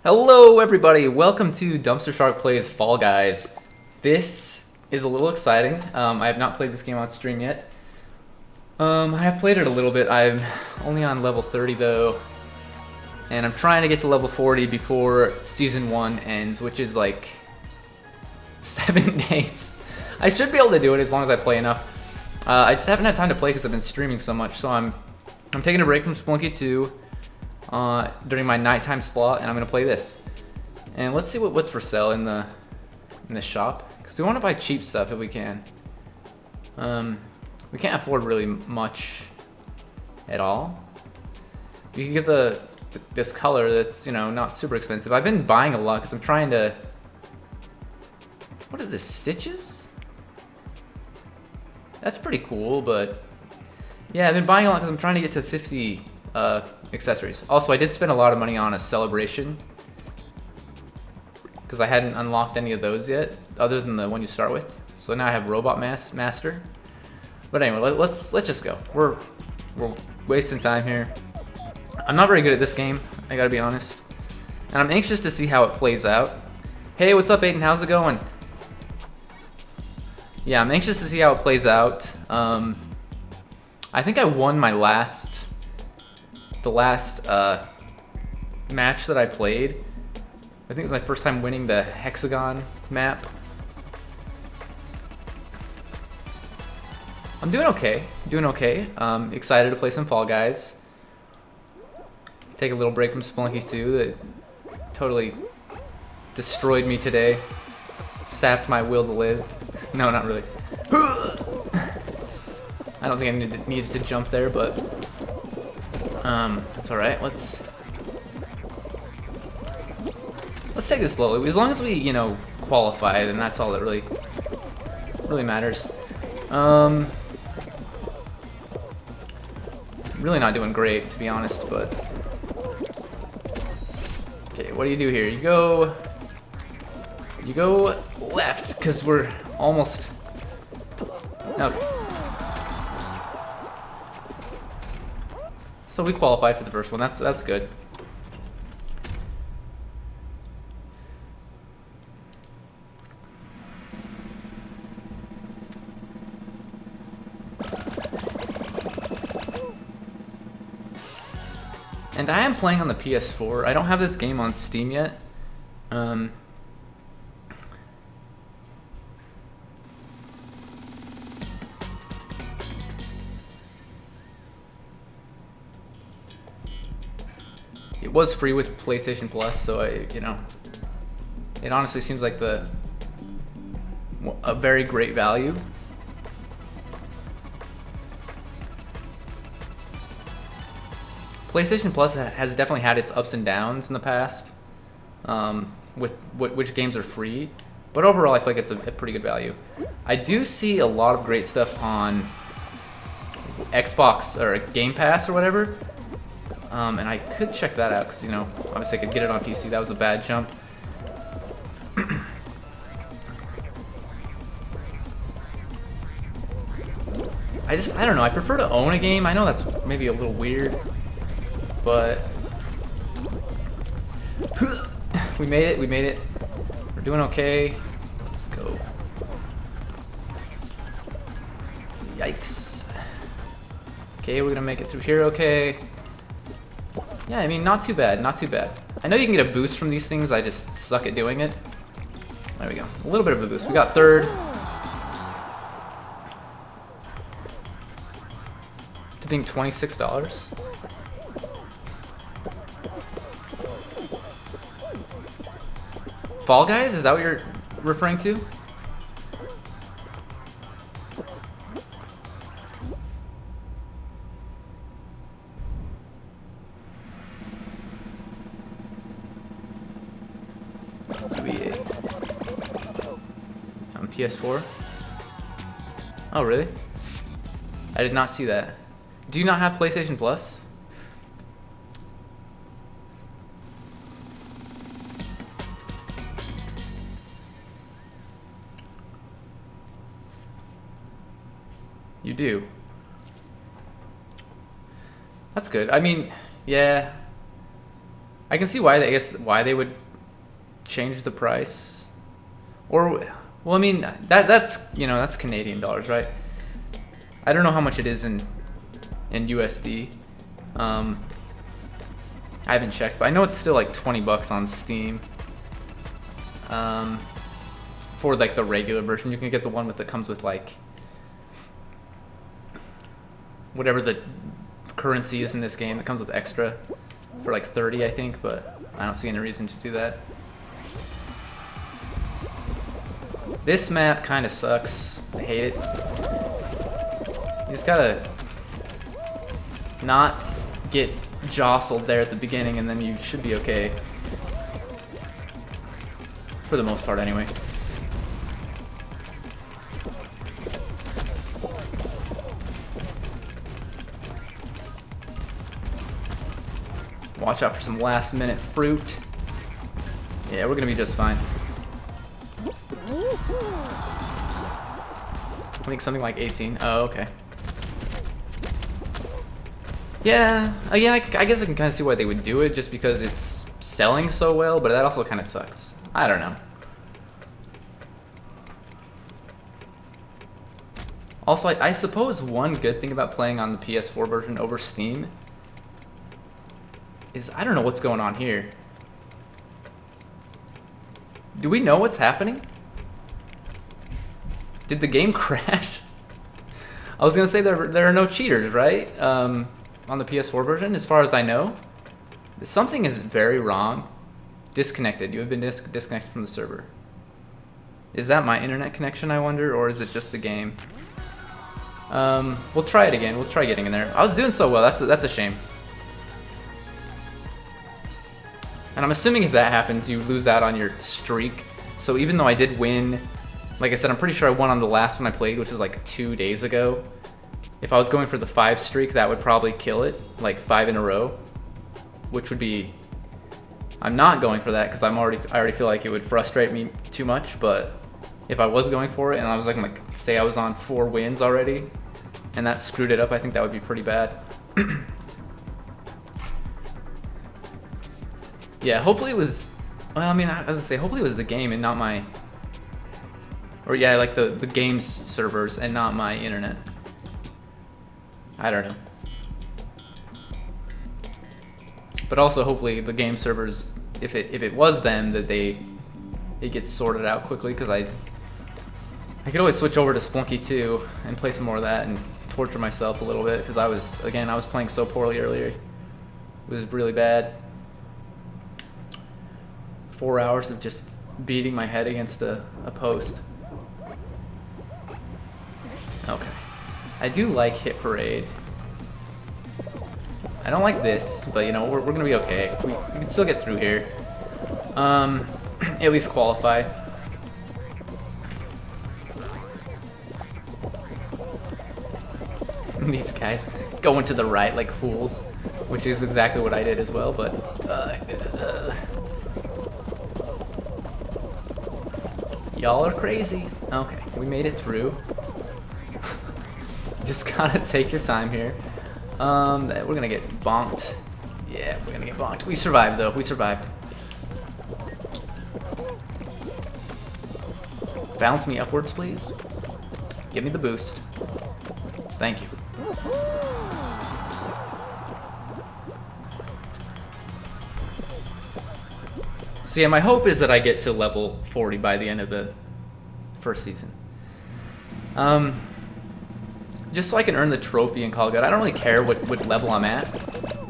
Hello everybody, welcome to DumpsterShark Plays Fall Guys. This is a little exciting. I have not played this game on stream yet. I have played it a little bit. I'm only on level 30 though, and I'm trying to get to level 40 before Season 1 ends, which is like 7 days. I should be able to do it as long as I play enough. I just haven't had time to play because I've been streaming so much, so I'm taking a break from Spelunky 2 during my nighttime slot, and I'm gonna play this. And let's see what's for sale in the shop, because we want to buy cheap stuff if we can. We can't afford really much at all. You can get this color that's, you know, not super expensive. I've been buying a lot because I'm trying to. What are this, stitches? That's pretty cool, but yeah, I've been buying a lot because I'm trying to get to 50 accessories. Also, I did spend a lot of money on a celebration because I hadn't unlocked any of those yet, other than the one you start with. So now I have Robot Master. But anyway, let's just go. We're wasting time here. I'm not very good at this game, I gotta be honest, and I'm anxious to see how it plays out. Hey, what's up, Aiden? How's it going? Yeah, I'm anxious to see how it plays out. I think I won my the last match that I played. I think it was my first time winning the hexagon map. I'm doing okay. Excited to play some Fall Guys. Take a little break from Spelunky 2 that totally destroyed me today. Sapped my will to live. No, not really. I don't think I needed to jump there, but that's all right. Let's take this slowly. As long as we, you know, qualify, then that's all that really matters. Really not doing great, to be honest, but okay. What do you do here? You go left, because we're almost. Okay. So we qualified for the first one. That's good. And I am playing on the PS4. I don't have this game on Steam yet. It was free with PlayStation Plus, so it honestly seems like a very great value. PlayStation Plus has definitely had its ups and downs in the past, with which games are free, but overall I feel like it's a pretty good value. I do see a lot of great stuff on Xbox or Game Pass or whatever, and I could check that out because, you know, obviously I could get it on PC. That was a bad jump. I don't know. I prefer to own a game. I know that's maybe a little weird, but we made it. We're doing okay. Let's go. Yikes. Okay, we're gonna make it through here okay. Yeah, I mean, not too bad. I know you can get a boost from these things, I just suck at doing it. There we go. A little bit of a boost. We got third. To being $26. Fall Guys? Is that what you're referring to? On PS4? Oh, really? I did not see that. Do you not have PlayStation Plus? You do. That's good. I mean, yeah. I can see why I guess why they would change the price. Or, well, I mean that's that's Canadian dollars, right? I don't know how much it is in USD. I haven't checked, but I know it's still like 20 bucks on Steam. For like the regular version, you can get the one that comes with like whatever the currency is in this game that comes with extra for like 30, I think, but I don't see any reason to do that. This map kind of sucks. I hate it. You just gotta not get jostled there at the beginning, and then you should be okay. For the most part, anyway. Watch out for some last minute fruit. Yeah, we're gonna be just fine. I think something like 18. Oh, okay. Yeah, yeah. I guess I can kind of see why they would do it, just because it's selling so well. But that also kind of sucks. I don't know. Also, I suppose one good thing about playing on the PS4 version over Steam is I don't know what's going on here. Do we know what's happening? Did the game crash? I was gonna say there are no cheaters, right? On the PS4 version, as far as I know. Something is very wrong. Disconnected. You have been disconnected from the server. Is that my internet connection, I wonder, or is it just the game? We'll try it again. We'll try getting in there. I was doing so well. That's a shame. And I'm assuming if that happens, you lose out on your streak. So even though I did win, like I said, I'm pretty sure I won on the last one I played, which was like 2 days ago. If I was going for the 5 streak, that would probably kill it, like 5 in a row, which would be. I'm not going for that because I already feel like it would frustrate me too much. But if I was going for it and I was like say I was on 4 wins already, and that screwed it up, I think that would be pretty bad. Yeah, hopefully it was. Well, I mean, I was gonna say hopefully it was the game and not my. Or yeah, like the game's servers and not my internet. I don't know. But also hopefully the game servers, if it was them, that it gets sorted out quickly, because I could always switch over to Splunky 2 and play some more of that and torture myself a little bit, because I was playing so poorly earlier. It was really bad. 4 hours of just beating my head against a post. Okay. I do like Hit Parade. I don't like this, but you know, we're gonna be okay. We can still get through here. At least qualify. These guys going to the right like fools, which is exactly what I did as well, but y'all are crazy. Okay, we made it through. Just gotta take your time here. We're gonna get bonked. Yeah, we're gonna get bonked. We survived though, we survived. Bounce me upwards, please. Give me the boost. Thank you. So yeah, my hope is that I get to level 40 by the end of the first season. Just so I can earn the trophy and call it good. I don't really care what level I'm at.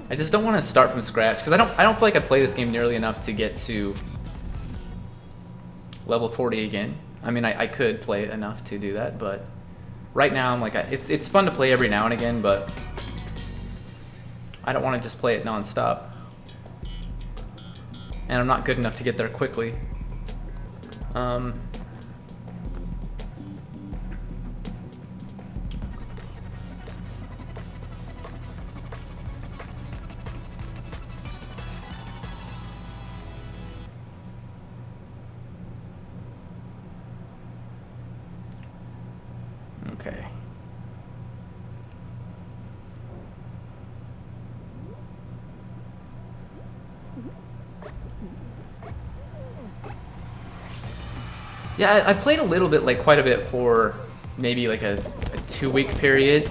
I just don't want to start from scratch, because I don't feel like I play this game nearly enough to get to level 40 again. I mean, I could play it enough to do that, but right now I'm like, it's fun to play every now and again, but I don't want to just play it non-stop. And I'm not good enough to get there quickly. Okay. Yeah, I played a little bit, like quite a bit for maybe like a 2-week period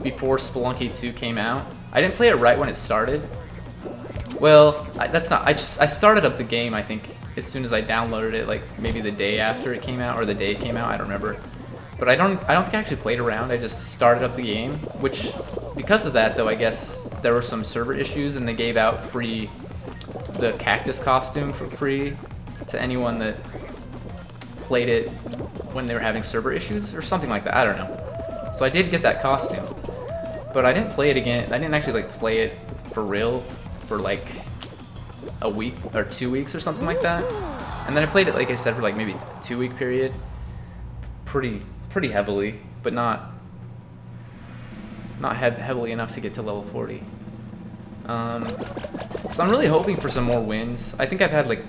before Spelunky 2 came out. I didn't play it right when it started. Well, that's not. I started up the game, I think, as soon as I downloaded it, like maybe the day after it came out or the day it came out. I don't remember. But I don't think I actually played around. I just started up the game, which because of that, though, I guess there were some server issues, and they gave out the cactus costume for free to anyone that played it when they were having server issues or something like that. I don't know. So I did get that costume, but I didn't play it again. I didn't actually like play it for real for like a week or 2 weeks or something like that. And then I played it, like I said, for like maybe a 2-week period, pretty heavily, but not heavily enough to get to level 40. So I'm really hoping for some more wins. I think I've had like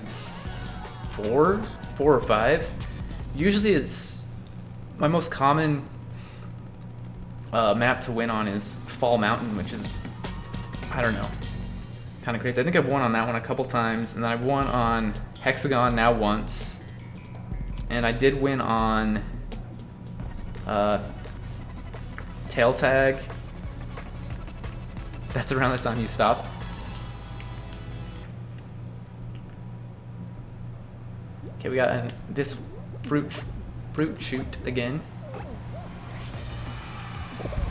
four or five. Usually it's my most common map to win on is Fall Mountain, which is, I don't know, kind of crazy. I think I've won on that one a couple times, and then I've won on Hexagon now once, and I did win on Tail Tag. That's around the time you stop. Okay, we got this fruit shoot again,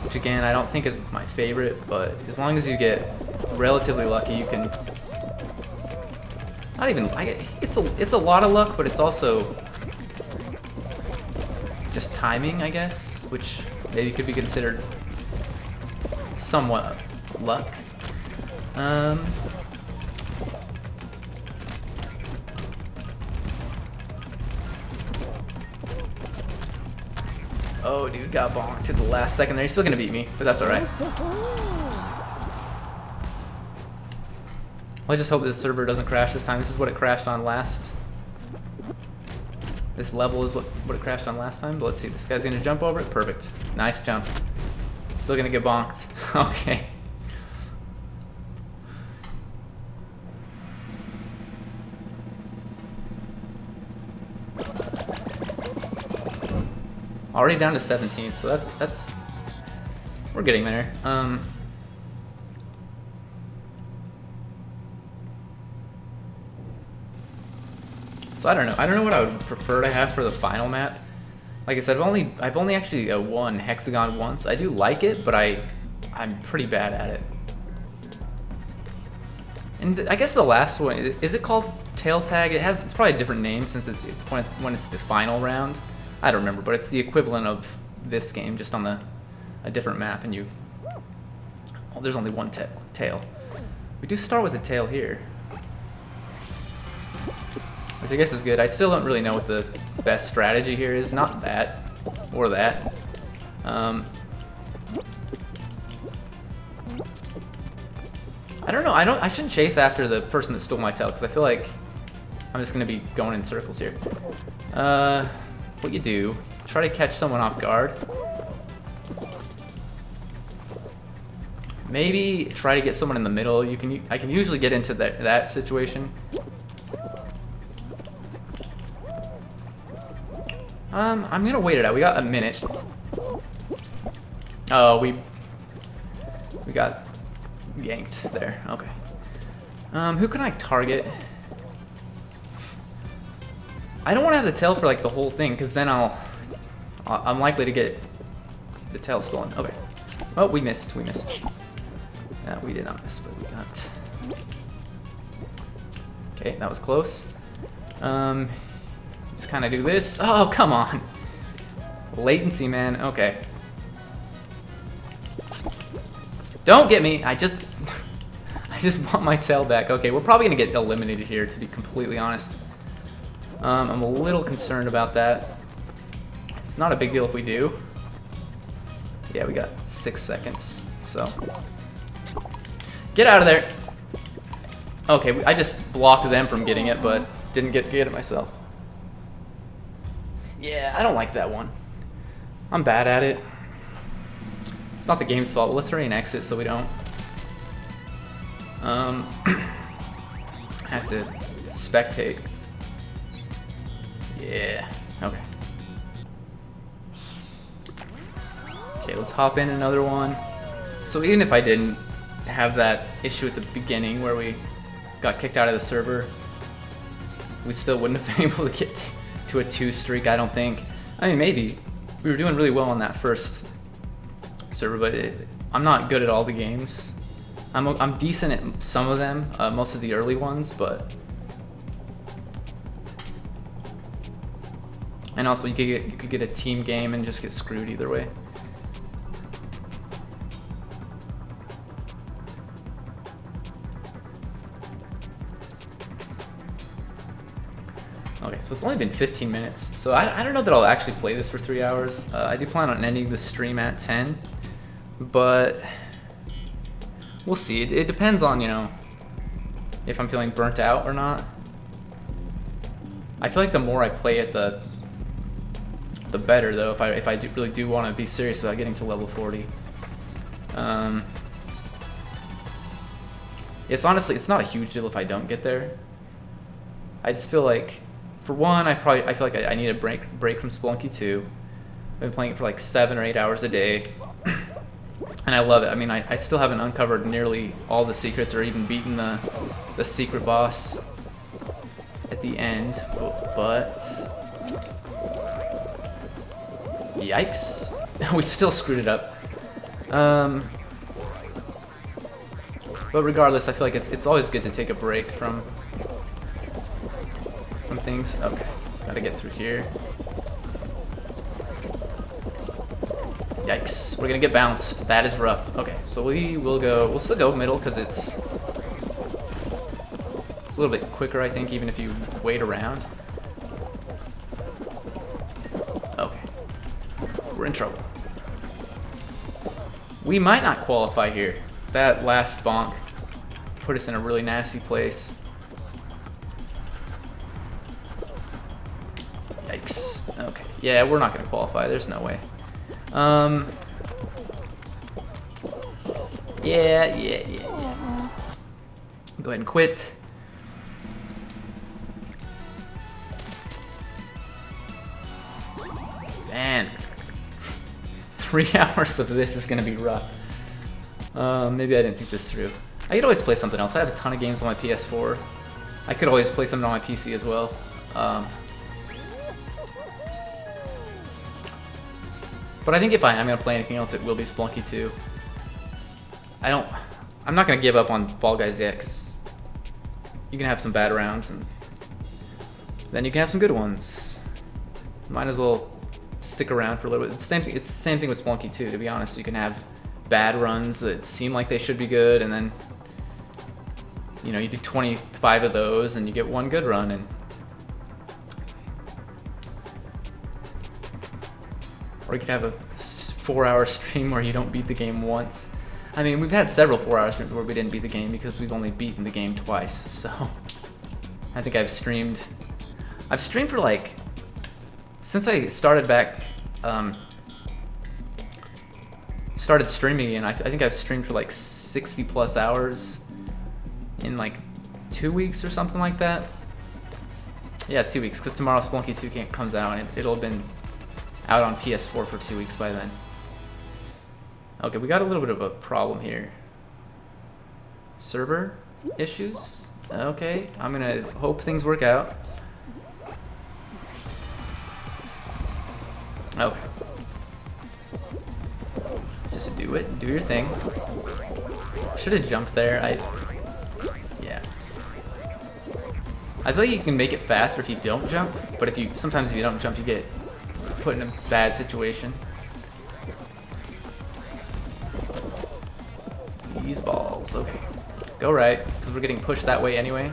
which again I don't think is my favorite, but as long as you get relatively lucky, you can. Not even. It's a lot of luck, but it's also just timing, I guess, which maybe could be considered somewhat luck. Oh, dude, got bonked at the last second there. He's still gonna beat me, but that's alright. I just hope this server doesn't crash this time. This is what it crashed on last. This level is what it crashed on last time. But let's see, this guy's gonna jump over it. Perfect. Nice jump. Still gonna get bonked. Okay. Already down to 17, so that's we're getting there. So I don't know what I would prefer to have for the final map. Like I said, I've only actually won Hexagon once. I do like it, but I'm pretty bad at it. And I guess the last one, is it called Tail Tag? It's probably a different name since when it's the final round. I don't remember, but it's the equivalent of this game, just on a different map, and there's only one tail. We do start with a tail here, which I guess is good. I still don't really know what the best strategy here is. Not that, or that. I don't know. I shouldn't chase after the person that stole my tail, because I feel like I'm just gonna be going in circles here. What you do, try to catch someone off guard. Maybe try to get someone in the middle. I can usually get into that situation. I'm gonna wait it out. We got a minute. Oh, we got yanked there. Okay. Who can I target? I don't want to have the tail for like the whole thing, because then I'm likely to get the tail stolen. Okay. Oh, we missed. We did not miss, but we got. Okay, that was close. Just kind of do this. Oh, come on. Latency, man. Okay. Don't get me. I just want my tail back. Okay, we're probably gonna get eliminated here, to be completely honest. I'm a little concerned about that. It's not a big deal if we do. Yeah, we got 6 seconds, so. Get out of there. Okay, I just blocked them from getting it, but didn't get it myself. Yeah, I don't like that one. I'm bad at it. It's not the game's fault, but let's hurry and exit so we don't have to spectate. Yeah. Okay. Okay, let's hop in another one. So even if I didn't have that issue at the beginning where we got kicked out of the server, we still wouldn't have been able to get to a 2 streak, I don't think. I mean, maybe. We were doing really well on that first server, but I'm not good at all the games. I'm decent at some of them, most of the early ones, but... And also, you could get a team game and just get screwed either way. Okay, so it's only been 15 minutes, so I don't know that I'll actually play this for 3 hours. I do plan on ending the stream at 10, but we'll see. It depends on, you know, if I'm feeling burnt out or not. I feel like the more I play it, the better, though, if I really do want to be serious about getting to level 40. It's honestly, it's not a huge deal if I don't get there. I just feel like, for one, I feel like I need a break from Spelunky 2. I've been playing it for like 7 or 8 hours a day, and I love it. I mean, I still haven't uncovered nearly all the secrets or even beaten the secret boss at the end, but yikes, we still screwed it up. But regardless, I feel like it's always good to take a break from things. Okay, gotta get through here. Yikes, we're gonna get bounced. That is rough. Okay, so we'll still go middle because it's a little bit quicker, I think, even if you wait around. Okay, we're in trouble. We might not qualify here. That last bonk put us in a really nasty place. Yikes. Okay. Yeah, we're not going to qualify. There's no way. Yeah. Go ahead and quit. Man. 3 hours of this is going to be rough. Maybe I didn't think this through. I could always play something else. I have a ton of games on my PS4. I could always play something on my PC as well. But I think if I am going to play anything else, it will be Spelunky 2. I'm not going to give up on Fall Guys yet, because you can have some bad rounds, and then you can have some good ones. Might as well stick around for a little bit. It's the same thing with Spelunky 2, to be honest. You can have bad runs that seem like they should be good, and then, you know, you do 25 of those, and you get one good run, and or you could have a 4-hour stream where you don't beat the game once. I mean, we've had several 4-hour streams where we didn't beat the game because we've only beaten the game twice. So I think I've streamed for like, since I started back, started streaming again, I think I've streamed for like 60 plus hours in like 2 weeks or something like that. Yeah, 2 weeks, because tomorrow Spelunky 2 comes out, and it'll have been out on PS4 for 2 weeks by then. Okay, we got a little bit of a problem here. Server issues? Okay, I'm gonna hope things work out. Okay. Just do it, do your thing. Should have jumped there. Yeah. I feel like you can make it faster if you don't jump, but sometimes if you don't jump, you get put in a bad situation. These balls, okay. Go right, because we're getting pushed that way anyway.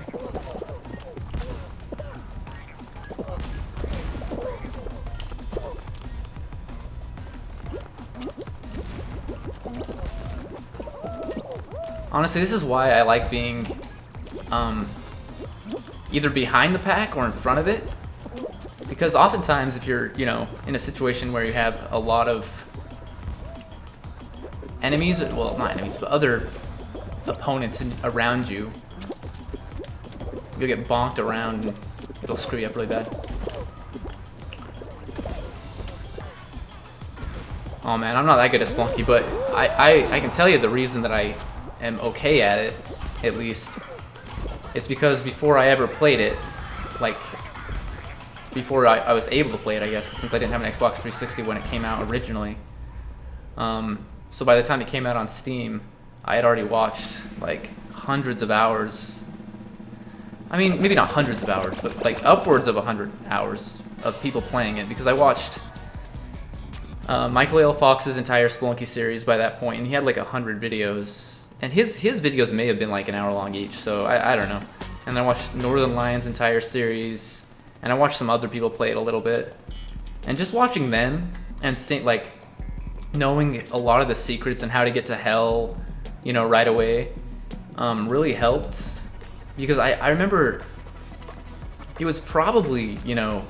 Honestly, this is why I like being either behind the pack or in front of it. Because oftentimes if you're, you know, in a situation where you have a lot of enemies, well, not enemies, but other opponents around you, you'll get bonked around and it'll screw you up really bad. Oh man, I'm not that good at Spelunky, but I can tell you the reason that I am okay at it, at least. It's because before I ever played it, like, before I was able to play it, I guess, since I didn't have an Xbox 360 when it came out originally. So by the time it came out on Steam, I had already watched, like, hundreds of hours. I mean, maybe not hundreds of hours, but, like, upwards of 100 hours of people playing it, because I watched Michael L. Fox's entire Spelunky series by that point, and he had like 100 videos, and his videos may have been like an hour long each, so I don't know. And I watched Northern Lions' entire series, and I watched some other people play it a little bit, and just watching them and seeing, like, knowing a lot of the secrets and how to get to hell, you know, right away, really helped, because I remember it was probably, you know,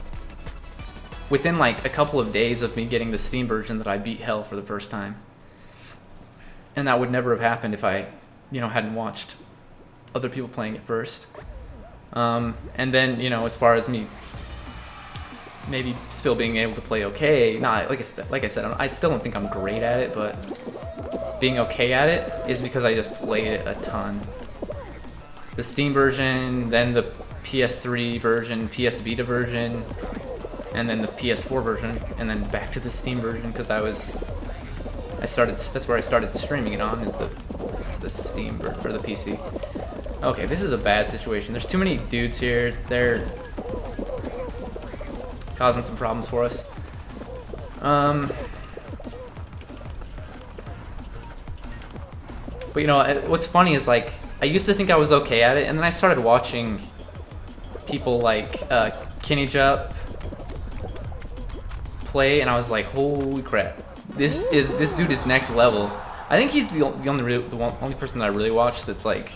within like a couple of days of me getting the Steam version that I beat hell for the first time. And that would never have happened if I, you know, hadn't watched other people playing it first. And then, you know, as far as me maybe still being able to play okay, like I said, I still don't think I'm great at it, but being okay at it is because I just played it a ton. The Steam version, then the PS3 version, PS Vita version, and then the PS4 version, and then back to the Steam version, because that's where I started streaming it on, is the Steam version for the PC. Okay, this is a bad situation. There's too many dudes here. They're causing some problems for us. But you know, what's funny is, like, I used to think I was okay at it, and then I started watching people like Kenny Jupp play, and I was like, holy crap, this dude is next level. I think he's the only person that I really watch that's like,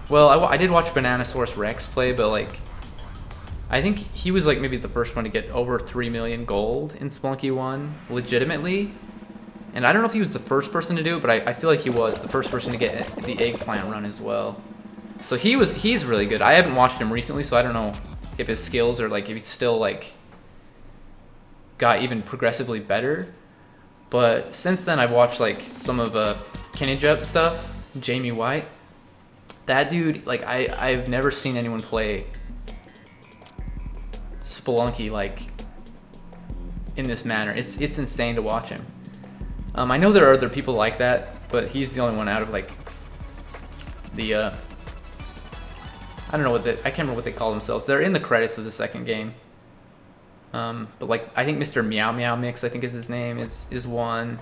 well, I did watch Bananasaurus Rex play, but like, I think he was like maybe the first one to get over 3 million gold in Spelunky 1 legitimately, and I don't know if he was the first person to do it, but I feel like he was the first person to get the eggplant run as well. So he's really good. I haven't watched him recently, so I don't know if his skills are like, if he's still like got even progressively better. But since then, I've watched like some of Kenny Jupp stuff, Jamie White. That dude, like, I've never seen anyone play Spelunky like in this manner. It's insane to watch him. I know there are other people like that, but he's the only one out of like the I don't know I can't remember what they call themselves. They're in the credits of the second game. But like, I think Mr. Meow Meow Mix, I think is his name, is one.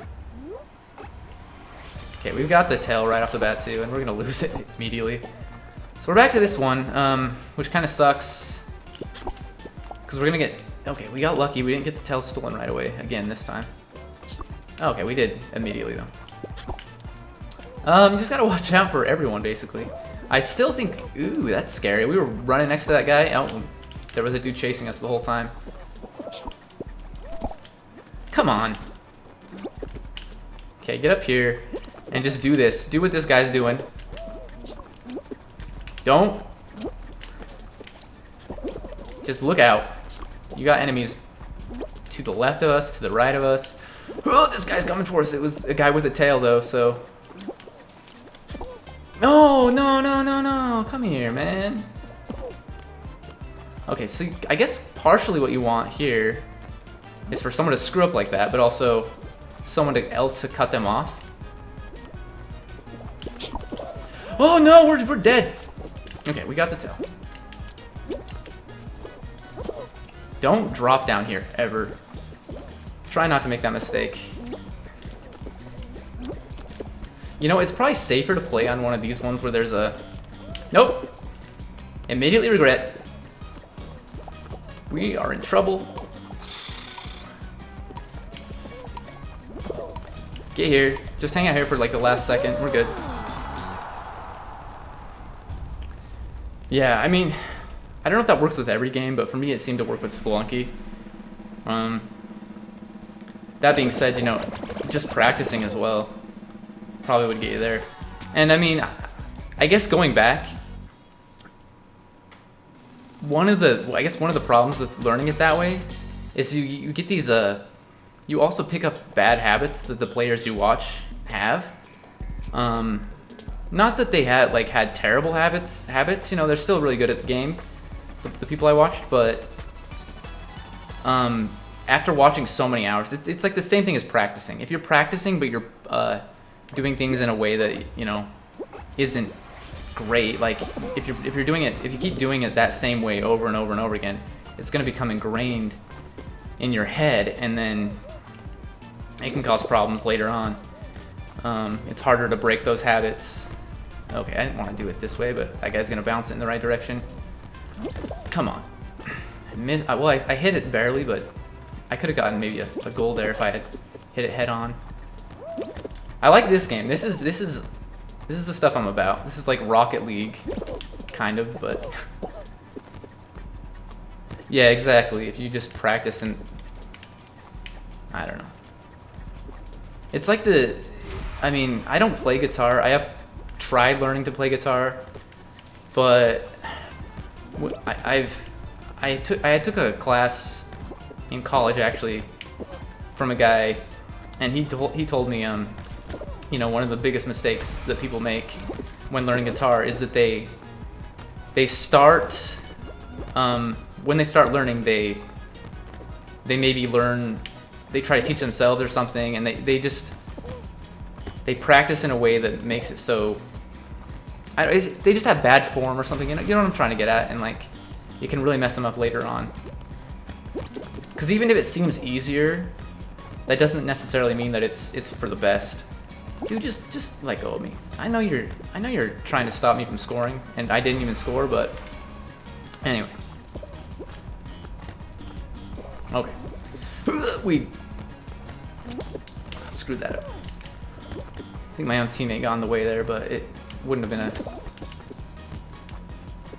Okay, we've got the tail right off the bat too, and we're gonna lose it immediately. So we're back to this one, which kind of sucks, because we're gonna get, okay, we got lucky, we didn't get the tail stolen right away, again this time. Okay, we did immediately though. You just gotta watch out for everyone, basically. I still think, ooh, that's scary. We were running next to that guy. Oh, there was a dude chasing us the whole time. Come on. Okay, get up here and just do this. Do what this guy's doing. Don't. Just look out. You got enemies to the left of us, to the right of us. Oh, this guy's coming for us. It was a guy with a tail though, so. No, no, no, no, no. Come here, man. Okay, so I guess partially what you want here is for someone to screw up like that, but also someone else to cut them off. Oh no, we're dead. Okay, we got the tail. Don't drop down here, ever. Try not to make that mistake. You know, it's probably safer to play on one of these ones where there's a... Nope. Immediately regret. We are in trouble. Get here. Just hang out here for like the last second. We're good. Yeah, I mean, I don't know if that works with every game, but for me it seemed to work with Spelunky. That being said, you know, just practicing as well probably would get you there. And I mean, I guess going back, one of the problems with learning it that way is you get these you also pick up bad habits that the players you watch have. Not that they had terrible habits. You know, they're still really good at the game, the people I watched. But after watching so many hours, it's like the same thing as practicing. If you're practicing, but you're doing things in a way that, you know, isn't great. Like if you're doing it, if you keep doing it that same way over and over and over again, it's going to become ingrained in your head, and then it can cause problems later on. It's harder to break those habits. Okay, I didn't want to do it this way, but that guy's going to bounce it in the right direction. Come on. Well, I hit it barely, but I could have gotten maybe a goal there if I had hit it head on. I like this game. This is the stuff I'm about. This is like Rocket League, kind of, but yeah, exactly. If you just practice and I don't know. It's like I mean, I don't play guitar. I have tried learning to play guitar, but I took a class in college actually from a guy, and he told me you know, one of the biggest mistakes that people make when learning guitar is that they start when they start learning, they maybe they try to teach themselves or something, and they practice in a way that makes it so they just have bad form or something. You know what I'm trying to get at, and like it can really mess them up later on. Because even if it seems easier, that doesn't necessarily mean that it's for the best. Dude, just let go of me. I know you're trying to stop me from scoring, and I didn't even score, but anyway. Okay. We screwed that up. I think my own teammate got in the way there, but it wouldn't have been a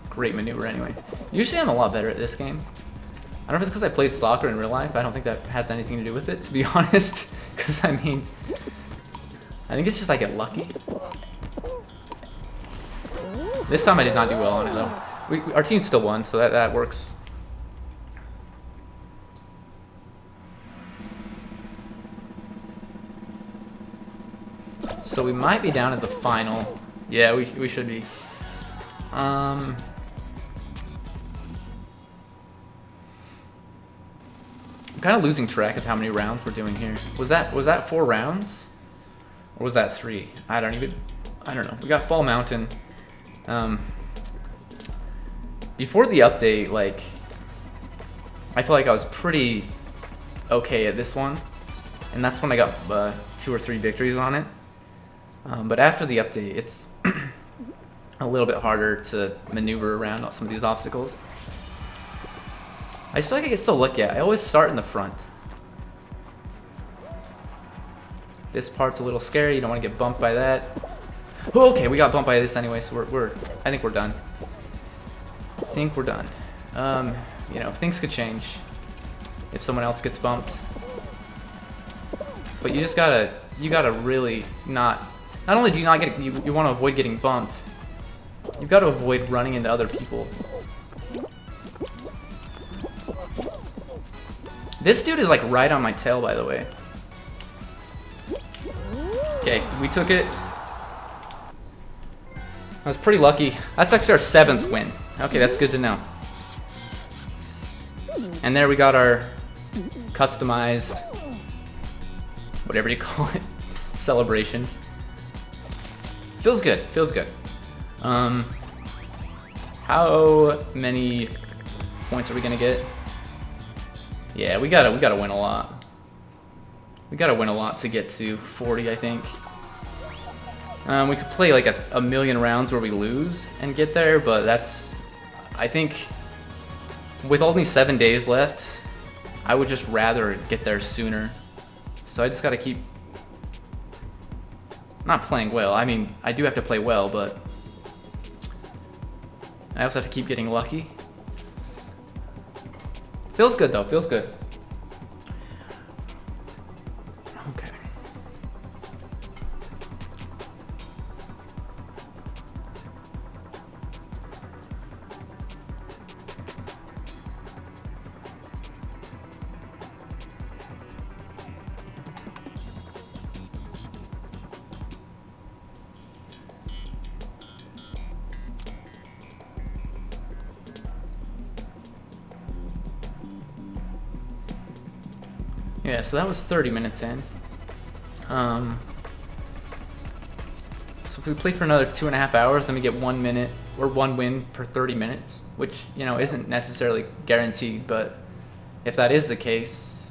great maneuver anyway. Usually I'm a lot better at this game. I don't know if it's because I played soccer in real life. I don't think that has anything to do with it, to be honest. Because, I mean, I think it's just I get lucky. This time I did not do well on it, though. Our team still won, so that works. So we might be down at the final. Yeah, we should be. I'm kind of losing track of how many rounds we're doing here. Was that 4 rounds? Or was that 3? I don't know. We got Fall Mountain. Before the update, like, I feel like I was pretty okay at this one. And that's when I got 2 or 3 victories on it. But after the update, it's a little bit harder to maneuver around some of these obstacles. I just feel like I get so lucky. I always start in the front. This part's a little scary. You don't want to get bumped by that. Oh, okay, we got bumped by this anyway, so I think we're done. You know, things could change if someone else gets bumped. But you gotta really not only do you not get, you want to avoid getting bumped, you've got to avoid running into other people. This dude is like right on my tail, by the way. Okay, we took it. I was pretty lucky. That's actually our 7th win. Okay, that's good to know. And there we got our customized, whatever you call it, celebration. Feels good, feels good. How many points are we gonna get? Yeah, we gotta win a lot. We gotta win a lot to get to 40, I think. We could play like a million rounds where we lose and get there, but that's, I think, with only 7 days left, I would just rather get there sooner. So I just gotta keep not playing well. I mean, I do have to play well, but I also have to keep getting lucky. Feels good though, feels good. Okay. Yeah, so that was 30 minutes in. So if we play for another 2.5 hours, then we get 1 minute or 1 win per 30 minutes, which, you know, isn't necessarily guaranteed, but if that is the case,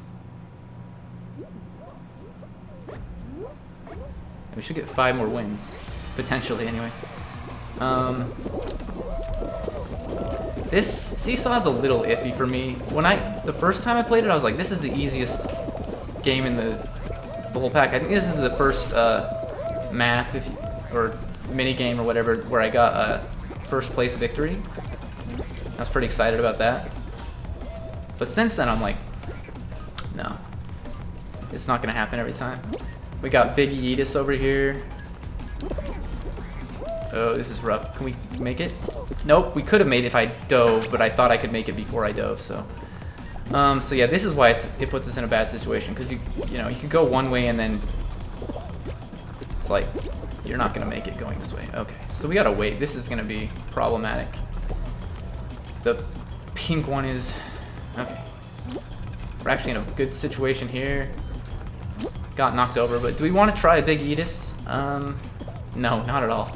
we should get 5 more wins, potentially anyway. This Seesaw is a little iffy for me. The first time I played it, I was like, this is the easiest game in the whole pack. I think this is the first map, or mini game or whatever, where I got a first place victory. I was pretty excited about that. But since then, I'm like, no, it's not gonna happen every time. We got Big Yeetus over here. Oh, this is rough. Can we make it? Nope, we could have made it if I dove, but I thought I could make it before I dove, so. So yeah, this is why it puts us in a bad situation, because you know, you can go one way and then it's like, you're not gonna make it going this way. Okay, so we gotta wait. This is gonna be problematic. The pink one is, okay. We're actually in a good situation here. Got knocked over, but do we want to try a Big Yeetus? No, not at all.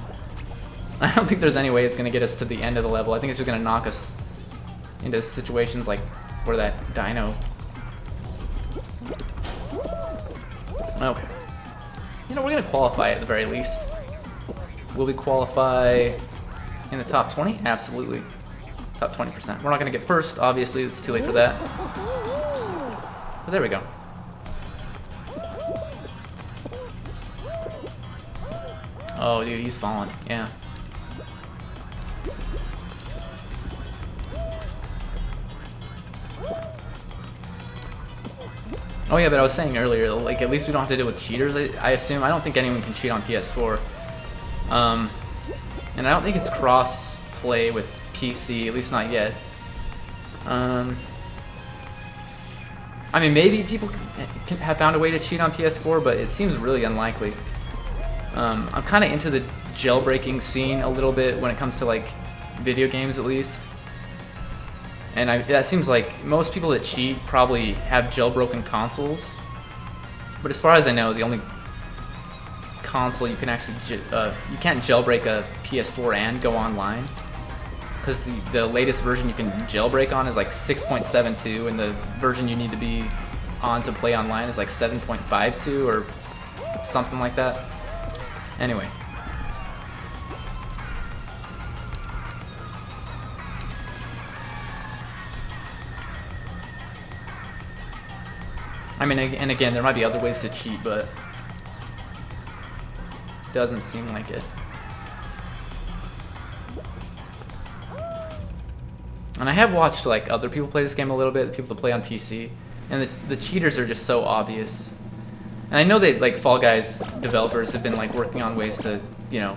I don't think there's any way it's gonna get us to the end of the level. I think it's just gonna knock us into situations like where that dino. Okay. You know, we're gonna qualify at the very least. Will we qualify in the top 20? Absolutely. Top 20%. We're not gonna get first, obviously, it's too late for that. But there we go. Oh, dude, he's falling. Yeah. Oh yeah, but I was saying earlier, like, at least we don't have to deal with cheaters, I assume. I don't think anyone can cheat on PS4. And I don't think it's cross-play with PC, at least not yet. I mean, maybe people can have found a way to cheat on PS4, but it seems really unlikely. I'm kind of into the jailbreaking scene a little bit when it comes to, like, video games, at least. And that seems like most people that cheat probably have jailbroken consoles. But as far as I know, the only console you can actually you can't jailbreak a PS4 and go online, because the latest version you can jailbreak on is like 6.72, and the version you need to be on to play online is like 7.52 or something like that. Anyway. I mean, and again, there might be other ways to cheat, but doesn't seem like it. And I have watched like other people play this game a little bit, people that play on PC, and the cheaters are just so obvious. And I know that like Fall Guys developers have been like working on ways to, you know,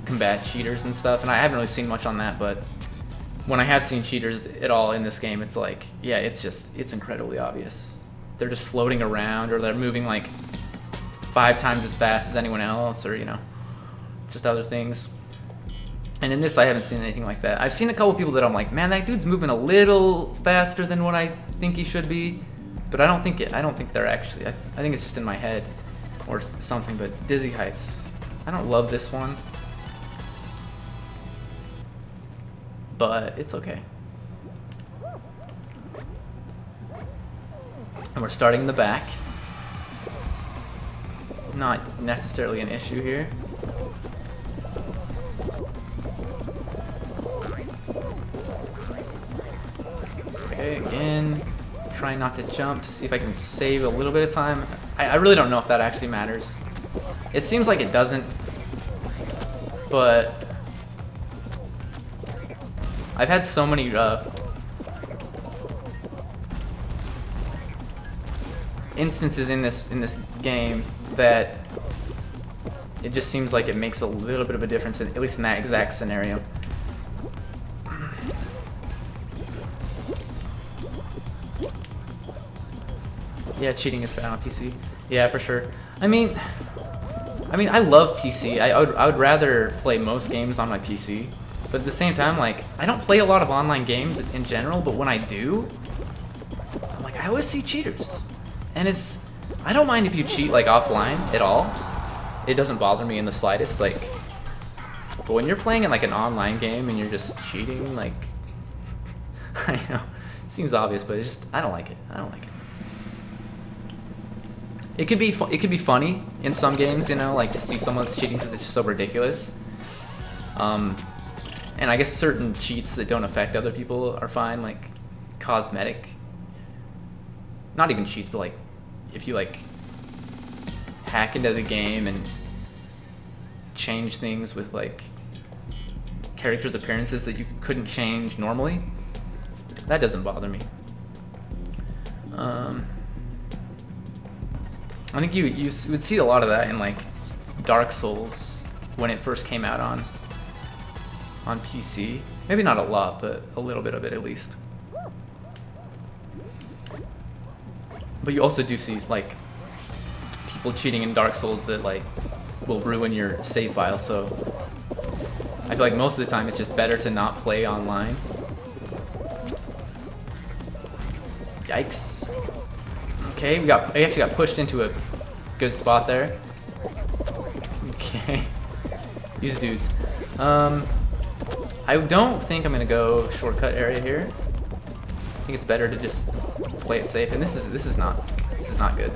combat cheaters and stuff, and I haven't really seen much on that, but when I have seen cheaters at all in this game, it's like, yeah, it's incredibly obvious. They're just floating around, or they're moving like 5 times as fast as anyone else, or, you know, just other things. And in this, I haven't seen anything like that. I've seen a couple people that I'm like, man, that dude's moving a little faster than what I think he should be, but I don't think they're actually. I think it's just in my head or something. But Dizzy Heights, I don't love this one, but it's okay. And we're starting in the back. Not necessarily an issue here. Okay, again, trying not to jump to see if I can save a little bit of time. I really don't know if that actually matters. It seems like it doesn't, but I've had so many instances in this game that it just seems like it makes a little bit of a difference, at least in that exact scenario. Yeah, cheating is bad on PC. Yeah, for sure. I mean, I love PC. I would rather play most games on my PC, but at the same time, like, I don't play a lot of online games in general. But when I do, I'm like, I always see cheaters. And I don't mind if you cheat like offline at all. It doesn't bother me in the slightest. Like, but when you're playing in like an online game and you're just cheating, like, I know, it seems obvious, but it's just, I don't like it. I don't like it. It can be funny in some games, you know, like to see someone that's cheating because it's just so ridiculous. And I guess certain cheats that don't affect other people are fine, like cosmetic. Not even cheats, but like if you like hack into the game and change things with like characters' appearances that you couldn't change normally, that doesn't bother me. I think you would see a lot of that in like Dark Souls when it first came out on PC. Maybe not a lot, but a little bit of it at least. But you also do see like people cheating in Dark Souls that like will ruin your save file, so I feel like most of the time it's just better to not play online. Yikes. Okay, we actually got pushed into a good spot there. Okay. These dudes. I don't think I'm gonna go shortcut area here. I think it's better to just play it safe, and this is not good.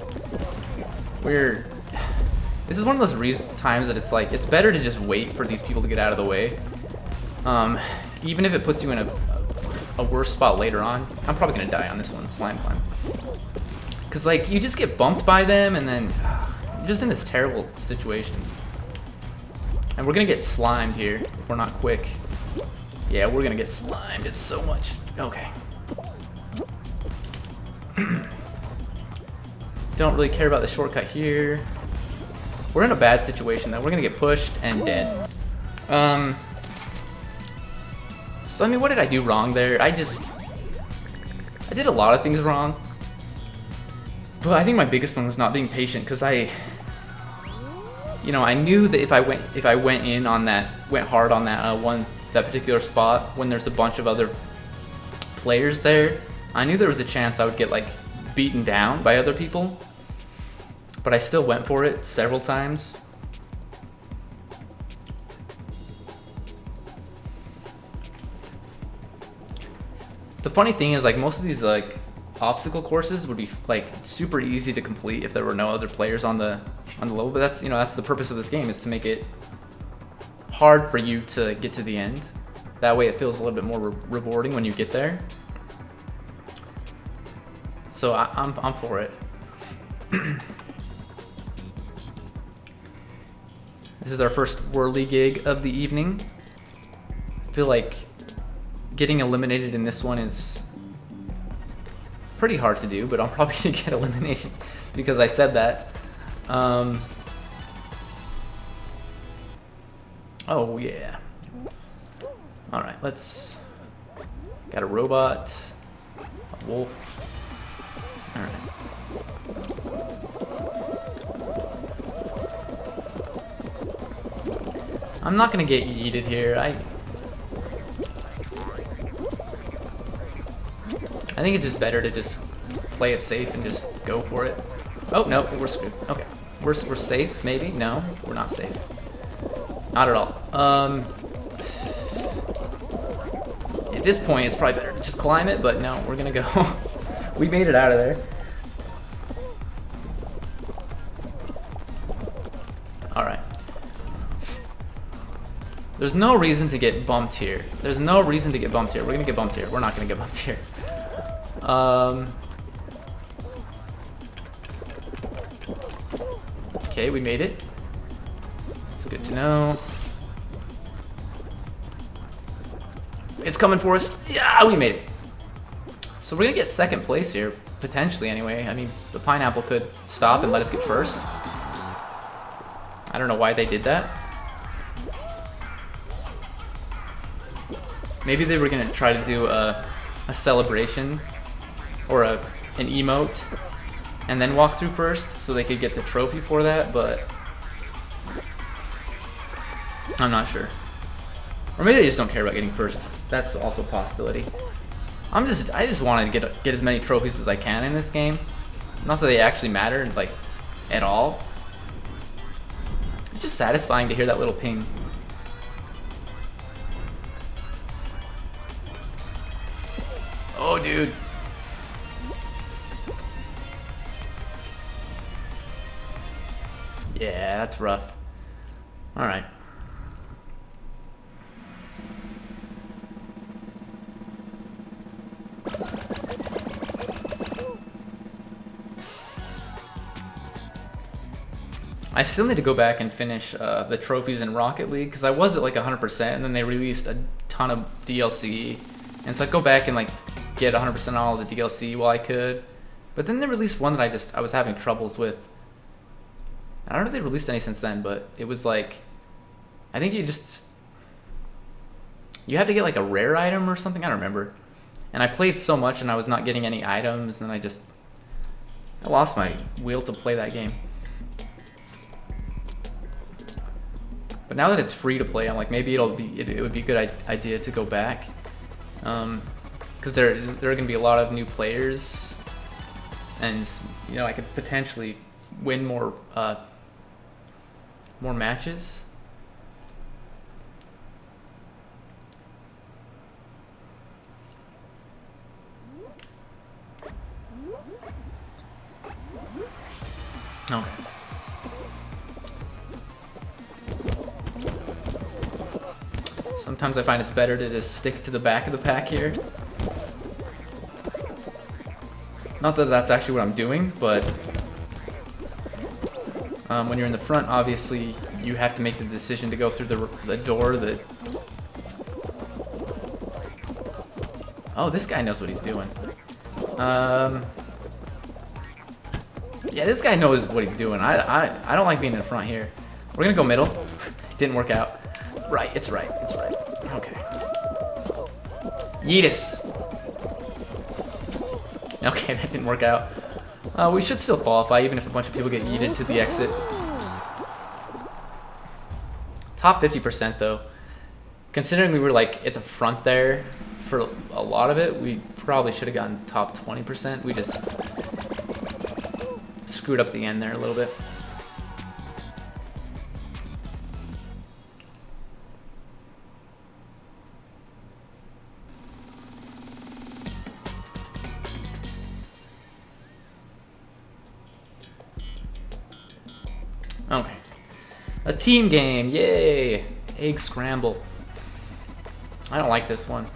This is one of those times that it's like it's better to just wait for these people to get out of the way. Even if it puts you in a worse spot later on. I'm probably gonna die on this one, slime climb. Cause like you just get bumped by them and then you're just in this terrible situation. And we're gonna get slimed here if we're not quick. Yeah, we're gonna get slimed. It's so much. Okay. Don't really care about the shortcut here. We're in a bad situation though. We're gonna get pushed and dead. So I mean, what did I do wrong there? I did a lot of things wrong. But I think my biggest one was not being patient, because I knew that if I went hard on that particular spot when there's a bunch of other players there, I knew there was a chance I would get like beaten down by other people. But I still went for it several times. The funny thing is, like, most of these like obstacle courses would be like super easy to complete if there were no other players on the level, but that's the purpose of this game, is to make it hard for you to get to the end. That way it feels a little bit more rewarding when you get there. So I'm for it. This is our first whirly gig of the evening. I feel like getting eliminated in this one is pretty hard to do, but I'm probably gonna get eliminated because I said that. Oh yeah. All right, got a robot, a wolf. All right. I'm not gonna get yeeted here. I think it's just better to just play it safe and just go for it. Oh no, we're screwed. Okay, we're safe maybe. No, we're not safe. Not at all. At this point, it's probably better to just climb it, but no, we're gonna go. We made it out of there. All right. There's no reason to get bumped here. There's no reason to get bumped here. We're gonna get bumped here. We're not gonna get bumped here. Okay, we made it. It's good to know. It's coming for us. Yeah, we made it. So we're gonna get second place here, potentially anyway. I mean, the pineapple could stop and let us get first. I don't know why they did that. Maybe they were gonna try to do a celebration or an emote and then walk through first so they could get the trophy for that, but I'm not sure. Or maybe they just don't care about getting first. That's also a possibility. I just wanted to get as many trophies as I can in this game. Not that they actually matter, like, at all. It's just satisfying to hear that little ping. Oh, dude. Yeah, that's rough. All right. I still need to go back and finish the trophies in Rocket League because I was at like 100% and then they released a ton of DLC. And so I'd go back and like get 100% on all the DLC while I could. But then they released one that I was having troubles with. I don't know if they released any since then, but it was like, I think you had to get like a rare item or something, I don't remember. And I played so much and I was not getting any items, and then I lost my will to play that game. But now that it's free to play, I'm like, maybe it would be a good idea to go back. Because there are going to be a lot of new players, and you know, I could potentially win more matches. Okay. Sometimes I find it's better to just stick to the back of the pack here. Not that that's actually what I'm doing, but when you're in the front, obviously, you have to make the decision to go through the door that... Oh, this guy knows what he's doing. Yeah, this guy knows what he's doing. I don't like being in the front here. We're gonna go middle. Didn't work out. Right, it's right. Okay. Yeetus. Okay, that didn't work out. We should still qualify, even if a bunch of people get yeeted to the exit. Top 50% though. Considering we were like at the front there for a lot of it, we probably should have gotten top 20%. We just screwed up the end there a little bit. Okay. A team game, yay! Egg scramble. I don't like this one.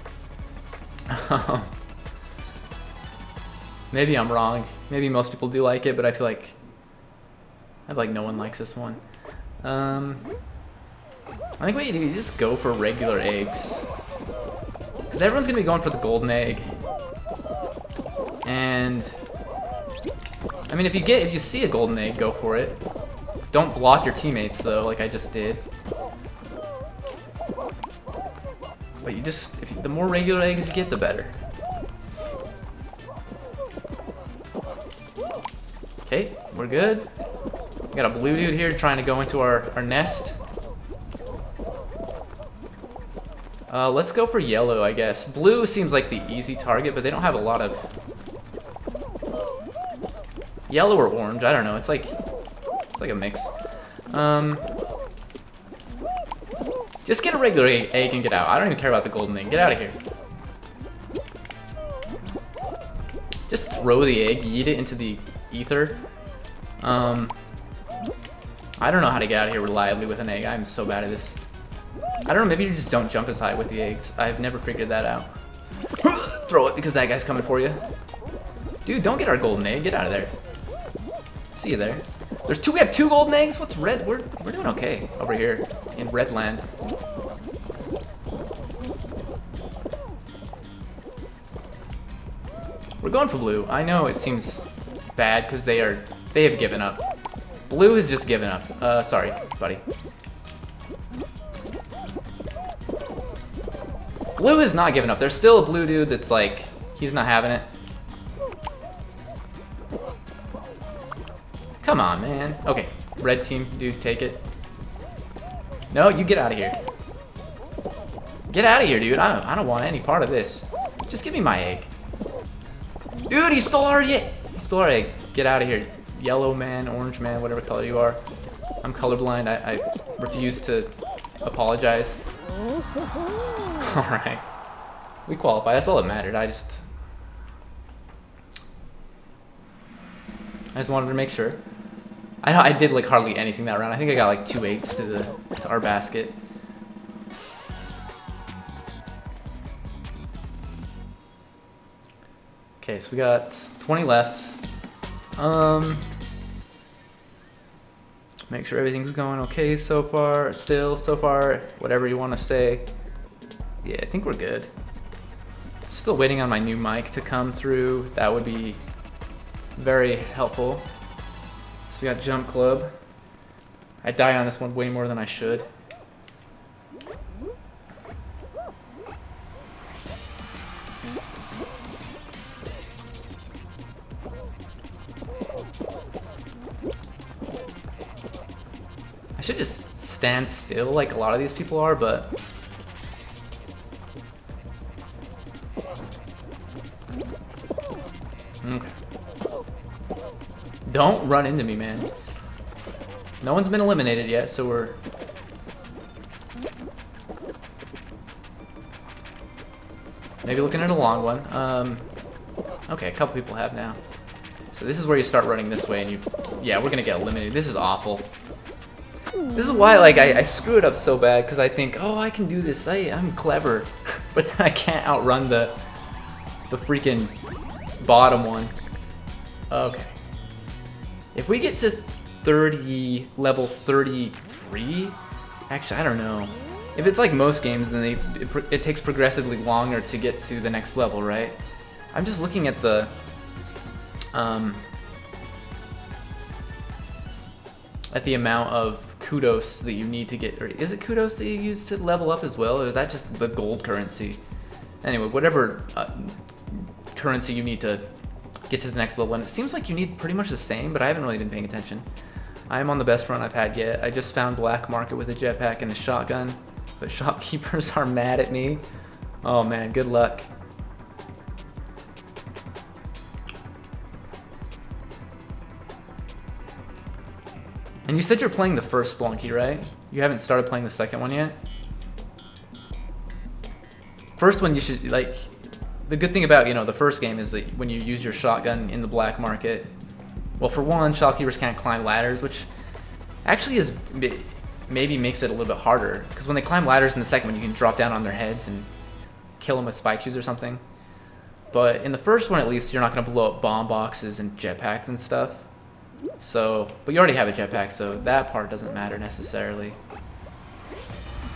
Maybe I'm wrong. Maybe most people do like it, but I feel like no one likes this one. I think what you do, you just go for regular eggs. Because everyone's gonna be going for the golden egg. And I mean, if you see a golden egg, go for it. Don't block your teammates though, like I just did. But the more regular eggs you get, the better. Okay, we're good. We got a blue dude here trying to go into our nest. Let's go for yellow, I guess. Blue seems like the easy target, but they don't have a lot of... Yellow or orange, I don't know. It's like a mix. Just get a regular egg and get out. I don't even care about the golden egg. Get out of here. Just throw the egg, yeet it into the ether. I don't know how to get out of here reliably with an egg. I'm so bad at this. I don't know, maybe you just don't jump as high with the eggs. I've never figured that out. Throw it because that guy's coming for you. Dude, don't get our golden egg. Get out of there. See you there. We have two golden eggs? What's red? We're doing okay over here in red land. We're going for blue. I know it seems bad because they have given up. Blue has just given up. Sorry, buddy. Blue is not giving up. There's still a blue dude that's like, he's not having it. Come on, man. Okay, red team, dude, take it. No, you get out of here. Get out of here, dude. I don't want any part of this. Just give me my egg. Dude, he stole our egg. He stole our egg. get out of here. Yellow man, orange man, whatever color you are. I'm colorblind. I refuse to apologize. Alright. We qualify. That's all that mattered. I just wanted to make sure. I did like hardly anything that round. I think I got like 2 8s to our basket. Okay, so we got 20 left. Make sure everything's going okay so far. So far, whatever you want to say. Yeah, I think we're good. Still waiting on my new mic to come through. That would be very helpful. So we got Jump Club. I die on this one way more than I should. I should just stand still like a lot of these people are, but okay. Don't run into me, man. No one's been eliminated yet, so we're maybe looking at a long one. Okay, a couple people have now. So this is where you start running this way, and yeah, we're gonna get eliminated. This is awful. This is why, like, I screw it up so bad, because I think, oh, I can do this. I'm clever, but then I can't outrun the freaking bottom one. Okay. If we get to level 33, actually, I don't know. If it's like most games, then it takes progressively longer to get to the next level, right? I'm just looking at the amount of kudos that you need to get, or is it kudos that you use to level up as well, or is that just the gold currency? Anyway, whatever currency you need to get to the next level, and it seems like you need pretty much the same, but I haven't really been paying attention. I am on the best run I've had yet. I just found black market with a jetpack and a shotgun, but shopkeepers are mad at me. Oh man, good luck. And you said you're playing the first Splunky, right? You haven't started playing the second one yet? First one you should, like, the good thing about, you know, the first game is that when you use your shotgun in the black market, well, for one, shopkeepers can't climb ladders, which actually is maybe makes it a little bit harder, because when they climb ladders in the second one, you can drop down on their heads and kill them with spike shoes or something. But in the first one, at least, you're not going to blow up bomb boxes and jetpacks and stuff. So, but you already have a jetpack, so that part doesn't matter necessarily.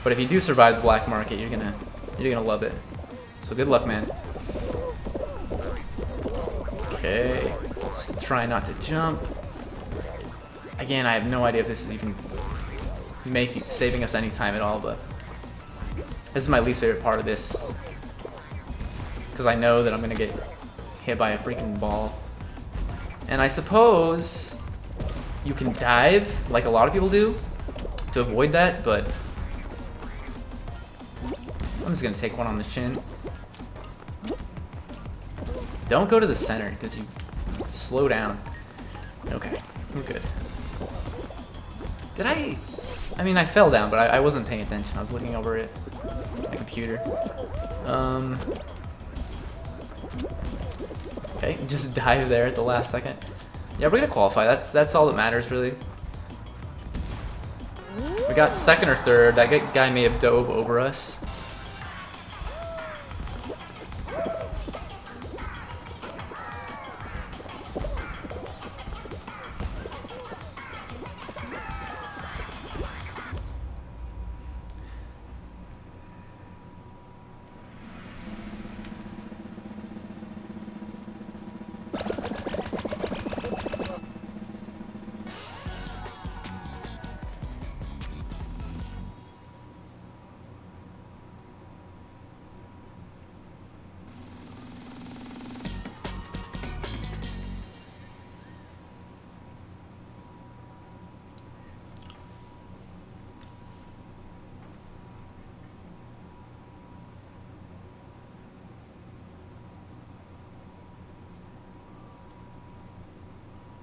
But if you do survive the black market, you're gonna love it. So good luck, man. Okay, just try not to jump. Again, I have no idea if this is even saving us any time at all, but this is my least favorite part of this, because I know that I'm gonna get hit by a freaking ball. And I suppose you can dive like a lot of people do to avoid that, but I'm just gonna take one on the chin. Don't go to the center, because you slow down. Okay, we're good. Did I mean, I fell down, but I wasn't paying attention. I was looking over at my computer. Okay, just dive there at the last second. Yeah, we're gonna qualify. That's all that matters, really. We got second or third. That guy may have dove over us.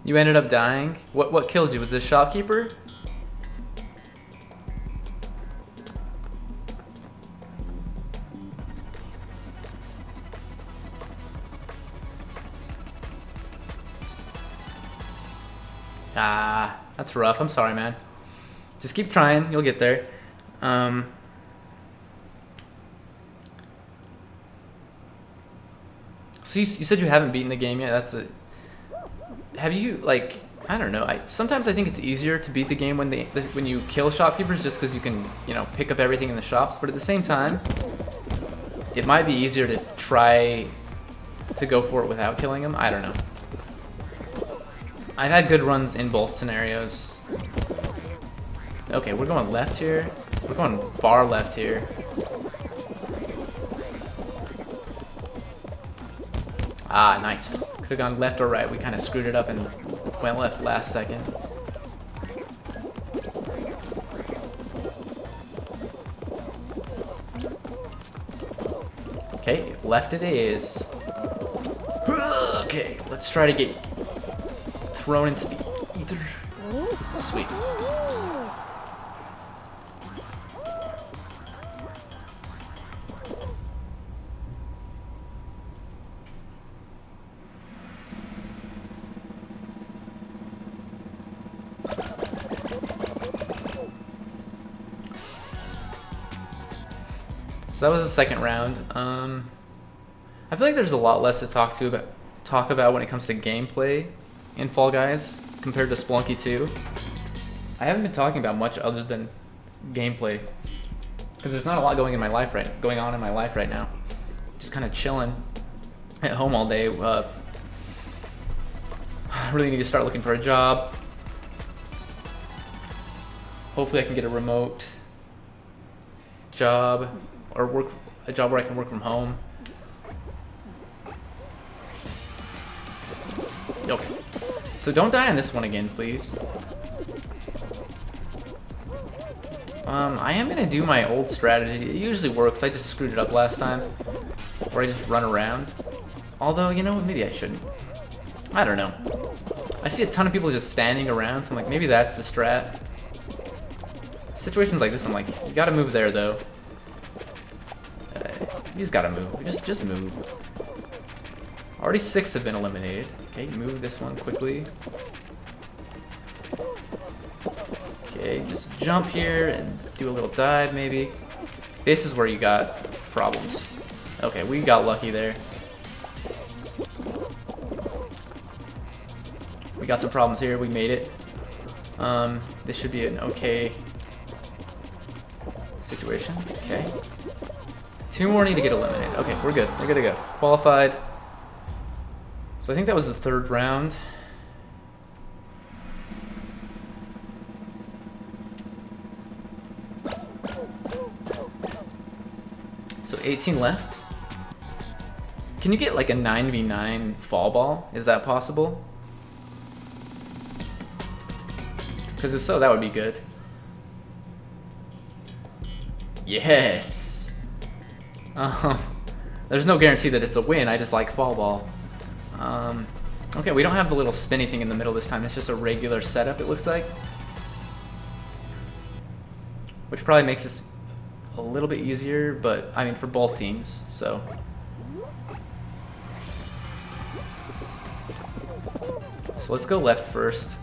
You ended up dying? What killed you? Was this shopkeeper? Ah, that's rough. I'm sorry, man. Just keep trying. You'll get there. So you said you haven't beaten the game yet. That's the. Have you like? I don't know. Sometimes I think it's easier to beat the game when you kill shopkeepers, just because you can pick up everything in the shops. But at the same time, it might be easier to try to go for it without killing them. I don't know. I've had good runs in both scenarios. Okay, we're going left here. We're going far left here. Ah, nice. Could have gone left or right. We kind of screwed it up and went left last second. Okay, left it is. Okay, let's try to get thrown into the ether. Sweet. So that was the second round. I feel like there's a lot less to talk about when it comes to gameplay in Fall Guys compared to Spelunky 2. I haven't been talking about much other than gameplay because there's not a lot going on in my life right now. Just kind of chilling at home all day. I really need to start looking for a job. Hopefully I can get a remote job or a job where I can work from home. Okay. So don't die on this one again, please. I am gonna do my old strategy. It usually works. I just screwed it up last time, where I just run around. Although, you know what? Maybe I shouldn't. I don't know. I see a ton of people just standing around, so I'm like, maybe that's the strat. Situations like this, I'm like, you gotta move there, though. You just gotta move. Just move. Already 6 have been eliminated. Okay, move this one quickly. Okay, just jump here and do a little dive, maybe. This is where you got problems. Okay, we got lucky there. We got some problems here. We made it. This should be an okay situation. Okay. 2 more need to get eliminated. Okay, we're good. We're good to go. Qualified. So I think that was the 3rd round. So 18 left. Can you get like a 9v9 fall ball? Is that possible? Because if so, that would be good. Yes! There's no guarantee that it's a win, I just like fall ball. Okay, we don't have the little spinny thing in the middle this time, it's just a regular setup, it looks like. Which probably makes this a little bit easier, but I mean for both teams, so. So let's go left first.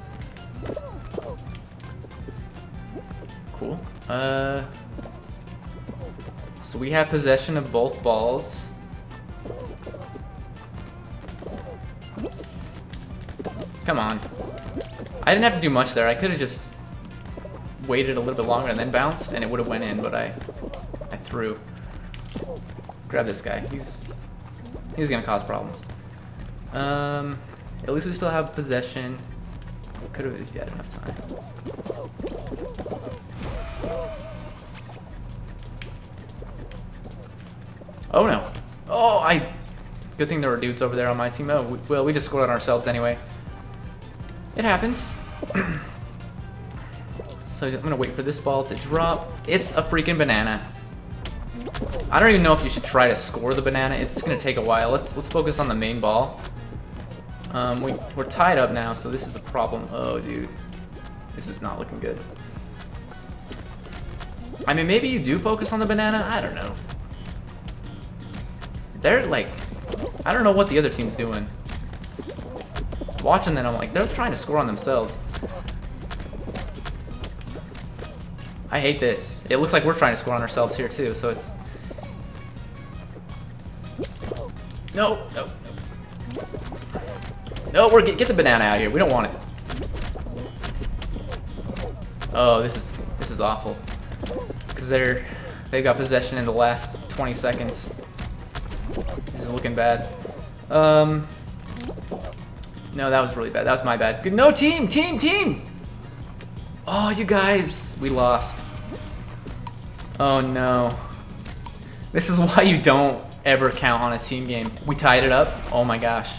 Cool. So we have possession of both balls. Come on. I didn't have to do much there. I could have just waited a little bit longer and then bounced, and it would have went in, but I threw. Grab this guy. He's gonna cause problems. At least we still have possession. Could have if you had enough time. Oh no. Oh, good thing there were dudes over there on my team. Oh, well, we just scored on ourselves anyway. It happens. So I'm gonna wait for this ball to drop. It's a freaking banana. I don't even know if you should try to score the banana. It's gonna take a while. Let's focus on the main ball. We're tied up now, so this is a problem. Oh, dude. This is not looking good. I mean, maybe you do focus on the banana? I don't know. They're like... I don't know what the other team's doing. Watching them, I'm like, they're trying to score on themselves. I hate this. It looks like we're trying to score on ourselves here, too, so it's... No, no. No, get the banana out of here. We don't want it. Oh, this is awful. Because they've got possession in the last 20 seconds. This is looking bad. No, that was really bad. That was my bad. Good. No, team! Oh, you guys, we lost. Oh no. This is why you don't ever count on a team game. We tied it up. Oh my gosh.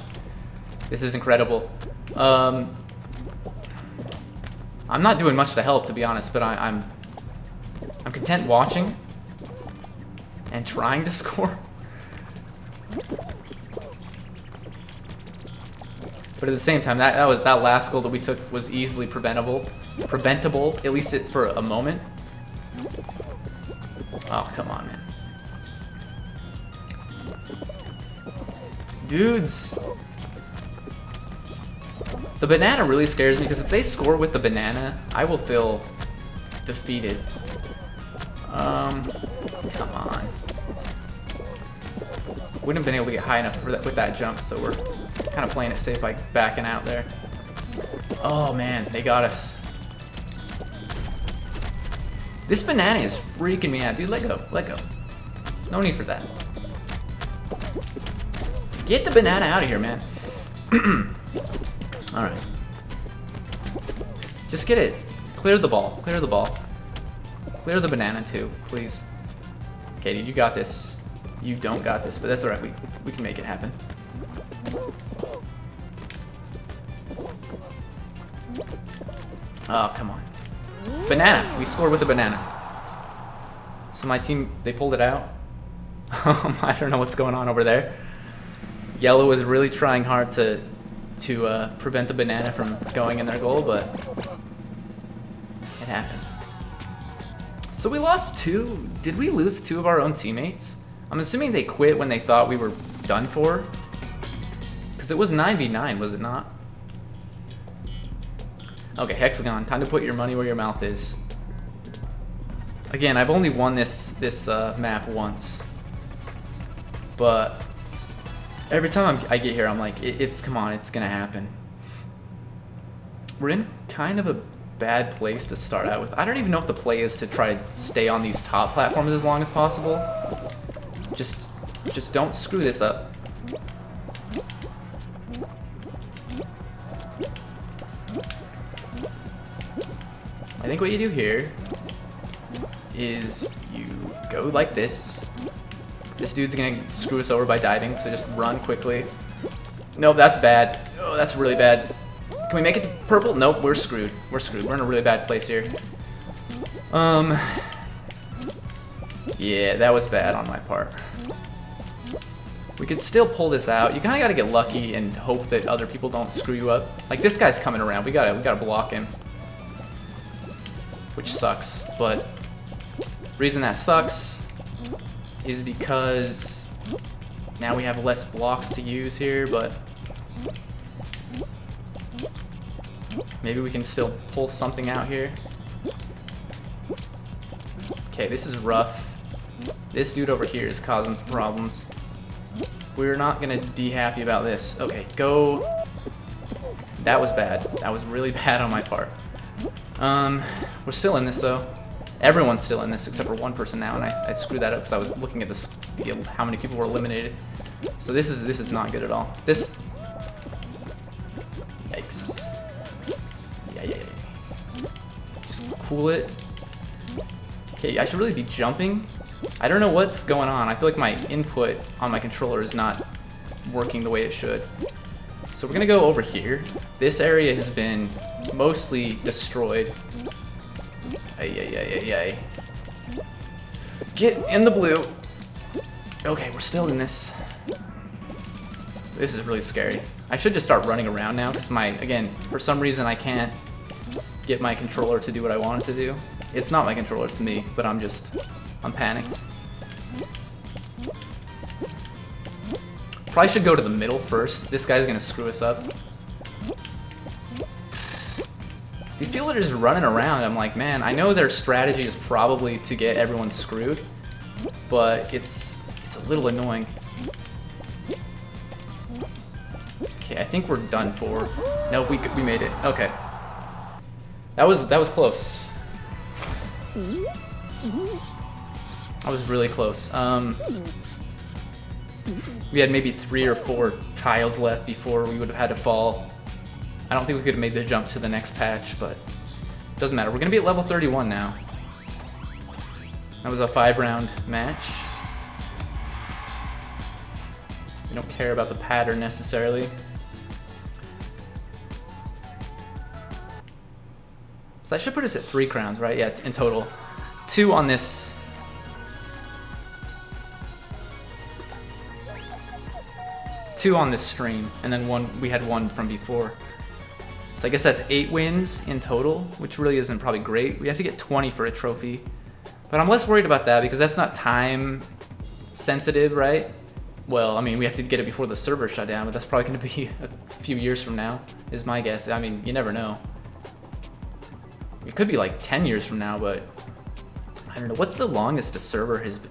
This is incredible. I'm not doing much to help, to be honest, but I'm content watching and trying to score. But at the same time, that last goal that we took was easily preventable, at least for a moment. Oh, come on, man. Dudes. The banana really scares me because if they score with the banana, I will feel defeated. Come on. Wouldn't have been able to get high enough for that, with that jump, so we're kind of playing it safe by backing out there. Oh man, they got us. This banana is freaking me out. Dude, let go. No need for that. Get the banana out of here, man. Alright. Just get it. Clear the ball. Clear the ball. Clear the banana too, please. Okay, dude, you got this. You don't got this, but that's alright. We can make it happen. Oh, come on. Banana! We scored with a banana. So my team, they pulled it out. I don't know what's going on over there. Yellow is really trying hard to prevent the banana from going in their goal, but it happened. So we lost two. Did we lose two of our own teammates? I'm assuming they quit when they thought we were done for. Because it was 9v9, was it not? Okay, Hexagon, time to put your money where your mouth is. Again, I've only won this map once. But every time I get here, I'm like, come on, it's gonna happen. We're in kind of a bad place to start out with. I don't even know if the play is to try to stay on these top platforms as long as possible. Just don't screw this up. I think what you do here is you go like this. This dude's gonna screw us over by diving, so just run quickly. Nope, that's bad. Oh, that's really bad. Can we make it to purple? Nope, we're screwed. We're screwed. We're in a really bad place here. Yeah, that was bad on my part. We could still pull this out. You kind of got to get lucky and hope that other people don't screw you up. Like this guy's coming around. We gotta block him, which sucks. But reason that sucks is because now we have less blocks to use here. But maybe we can still pull something out here. Okay, this is rough. This dude over here is causing some problems. We're not gonna be happy about this. Okay, go. That was bad. That was really bad on my part. We're still in this though. Everyone's still in this except for one person now, and I screwed that up because I was looking at this, how many people were eliminated. So this is not good at all. This. Yikes. Yeah. Just cool it. Okay, I should really be jumping. I don't know what's going on. I feel like my input on my controller is not working the way it should. So we're gonna go over here. This area has been mostly destroyed. Ay. Get in the blue. Okay, we're still in this. This is really scary. I should just start running around now because again, for some reason I can't get my controller to do what I want it to do. It's not my controller, it's me, but I'm panicked. Probably should go to the middle first. This guy's gonna screw us up. These people are just running around. I'm like, man, I know their strategy is probably to get everyone screwed, but it's a little annoying. Okay, I think we're done for. No, we made it. Okay. That was close. I was really close. We had maybe 3 or 4 tiles left before we would have had to fall. I don't think we could have made the jump to the next patch, but it doesn't matter. We're gonna be at level 31 now. That was a 5-round match. We don't care about the pattern necessarily. So that should put us at 3 crowns, right? Yeah, in total. 2 on this. Two on this stream, and then we had 1 from before. So I guess that's 8 wins in total, which really isn't probably great. We have to get 20 for a trophy. But I'm less worried about that because that's not time sensitive, right? Well, I mean, we have to get it before the server shut down, but that's probably going to be a few years from now, is my guess. I mean, you never know. It could be like 10 years from now, but I don't know. What's the longest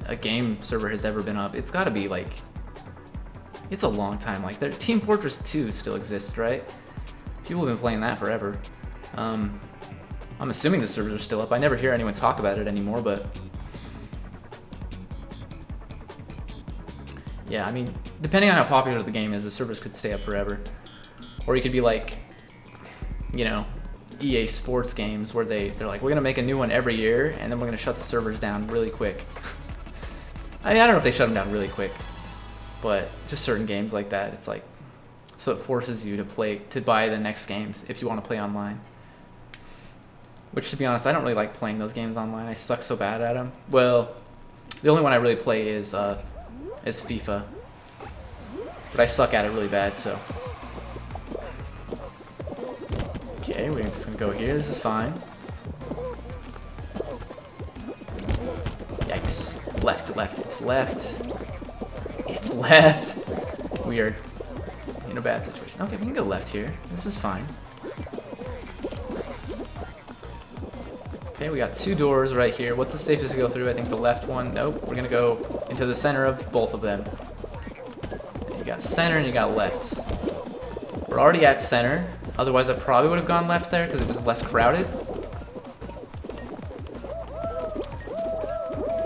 a game server has ever been up? It's got to be like, it's a long time. Like, Team Fortress 2 still exists, right? People have been playing that forever. I'm assuming the servers are still up. I never hear anyone talk about it anymore, but yeah, I mean, depending on how popular the game is, the servers could stay up forever. Or you could be like, you know, EA Sports games where they're like, we're gonna make a new one every year, and then we're gonna shut the servers down really quick. I don't know if they shut them down really quick, but just certain games like that, it's like, so it forces you to buy the next games if you want to play online. Which, to be honest, I don't really like playing those games online. I suck so bad at them. Well, the only one I really play is FIFA, but I suck at it really bad. So, okay, we're just gonna go here. This is fine. Yikes! Left, left. It's left. It's left. We are in a bad situation. Okay, we can go left here. This is fine. Okay, we got 2 doors right here. What's the safest to go through? I think the left one. Nope. We're gonna go into the center of both of them. You got center and you got left. We're already at center. Otherwise, I probably would have gone left there because it was less crowded.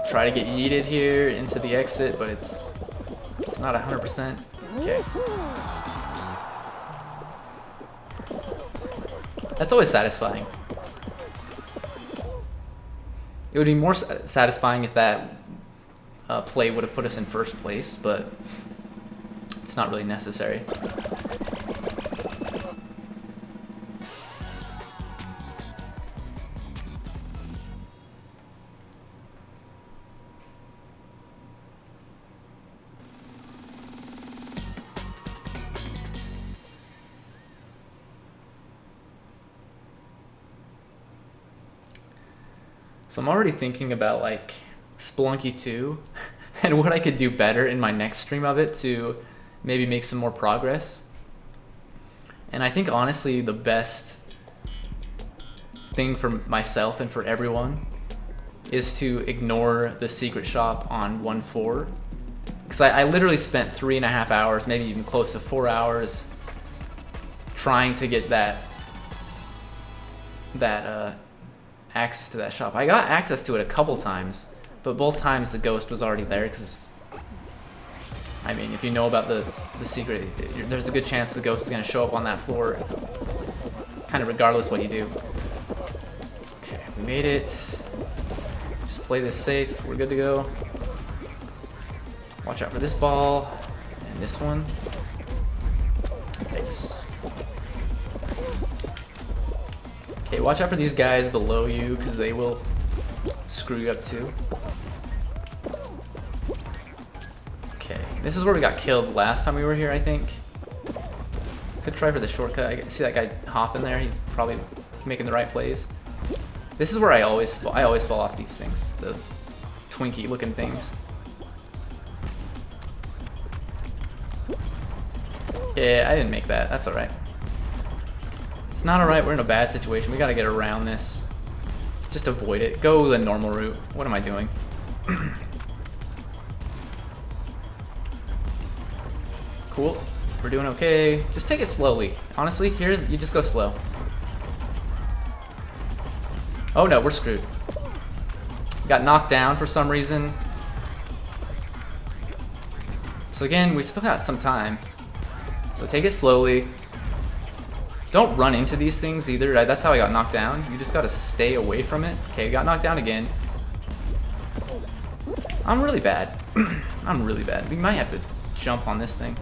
Try to get yeeted here into the exit, but it's not 100%. Okay. That's always satisfying. It would be more satisfying if that play would have put us in first place, but it's not really necessary. So I'm already thinking about like Spelunky 2 and what I could do better in my next stream of it to maybe make some more progress. And I think honestly the best thing for myself and for everyone is to ignore the secret shop on 1.4. Because I literally spent 3.5 hours, maybe even close to 4 hours trying to get that access to that shop. I got access to it a couple times, but both times the ghost was already there because, I mean, if you know about the secret, there's a good chance the ghost is going to show up on that floor, kind of regardless what you do. Okay, we made it. Just play this safe. We're good to go. Watch out for this ball and this one. Thanks. Okay, watch out for these guys below you because they will screw you up too. Okay, this is where we got killed last time we were here, I think. Could try for the shortcut. I see that guy hopping there. He's probably making the right plays. This is where I always fall off these things. The Twinkie looking things. Yeah, I didn't make that. That's alright. It's not alright. We're in a bad situation. We gotta get around this. Just avoid it. Go the normal route. What am I doing? Cool. We're doing okay. Just take it slowly. Honestly, you just go slow. Oh no, we're screwed. Got knocked down for some reason. So again, we still got some time. So take it slowly. Don't run into these things either. That's how I got knocked down. You just gotta stay away from it. Okay, got knocked down again. I'm really bad. I'm really bad. We might have to jump on this thing.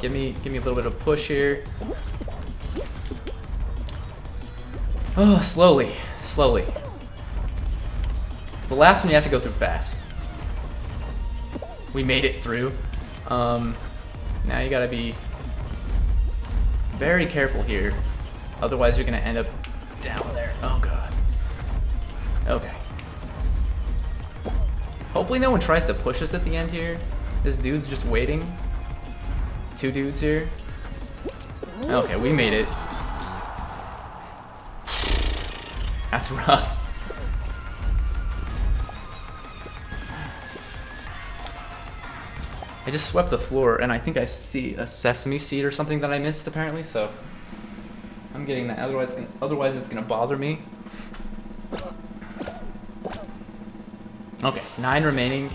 Give me a little bit of push here. Oh, slowly, slowly. The last one you have to go through fast. We made it through. Now you gotta be very careful here. Otherwise you're gonna end up down there. Oh god. Okay. Hopefully no one tries to push us at the end here. This dude's just waiting. Two dudes here. Okay, we made it. That's rough. I just swept the floor and I think I see a sesame seed or something that I missed apparently, so I'm getting that. Otherwise it's gonna bother me. Okay, 9 remaining.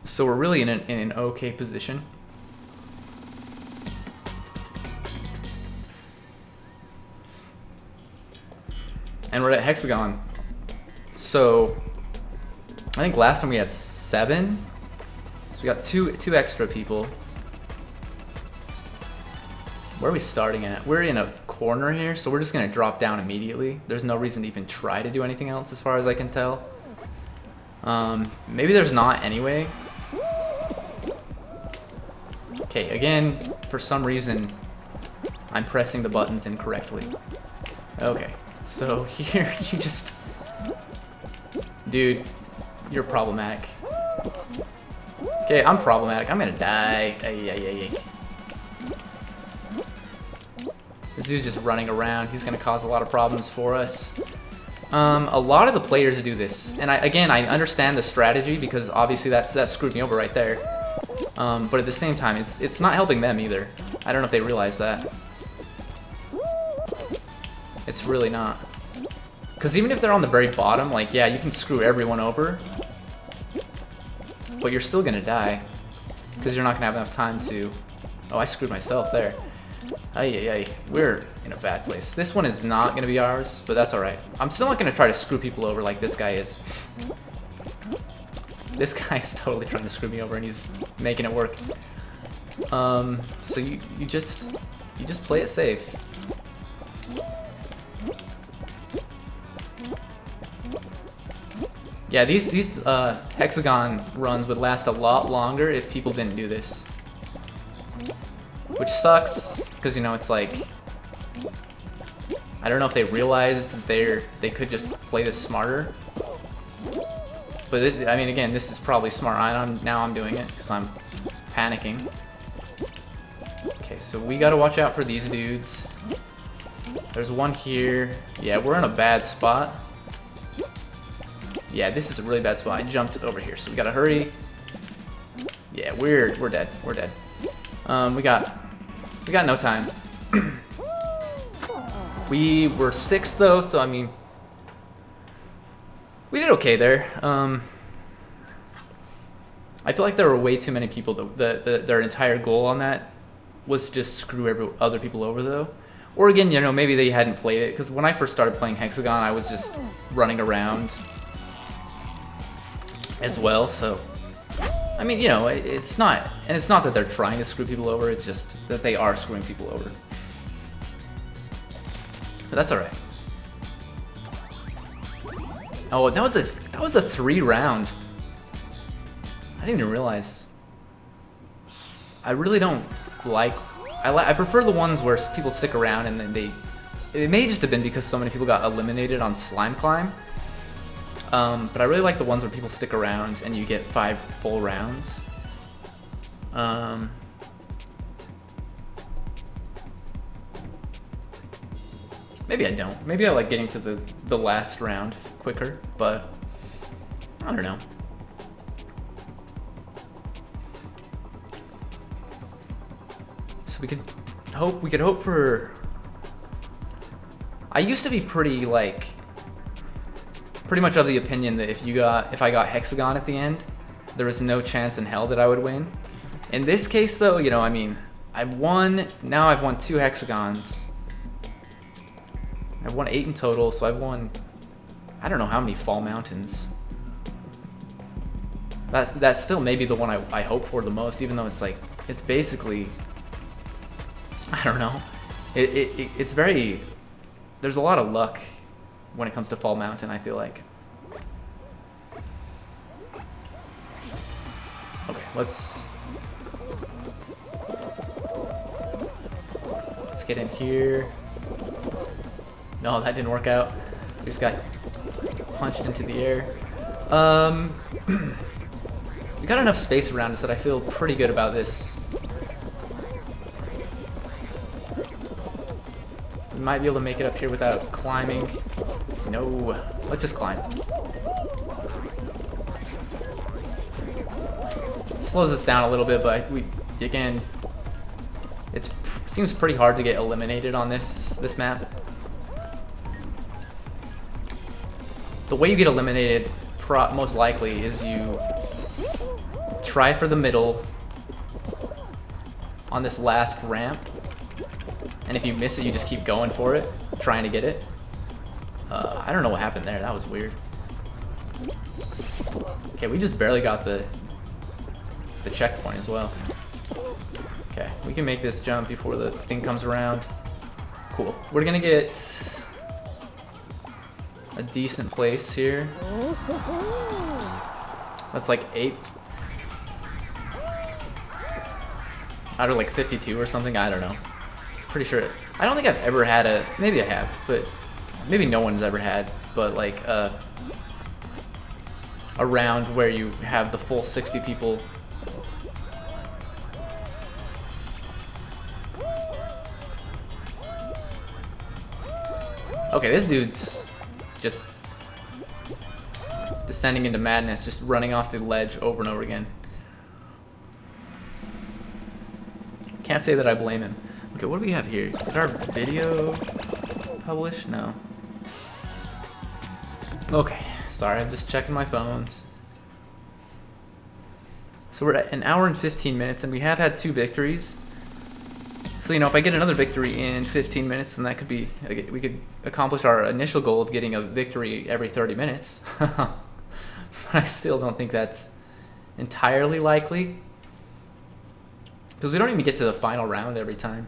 So we're really in an okay position. And we're at Hexagon. So I think last time we had 7. So we got two extra people. Where are we starting at? We're in a corner here, so we're just gonna drop down immediately. There's no reason to even try to do anything else as far as I can tell. Maybe there's not anyway. Okay, again, for some reason, I'm pressing the buttons incorrectly. Okay, so here you just... Dude, you're problematic. Okay, I'm problematic. I'm gonna die. Ay, ay, ay, ay. This dude's just running around. He's gonna cause a lot of problems for us. A lot of the players do this, and I understand the strategy because obviously that screwed me over right there. But at the same time, it's not helping them either. I don't know if they realize that. It's really not. Because even if they're on the very bottom, like, yeah, you can screw everyone over, but you're still gonna die because you're not gonna have enough time to... Oh, I screwed myself there. Ay, ay, ay. We're in a bad place. This one is not gonna be ours, but that's alright. I'm still not gonna try to screw people over like this guy is. This guy is totally trying to screw me over and he's making it work. So you just play it safe. Yeah, these hexagon runs would last a lot longer if people didn't do this. Which sucks, because, you know, it's like... I don't know if they realize that they could just play this smarter. But, I mean, again, this is probably smart. Now I'm doing it, because I'm panicking. Okay, so we gotta watch out for these dudes. There's one here. Yeah, we're in a bad spot. Yeah, this is a really bad spot. I jumped over here, so we gotta hurry. Yeah, we're dead. We're dead. We got no time. We were 6th though, so I mean, we did okay there. I feel like there were way too many people. Their entire goal on that was to just screw other people over though. Or again, you know, maybe they hadn't played it, because when I first started playing Hexagon, I was just running around as well, so I mean, you know, it's not that they're trying to screw people over, it's just that they are screwing people over. But that's alright. Oh, that was a 3 round. I didn't even realize. I really don't like. I prefer the ones where people stick around and then they. It may just have been because so many people got eliminated on Slime Climb. But I really like the ones where people stick around and you get 5 full rounds. Maybe I don't. Maybe I like getting to the last round quicker, but I don't know. So we could hope for. I used to be pretty much of the opinion that if I got Hexagon at the end, there was no chance in hell that I would win. In this case though, you know, I mean, I've won 2 Hexagons. I've won 8 in total, so I've won, I don't know how many Fall Mountains. That's still maybe the one I hope for the most, even though it's like, it's basically, I don't know. It's very, there's a lot of luck when it comes to Fall Mountain, I feel like. Okay, let's get in here. No, that didn't work out. We just got punched into the air. We got enough space around us that I feel pretty good about this. We might be able to make it up here without climbing. No, let's just climb. Slows us down a little bit, but again, it seems pretty hard to get eliminated on this map. The way you get eliminated, most likely, is you try for the middle on this last ramp, and if you miss it, you just keep going for it, trying to get it. I don't know what happened there. That was weird. Okay, we just barely got the checkpoint as well. Okay, we can make this jump before the thing comes around. Cool. We're gonna get a decent place here. That's like 8 out of like 52 or something. I don't know. Pretty sure. I don't think I've ever had a. Maybe I have, but maybe no one's ever had. But like a round where you have the full 60 people. Okay, this dude's just descending into madness, just running off the ledge over and over again. Can't say that I blame him. Okay, what do we have here? Did our video publish? No. Okay, sorry, I'm just checking my phones. So we're at 1 hour and 15 minutes, and we have had 2 victories. So, you know, if I get another victory in 15 minutes, then that could be, we could accomplish our initial goal of getting a victory every 30 minutes. But I still don't think that's entirely likely. Because we don't even get to the final round every time.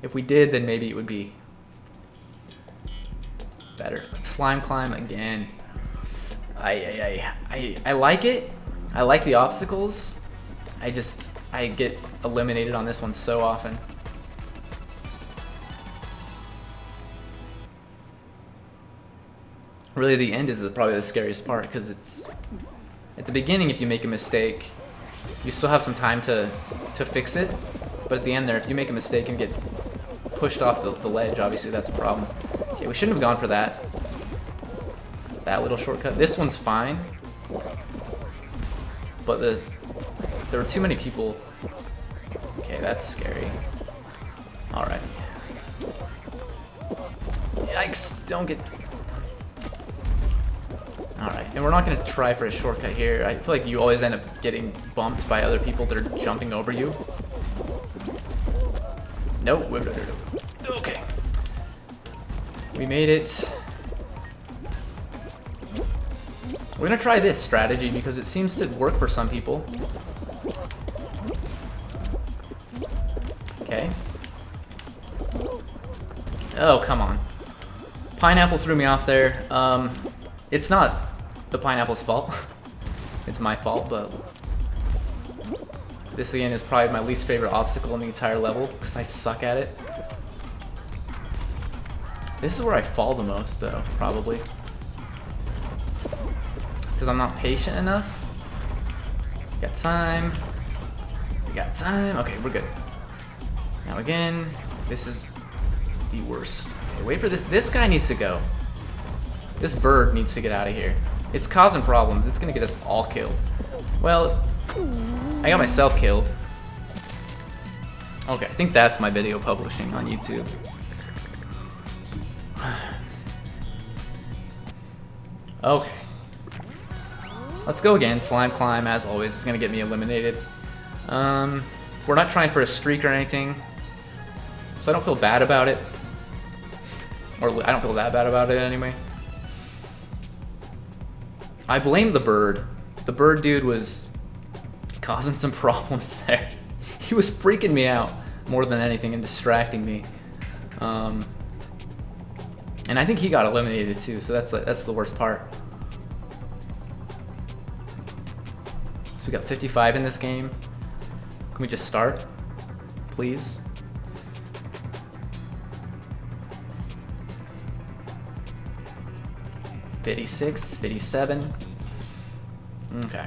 If we did, then maybe it would be better. Slime climb again. I like it. I like the obstacles. I get eliminated on this one so often. Really, the end is probably the scariest part, because it's at the beginning. If you make a mistake, you still have some time to fix it. But at the end there, if you make a mistake and get pushed off the ledge, obviously that's a problem. Okay, we shouldn't have gone for that little shortcut. This one's fine, but there were too many people. Okay, that's scary. Alright. Yikes, don't get... Alright, and we're not going to try for a shortcut here. I feel like you always end up getting bumped by other people that are jumping over you. Nope. Okay. We made it. We're going to try this strategy because it seems to work for some people. Okay. Oh, come on. Pineapple threw me off there. It's not the pineapple's fault. It's my fault, but this again is probably my least favorite obstacle in the entire level because I suck at it. This is where I fall the most though, probably. Because I'm not patient enough. We got time. We got time. Okay, we're good. Now again, this is the worst. Okay, wait for this. This guy needs to go. This bird needs to get out of here. It's causing problems. It's gonna get us all killed. Well, I got myself killed. Okay, I think that's my video publishing on YouTube. Okay. Let's go again. Slime climb, as always, is gonna get me eliminated. We're not trying for a streak or anything, so I don't feel bad about it. Or I don't feel that bad about it anyway. I blame the bird. The bird dude was causing some problems there. He was freaking me out more than anything and distracting me. And I think he got eliminated too, so that's the worst part. So we got 55 in this game. Can we just start, please? $56, $57. Okay.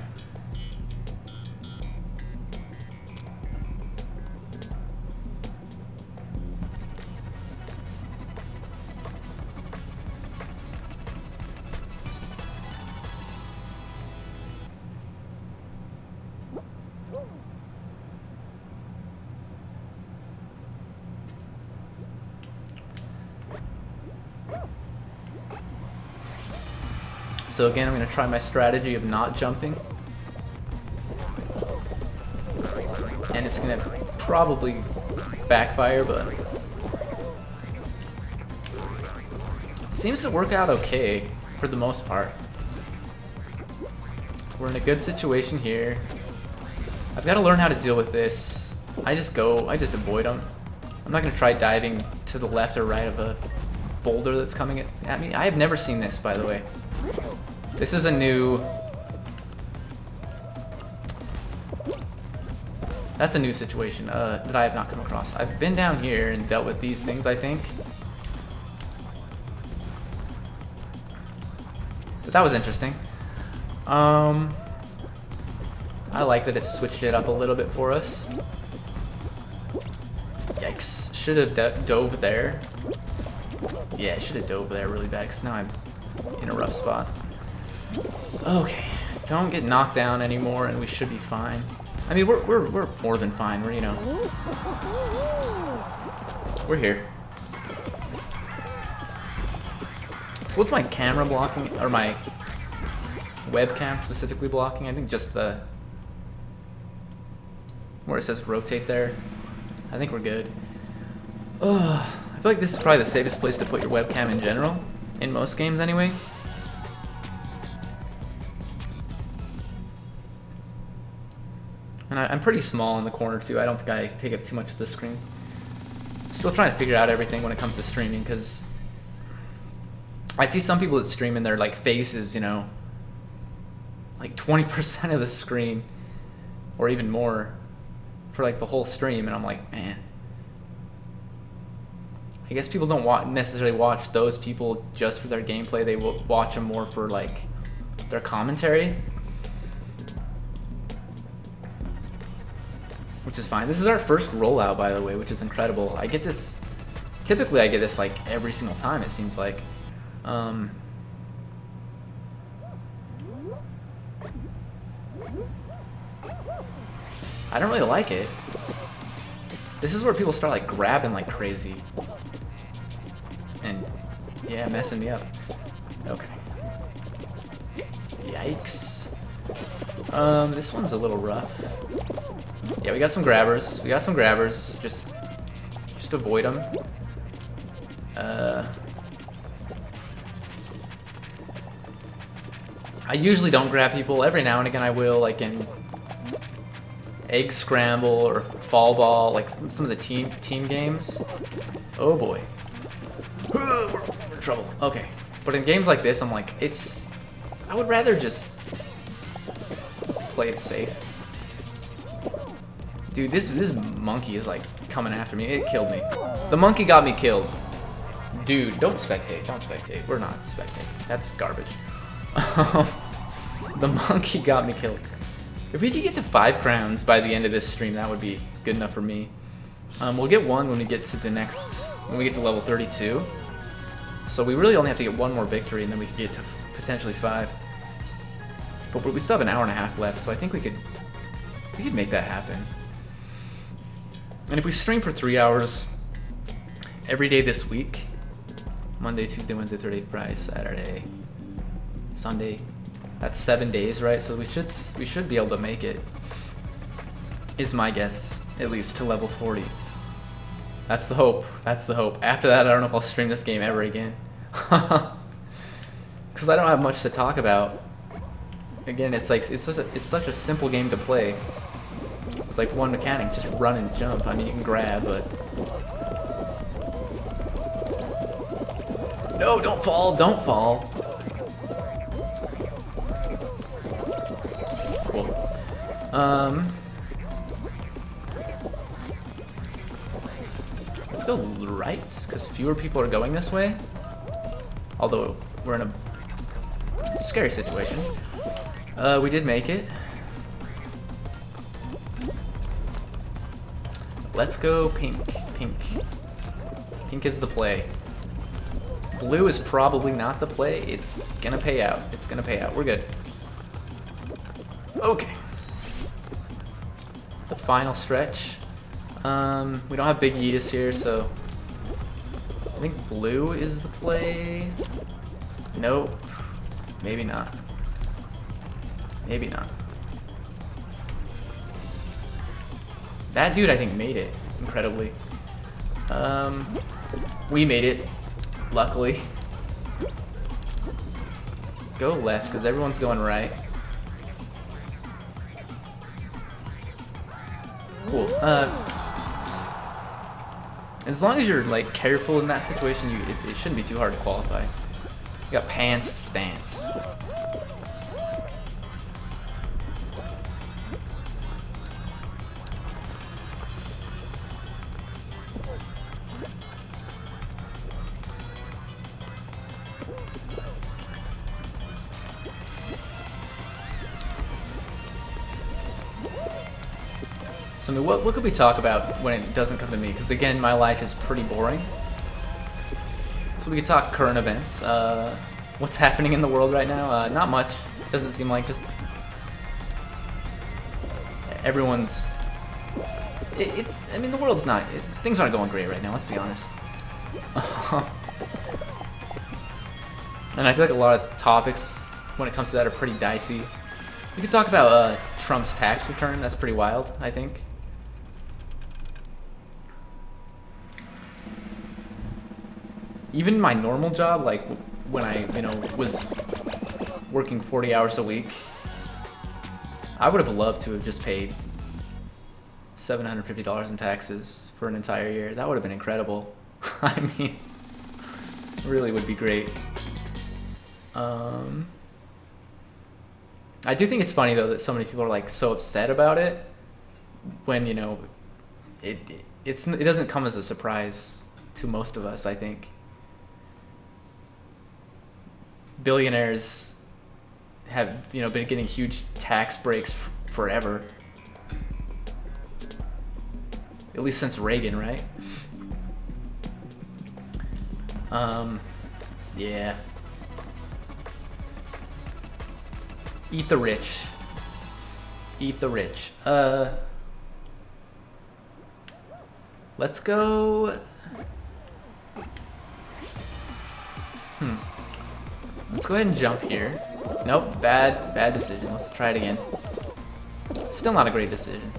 So again, I'm going to try my strategy of not jumping. And it's going to probably backfire, but it seems to work out okay for the most part. We're in a good situation here. I've got to learn how to deal with this. I just avoid them. I'm not going to try diving to the left or right of a boulder that's coming at me. I have never seen this, by the way. This is a new... That's a new situation that I have not come across. I've been down here and dealt with these things, I think. But that was interesting. I like that it switched it up a little bit for us. Yikes. Should have dove there. Yeah, I should have dove there really bad because now I'm in a rough spot. Okay, don't get knocked down anymore and we should be fine. I mean, we're more than fine. We're, you know, we're here. So what's my camera blocking, or my webcam specifically blocking? I think just the, where it says rotate there. I think we're good. I feel like this is probably the safest place to put your webcam in general, in most games anyway. And I'm pretty small in the corner too. I don't think I take up too much of the screen. Still trying to figure out everything when it comes to streaming, because I see some people that stream and their like faces, you know, like 20% of the screen or even more for like the whole stream, and I'm like, man, I guess people don't necessarily watch those people just for their gameplay. They will watch them more for like their commentary, which is fine. This is our first rollout, by the way, which is incredible. I get this, typically I get this like every single time, it seems like. I don't really like it. This is where people start like grabbing like crazy. And yeah, messing me up. Okay. Yikes. This one's a little rough. Yeah, we got some grabbers. We got some grabbers. Just avoid them. I usually don't grab people. Every now and again I will, like in Egg Scramble or Fall Ball, like some of the team games. Oh boy. We're in trouble. Okay. But in games like this, I'm like, I would rather just play it safe. Dude, this monkey is like coming after me. It killed me. The monkey got me killed. Dude, don't spectate. Don't spectate. We're not spectating. That's garbage. The monkey got me killed. If we could get to 5 crowns by the end of this stream, that would be good enough for me. We'll get 1 when we get to the next, when we get to level 32. So we really only have to get 1 more victory, and then we can get to potentially 5. But we still have an hour and a half left, so I think we could make that happen. And if we stream for 3 hours every day this week, Monday, Tuesday, Wednesday, Thursday, Friday, Saturday, Sunday, that's 7 days, right? So we should be able to make it, is my guess, at least to level 40. That's the hope. That's the hope. After that, I don't know if I'll stream this game ever again. Because I don't have much to talk about. Again, it's such a simple game to play. It's like one mechanic, just run and jump. I mean, you can grab, but... No, don't fall, don't fall. Cool. Let's go right, because fewer people are going this way. Although, we're in a scary situation. We did make it. Let's go pink. Pink. Pink is the play. Blue is probably not the play. It's gonna pay out. It's gonna pay out. We're good. Okay. The final stretch. We don't have Big Yeetus here, so I think blue is the play. Nope. Maybe not. Maybe not. That dude, I think, made it, incredibly. We made it, luckily. Go left, because everyone's going right. Cool. As long as you're, like, careful in that situation, it shouldn't be too hard to qualify. You got pants, stance. So, I mean, what could we talk about when it doesn't come to me? Because, again, my life is pretty boring. So we could talk current events. What's happening in the world right now? Not much. It doesn't seem like, just... Everyone's... I mean, the world's not... Things aren't going great right now, let's be honest. And I feel like a lot of topics, when it comes to that, are pretty dicey. We could talk about Trump's tax return. That's pretty wild, I think. Even my normal job, like when I, was working 40 hours a week, I would have loved to have just paid $750 in taxes for an entire year. That would have been incredible. I mean, really would be great. I do think it's funny though that so many people are like so upset about it when it doesn't come as a surprise to most of us. I think billionaires have been getting huge tax breaks forever, at least since Reagan, right? Yeah. Eat the rich. Eat the rich. Let's go. Let's go ahead and jump here. Nope, bad decision. Let's try it again. Still not a great decision.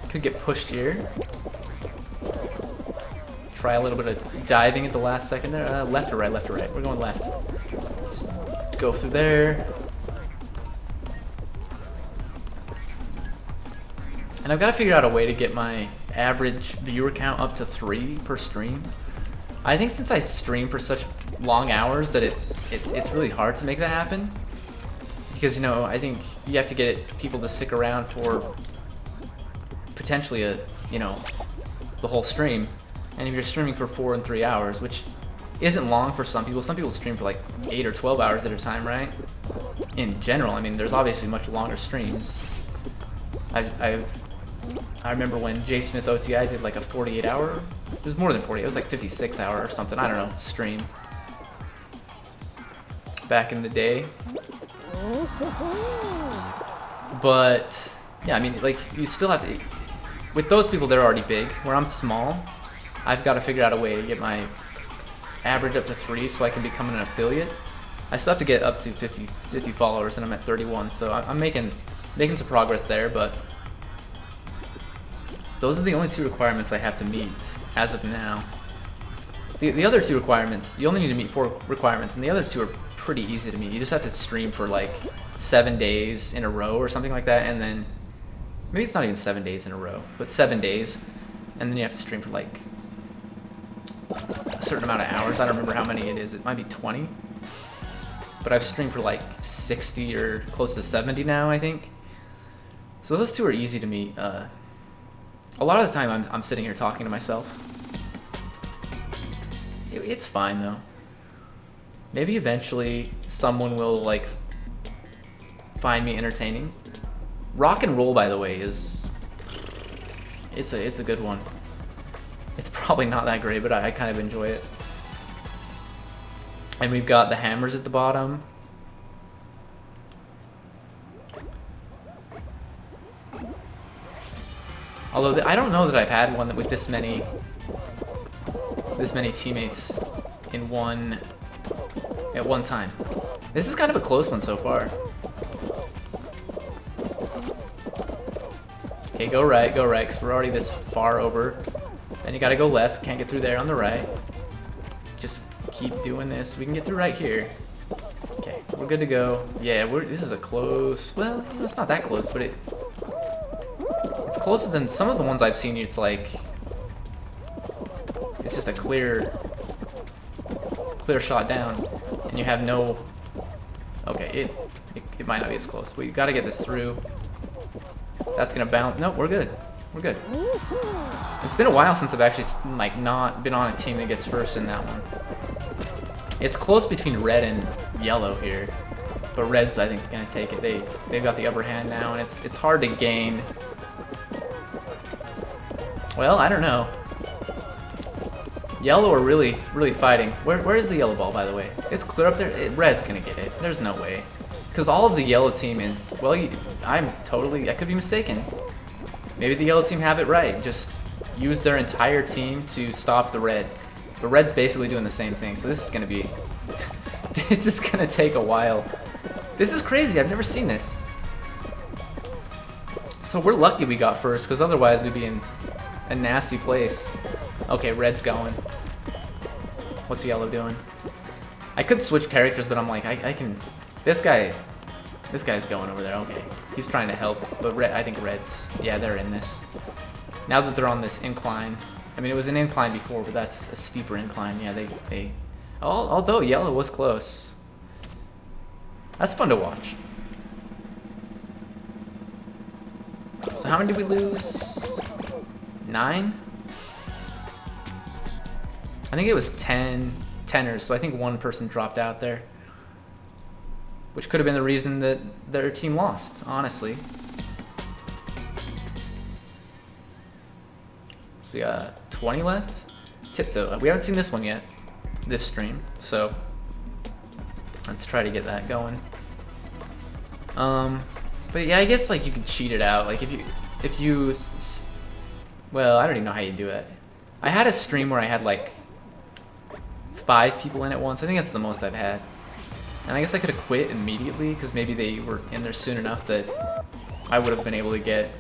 Could get pushed here. Try a little bit of diving at the last second there. Left or right, left or right. We're going left. Just go through there. And I've got to figure out a way to get my average viewer count up to 3 per stream. I think since I stream for such long hours that it's really hard to make that happen. Because, you know, I think you have to get people to stick around for potentially you know, the whole stream. And if you're streaming for 4 and 3 hours, which isn't long for some people stream for like 8 or 12 hours at a time, right? In general, I mean, there's obviously much longer streams. I remember when J Smith OTI did like a 48-hour, it was more than 40, it was like 56-hour or something, I don't know, stream. Back in the day. But, yeah, I mean, like, you still have to, with those people, they're already big. Where I'm small, I've got to figure out a way to get my average up to 3 so I can become an affiliate. I still have to get up to 50 followers, and I'm at 31, so I'm making some progress there, but those are the only 2 requirements I have to meet as of now. The other 2 requirements, you only need to meet 4 requirements, and the other 2 are pretty easy to meet. You just have to stream for like 7 days in a row or something like that, and then maybe it's not even 7 days in a row, but 7 days, and then you have to stream for like a certain amount of hours. I don't remember how many it is. It might be 20, but I've streamed for like 60 or close to 70 now, I think. So those 2 are easy to meet. A lot of the time I'm sitting here talking to myself. It's fine though. Maybe eventually someone will like find me entertaining. Rock and roll, by the way, it's a good one. It's probably not that great, but I kind of enjoy it. And we've got the hammers at the bottom. Although I don't know that I've had one with this many teammates in at one time. This is kind of a close one so far. Okay, go right, because we're already this far over. Then you gotta go left, can't get through there on the right. Just keep doing this. We can get through right here. Okay, we're good to go. Yeah, this is a close, well, you know, it's not that close, but it's closer than some of the ones I've seen. It's like, it's just a clear shot down, and you have no, okay, it might not be as close, but you gotta get this through. That's gonna bounce. Nope, we're good. We're good. It's been a while since I've actually like not been on a team that gets first in that one. It's close between red and yellow here, but red's I think gonna take it. They've got the upper hand now, and it's hard to gain. Well, I don't know. Yellow are really fighting. Where is the yellow ball, by the way? It's clear up there. Red's gonna get it. There's no way. Because all of the yellow team is, well, I could be mistaken. Maybe the yellow team have it right. Just use their entire team to stop the red. But red's basically doing the same thing. So this is gonna be, this is gonna take a while. This is crazy. I've never seen this. So we're lucky we got first, because otherwise we'd be in a nasty place. Okay, red's going. What's yellow doing? I could switch characters, but I'm like, I can. This guy's going over there. Okay, he's trying to help, but I think red's, yeah, they're in this. Now that they're on this incline, I mean, it was an incline before, but that's a steeper incline. Yeah, although yellow was close. That's fun to watch. So how many did we lose? 9? I think it was 10ers, so I think one person dropped out there. Which could have been the reason that their team lost, honestly. So we got 20 left. Tiptoe. We haven't seen this one yet, this stream, so let's try to get that going. But yeah, I guess like you could cheat it out. Like if you, well, I don't even know how you do it. I had a stream where I had like 5 people in at once. I think that's the most I've had. And I guess I could have quit immediately because maybe they were in there soon enough that I would have been able to get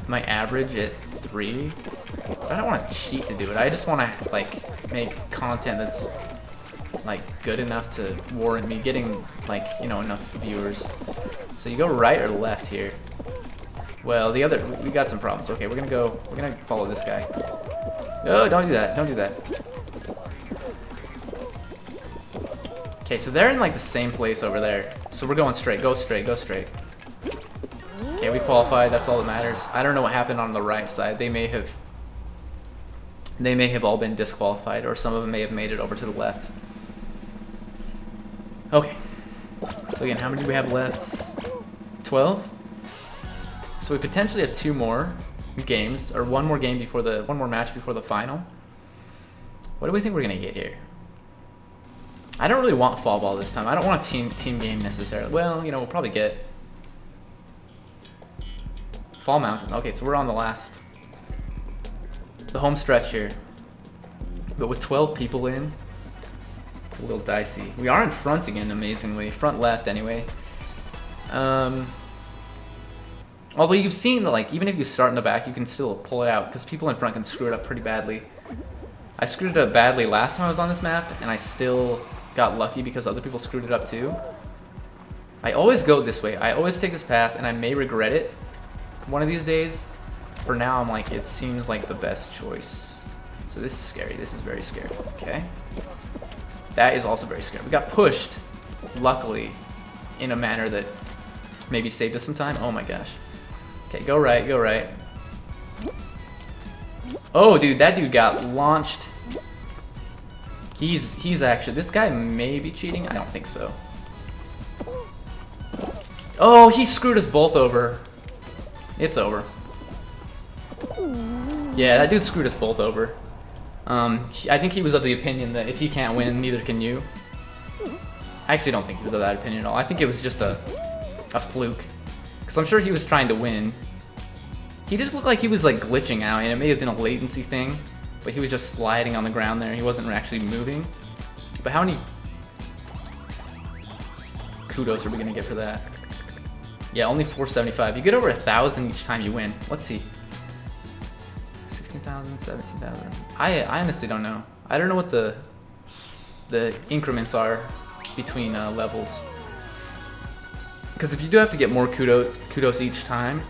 my average at 3. But I don't want to cheat to do it. I just want to like make content that's like good enough to warrant me getting like, you know, enough viewers. So you go right or left here. Well, the other, we got some problems. Okay, we're gonna follow this guy. Oh, don't do that, don't do that. Okay, so they're in like the same place over there. So we're going straight, go straight, go straight. Okay, we qualified, that's all that matters. I don't know what happened on the right side. They may have all been disqualified, or some of them may have made it over to the left. Okay. So again, how many do we have left? 12? So we potentially have 2 more games, or one more match before the final. What do we think we're gonna get here? I don't really want fall ball this time. I don't want a team game necessarily. Well, you know, we'll probably get Fall Mountain. Okay, so we're on the home stretch here. But with 12 people in, it's a little dicey. We are in front again, amazingly. Front left, anyway. Although you've seen that, like, even if you start in the back, you can still pull it out, because people in front can screw it up pretty badly. I screwed it up badly last time I was on this map, and I still got lucky because other people screwed it up too. I always go this way. I always take this path, and I may regret it one of these days. For now, I'm like, it seems like the best choice. So this is scary. This is very scary. Okay. That is also very scary. We got pushed, luckily, in a manner that maybe saved us some time. Oh my gosh. Okay, go right, go right. Oh, dude, that dude got launched. He's actually, this guy may be cheating. I don't think so. Oh, he screwed us both over. It's over. Yeah, that dude screwed us both over. I think he was of the opinion that if he can't win, neither can you. I actually don't think he was of that opinion at all. I think it was just a fluke. Because I'm sure he was trying to win. He just looked like he was like glitching out, and it may have been a latency thing, but he was just sliding on the ground there. He wasn't actually moving. But how many kudos are we gonna get for that? Yeah, only 475. You get over 1,000 each time you win. Let's see. 16,000, 17,000. I honestly don't know. I don't know what the increments are between levels. Because if you do have to get more kudos each time,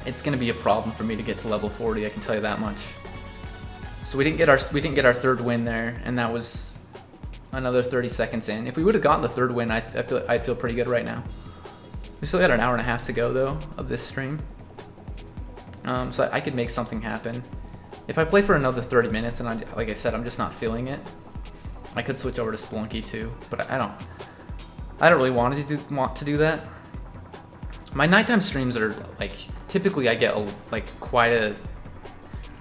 it's gonna be a problem for me to get to level 40. I can tell you that much. So we didn't get our 3rd win there, and that was another 30 seconds in. If we would have gotten the 3rd win, I'd feel pretty good right now. We still got an hour and a half to go though of this stream, so I could make something happen. If I play for another 30 minutes, and like I said, I'm just not feeling it, I could switch over to Spelunky too. But I don't really want to do that. My nighttime streams are like, typically I get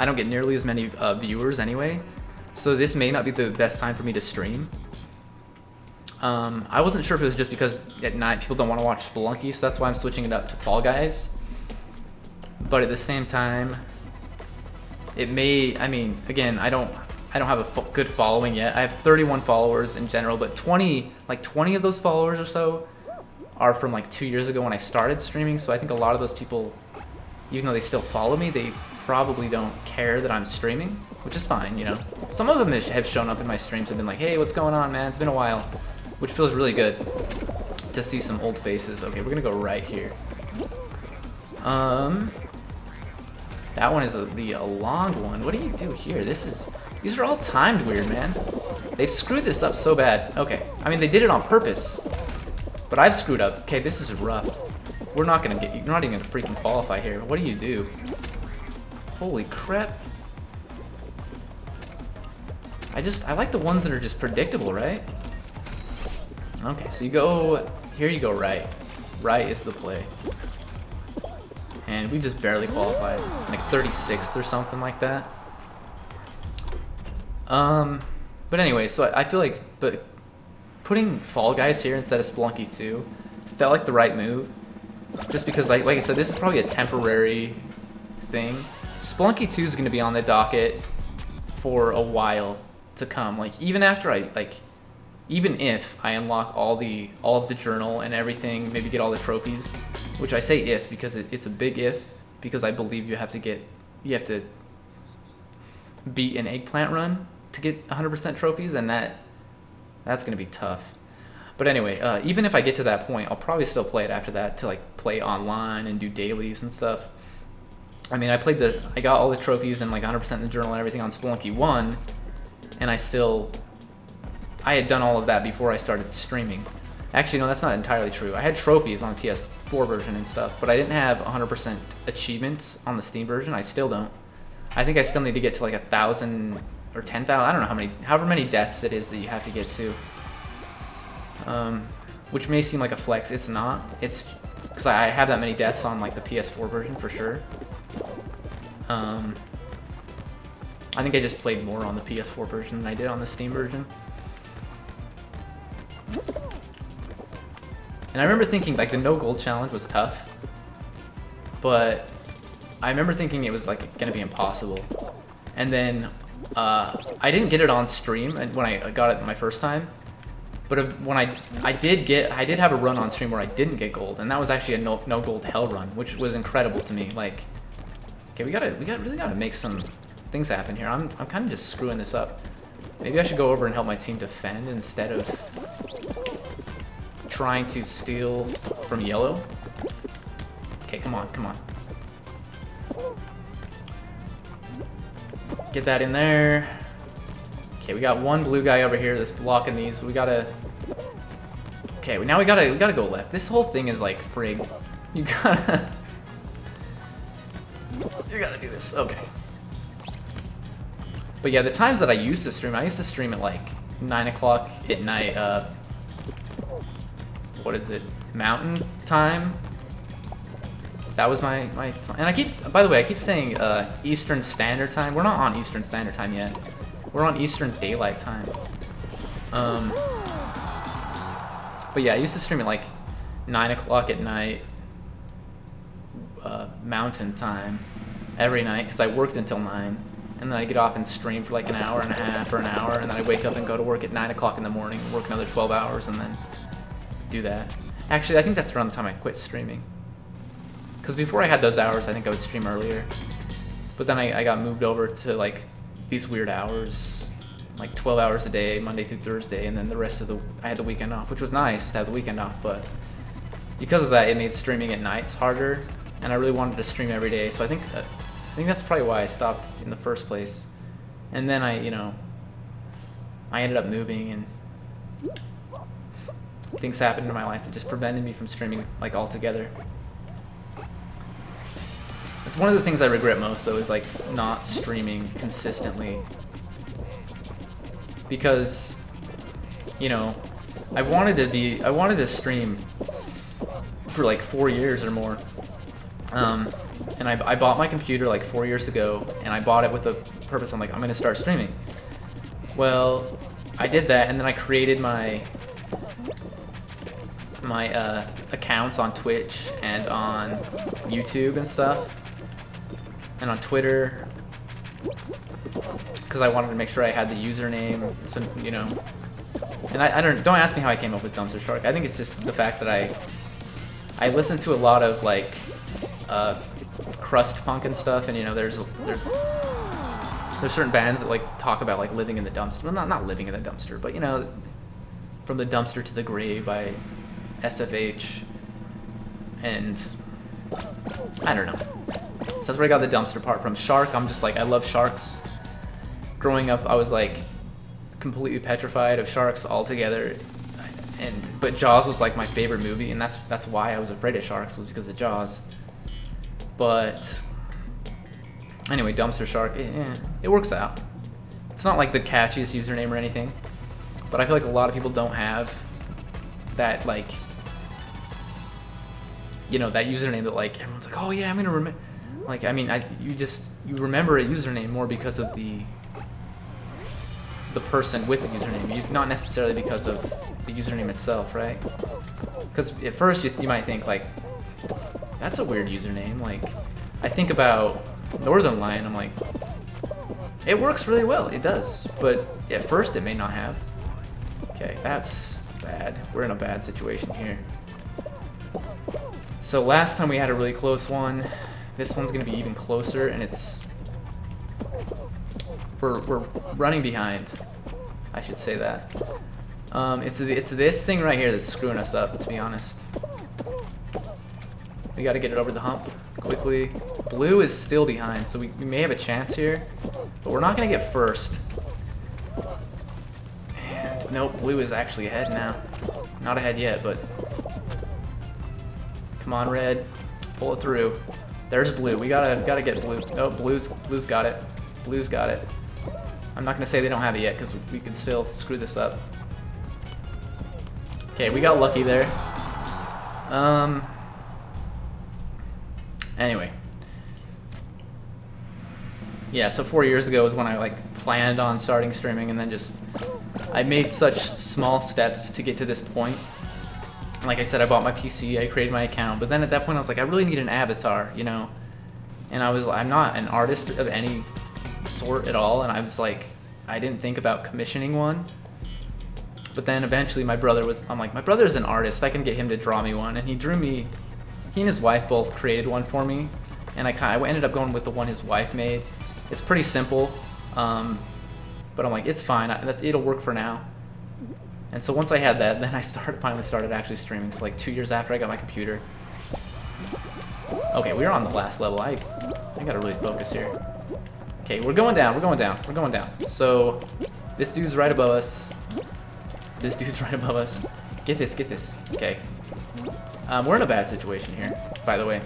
I don't get nearly as many viewers anyway, so this may not be the best time for me to stream. I wasn't sure if it was just because at night people don't want to watch Spelunky, so that's why I'm switching it up to Fall Guys. But at the same time, it may, I mean, again, I don't have a good following yet. I have 31 followers in general, but 20 of those followers or so are from like 2 years ago when I started streaming, so I think a lot of those people, even though they still follow me, they probably don't care that I'm streaming, which is fine, you know. Some of them have shown up in my streams and been like, hey, what's going on, man? It's been a while, which feels really good to see some old faces. Okay, we're gonna go right here. That one is a long one. What do you do here? These are all timed weird, man. They've screwed this up so bad. Okay, I mean, they did it on purpose, but I've screwed up. Okay, this is rough. You're not even gonna freaking qualify here. What do you do? Holy crap. I like the ones that are just predictable, right? Okay, so you go right. Right is the play. And we just barely qualified, like 36th or something like that. But anyway, so I feel like, but putting Fall Guys here instead of Spelunky 2 felt like the right move. Just because, like I said, this is probably a temporary thing. Spelunky 2 is going to be on the docket for a while to come. Like, even after even if I unlock all of the journal and everything, maybe get all the trophies, which I say if because it's a big if, because I believe you have to beat an eggplant run to get 100% trophies, and that's going to be tough. But anyway, even if I get to that point, I'll probably still play it after that to like play online and do dailies and stuff. I mean, I got all the trophies and like 100% in the journal and everything on Spelunky 1, and I had done all of that before I started streaming. Actually, no, that's not entirely true. I had trophies on PS4 version and stuff, but I didn't have 100% achievements on the Steam version. I still don't. I think I still need to get to like 1,000 or 10,000. I don't know however many deaths it is that you have to get to. Which may seem like a flex. It's not. It's because I have that many deaths on like the PS4 version for sure. I think I just played more on the PS4 version than I did on the Steam version. And I remember thinking like the no gold challenge was tough, but I remember thinking it was like gonna be impossible. And then I didn't get it on stream when I got it my first time, but when I did have a run on stream where I didn't get gold, and that was actually a no gold hell run, which was incredible to me. Like, okay, we really gotta make some things happen here. I'm kind of just screwing this up. Maybe I should go over and help my team defend instead of trying to steal from yellow. Okay, come on, come on. Get that in there. Okay, we got one blue guy over here that's blocking these. We gotta. Okay, now we gotta go left. This whole thing is like frig. You gotta do this. Okay. But yeah, the times that I used to stream at like 9 o'clock at night. What is it? Mountain time. That was my time. And by the way, I keep saying Eastern Standard Time. We're not on Eastern Standard Time yet. We're on Eastern Daylight Time. But yeah, I used to stream at like 9 o'clock at night, Mountain Time, every night because I worked until 9. And then I get off and stream for like an hour and a half or an hour, and then I wake up and go to work at 9 o'clock in the morning, work another 12 hours, and then do that. Actually, I think that's around the time I quit streaming. Because before I had those hours, I think I would stream earlier. But then I got moved over to like these weird hours, like 12 hours a day, Monday through Thursday, and then the rest of I had the weekend off, which was nice to have the weekend off, but because of that, it made streaming at nights harder, and I really wanted to stream every day, so I think that's probably why I stopped in the first place. And then I ended up moving, and things happened in my life that just prevented me from streaming like altogether. It's one of the things I regret most though, is like not streaming consistently. Because, you know, I wanted to stream for like 4 years or more. And I bought my computer like 4 years ago, and I bought it with the purpose, I'm gonna start streaming. Well, I did that, and then I created my accounts on Twitch and on YouTube and stuff, and on Twitter, because I wanted to make sure I had the username, so, you know. And I don't ask me how I came up with DumpsterShark. I think it's just the fact that I listen to a lot of like crust punk and stuff, and you know, there's certain bands that like talk about like living in the dumpster. Well, not living in the dumpster, but you know, From the Dumpster to the Grave by SFH, and I don't know. So that's where I got the dumpster part from. Shark, I'm just like, I love sharks. Growing up, I was like completely petrified of sharks altogether, but Jaws was like my favorite movie, and that's why I was afraid of sharks, was because of Jaws. But anyway, DumpsterShark, it works out. It's not like the catchiest username or anything, but I feel like a lot of people don't have that, like, you know, that username that like everyone's like, oh yeah, I'm gonna remember. Like, I mean, you remember a username more because of the person with the username, not necessarily because of the username itself, right? Because at first you might think like, that's a weird username. Like, I think about Northern Lion, I'm like, it works really well, it does, but at first it may not have. Okay, that's bad. We're in a bad situation here. So last time we had a really close one. This one's gonna be even closer, and we're running behind. I should say that. It's this thing right here that's screwing us up, to be honest. We got to get it over the hump quickly. Blue is still behind, so we may have a chance here, but we're not going to get first. And nope, blue is actually ahead now. Not ahead yet, but come on, red, pull it through. There's blue. We gotta get blue. Oh, blue's got it. Blue's got it. I'm not gonna say they don't have it yet because we can still screw this up. Okay, we got lucky there. Anyway. Yeah, so 4 years ago is when I like planned on starting streaming, and then just I made such small steps to get to this point. Like I said, I bought my PC, I created my account, but then at that point I was like, I really need an avatar, you know? And I'm not an artist of any sort at all, and I was like, I didn't think about commissioning one. But then eventually I'm like, my brother's an artist, I can get him to draw me one, and he and his wife both created one for me, and I ended up going with the one his wife made. It's pretty simple, but I'm like, it's fine, it'll work for now. And so once I had that, then I finally started actually streaming. So like 2 years after I got my computer. Okay, we're on the last level. I gotta really focus here. Okay, we're going down, we're going down, we're going down. So this dude's right above us. This dude's right above us. Get this, get this. Okay. We're in a bad situation here, by the way.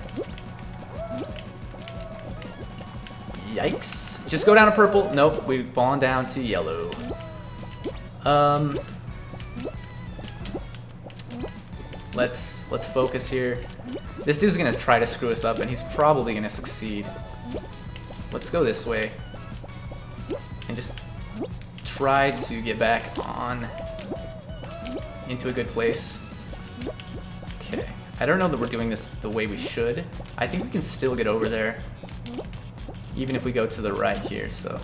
Yikes. Just go down to purple. Nope, we've fallen down to yellow. Let's focus here. This dude's gonna try to screw us up, and he's probably gonna succeed. Let's go this way and just try to get back on into a good place. Okay, I don't know that we're doing this the way we should. I think we can still get over there, even if we go to the right here. So.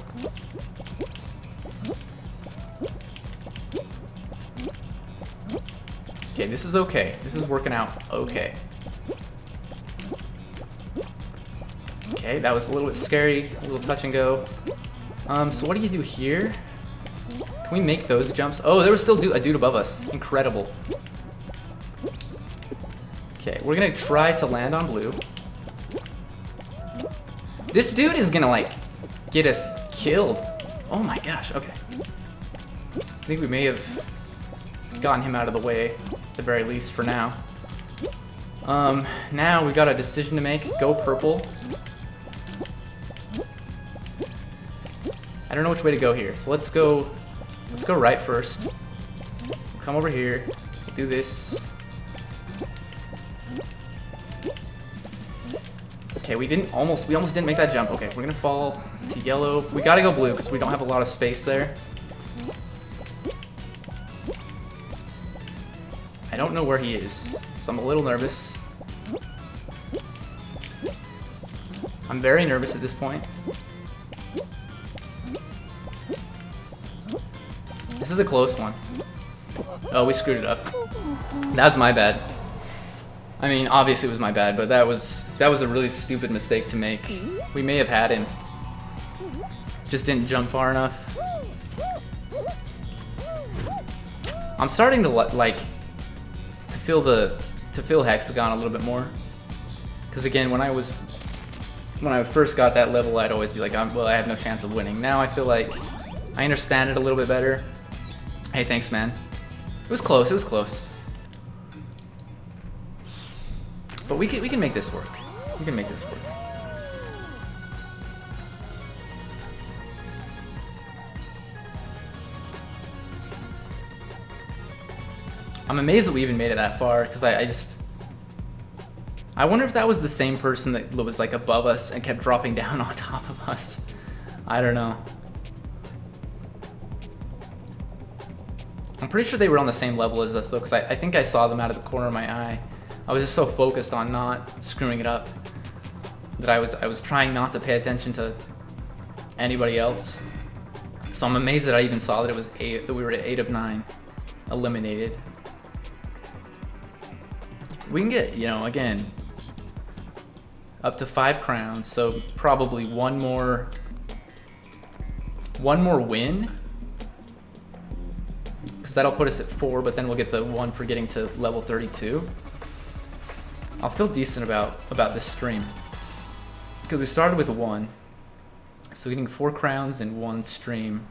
Okay, this is okay. This is working out okay. Okay, that was a little bit scary, a little touch and go. So what do you do here? Can we make those jumps? Oh, there was still a dude above us. Incredible. Okay, we're gonna try to land on blue. This dude is gonna like get us killed. Oh my gosh, okay. I think we may have gotten him out of the way, at the very least for now. Now we got a decision to make. Go purple. I don't know which way to go here, so let's go right first. Come over here, do this. Okay, we almost didn't make that jump. Okay, we're gonna fall to yellow. We gotta go blue because we don't have a lot of space there. I don't know where he is, so I'm a little nervous. I'm very nervous at this point. This is a close one. Oh, we screwed it up. That's my bad. I mean, obviously it was my bad, but that was a really stupid mistake to make. We may have had him. Just didn't jump far enough. I'm starting to to feel hexagon a little bit more. Because again, when I first got that level, I'd always be like, well, I have no chance of winning. Now I feel like I understand it a little bit better. Hey, thanks, man. It was close. It was close. But we can make this work. We can make this work. I'm amazed that we even made it that far, because I wonder if that was the same person that was like above us and kept dropping down on top of us. I don't know. I'm pretty sure they were on the same level as us though, because I think I saw them out of the corner of my eye. I was just so focused on not screwing it up that I was trying not to pay attention to anybody else. So I'm amazed that I even saw that that we were at 8 of 9 eliminated. We can get, again, up to 5 crowns, so probably one more win. because that'll put us at 4, but then we'll get the 1 for getting to level 32. I'll feel decent about this stream, because we started with 1, so getting 4 crowns in 1 stream.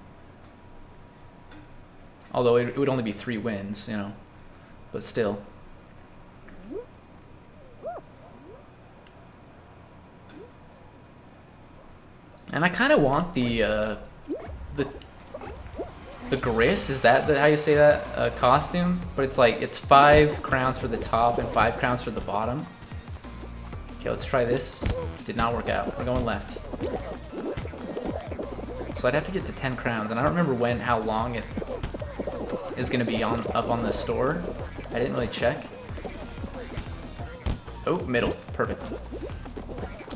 Although it would only be 3 wins, you know, but still. And I kind of want the Gris, is that how you say that, costume? But it's like, it's 5 crowns for the top and 5 crowns for the bottom. Okay, let's try this. Did not work out. We're going left. So I'd have to get to 10 crowns, and I don't remember how long it is going to be up on the store. I didn't really check. Oh, middle. Perfect.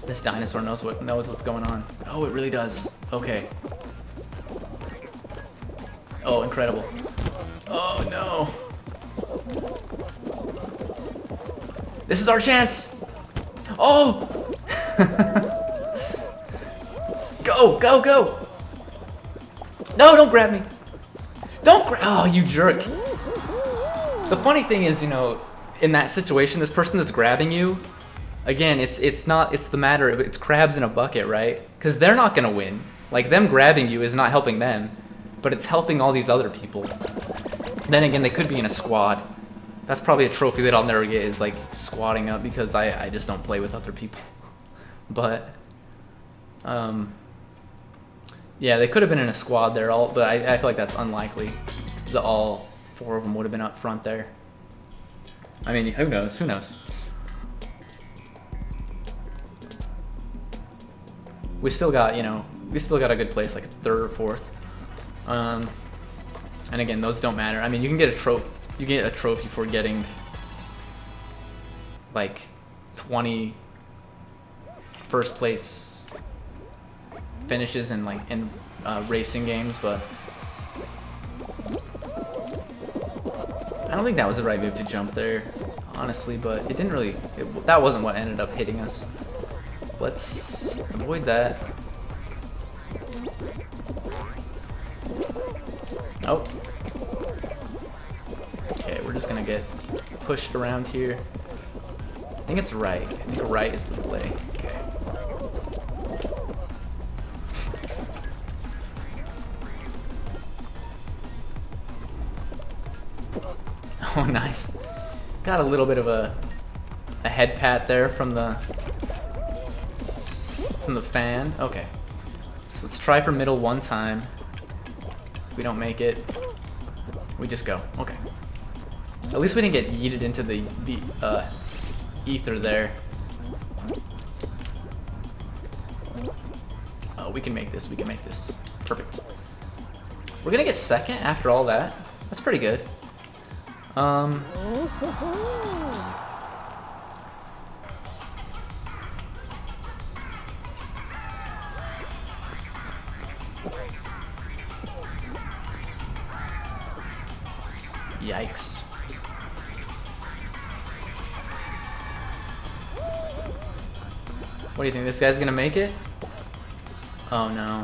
This dinosaur knows what's going on. Oh, it really does. Okay. Oh, incredible. Oh, no. This is our chance. Oh! Go, go, go! No, don't grab me. Don't grab. Oh, you jerk. The funny thing is, you know, in that situation, this person that's grabbing you, again, it's the matter of, it's crabs in a bucket, right? Because they're not gonna win. Like, them grabbing you is not helping them, but it's helping all these other people. Then again, they could be in a squad. That's probably a trophy that I'll never get, is like squatting up, because I just don't play with other people. But yeah, they could have been in a squad there, but I feel like that's unlikely. All 4 of them would have been up front there. I mean, who knows? Who knows? We still got, you know, a good place, like 3rd or 4th. And again, those don't matter. I mean, you can get a trophy. You get a trophy for getting like 20 first place finishes in racing games, but I don't think that was the right move to jump there, honestly. But it didn't really. That wasn't what ended up hitting us. Let's avoid that. Oh. Okay, we're just gonna get pushed around here. I think it's right. I think right is the play. Okay. Oh, nice. Got a little bit of a head pat there from the fan. Okay. So let's try for middle 1 time. If we don't make it, we just go. Okay. At least we didn't get yeeted into the ether there. Oh, we can make this. We can make this. Perfect. We're gonna get 2nd after all that. That's pretty good. Yikes. What do you think? This guy's gonna make it? Oh no.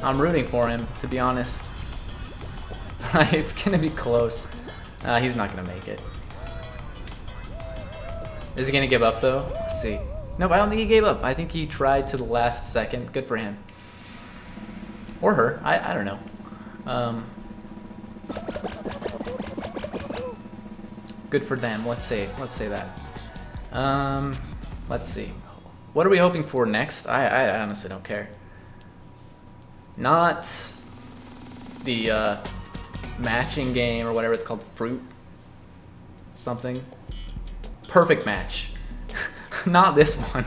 I'm rooting for him, to be honest. It's gonna be close. He's not gonna make it. Is he gonna give up though? Let's see. Nope, I don't think he gave up. I think he tried to the last second. Good for him. Or her. I don't know. Good for them. Let's say that. Let's see. What are we hoping for next? I honestly don't care. Not the matching game or whatever it's called, fruit something. Perfect match. Not this one.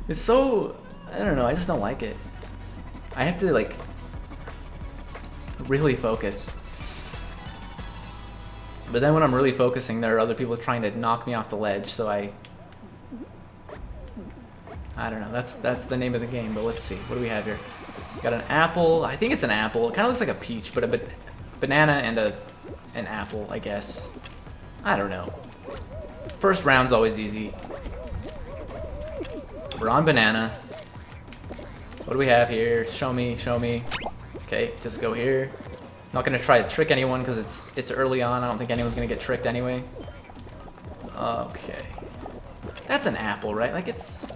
It's so, I don't know, I just don't like it. I have to like really focus. But then when I'm really focusing, there are other people trying to knock me off the ledge, so I don't know. That's the name of the game, but let's see. What do we have here? Got an apple. I think it's an apple. It kind of looks like a peach, but a banana and an apple, I guess. I don't know. First round's always easy. We're on banana. What do we have here? Show me, show me. Okay, just go here. Not gonna try to trick anyone because it's early on. I don't think anyone's gonna get tricked anyway. Okay. That's an apple, right? Like it's...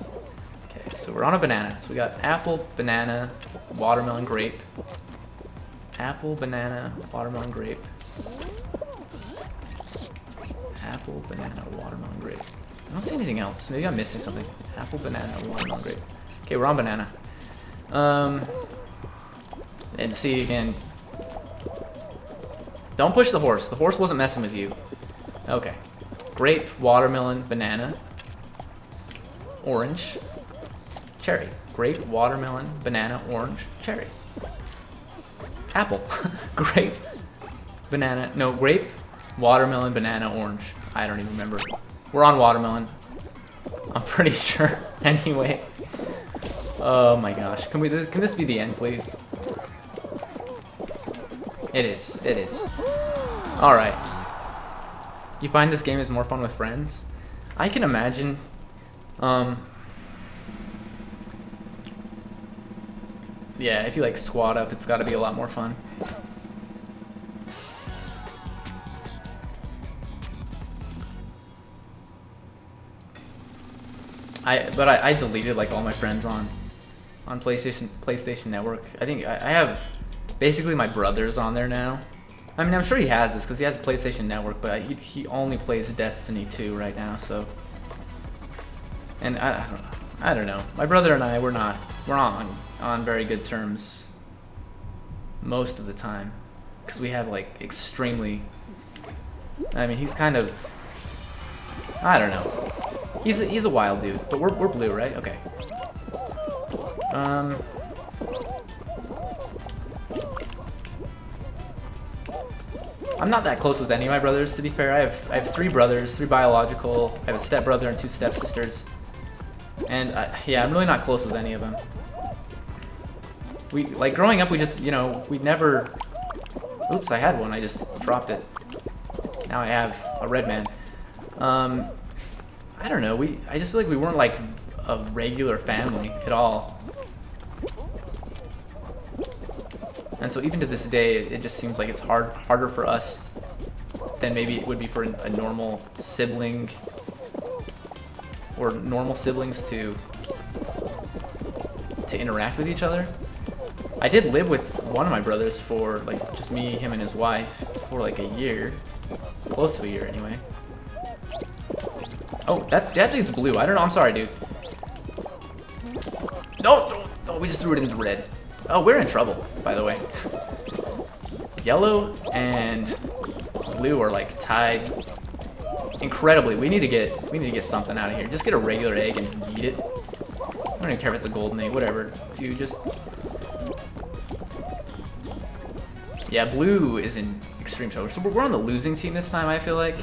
Okay, so we're on a banana. So we got apple, banana, watermelon, grape. Apple, banana, watermelon, grape. Apple, banana, watermelon, grape. I don't see anything else. Maybe I'm missing something. Apple, banana, watermelon, grape. Okay, we're on banana. And see again. Don't push the horse. The horse wasn't messing with you. Okay. Grape, watermelon, banana, orange, cherry. Grape, watermelon, banana, orange, cherry. Apple. Grape, banana. No, grape, watermelon, banana, orange. I don't even remember. We're on watermelon. I'm pretty sure. Anyway. Oh my gosh. Can this be the end, please? It is. It is. Alright. You find this game is more fun with friends? I can imagine. Yeah, if you like squad up, it's got to be a lot more fun. I deleted like all my friends on PlayStation Network. I think I have basically my brother's on there now. I mean, I'm sure he has this because he has a PlayStation Network, but he only plays Destiny 2 right now. So, and I don't know. My brother and I we're on very good terms most of the time because we have like extremely. I mean, he's kind of. I don't know. He's a wild dude, but we're blue, right? Okay. I'm not that close with any of my brothers, to be fair. I have 3 brothers, 3 biological. I have a stepbrother and 2 stepsisters. And yeah, I'm really not close with any of them. We like growing up. We just we never. Oops, I had one. I just dropped it. Now I have a red man. I don't know. I just feel like we weren't like a regular family at all. And so even to this day, it just seems like it's harder for us than maybe it would be for a normal sibling or normal siblings to interact with each other. I did live with one of my brothers for like just me, him, and his wife for like a year, close to a year anyway. Oh, that dude's blue. I don't know. I'm sorry, dude. No, we just threw it into red. Oh, we're in trouble, by the way. Yellow and blue are like tied incredibly. We need to get something out of here. Just get a regular egg and eat it. I don't even care if it's a golden egg, whatever. Dude, just. Yeah, blue is in extreme trouble. So we're on the losing team this time, I feel like.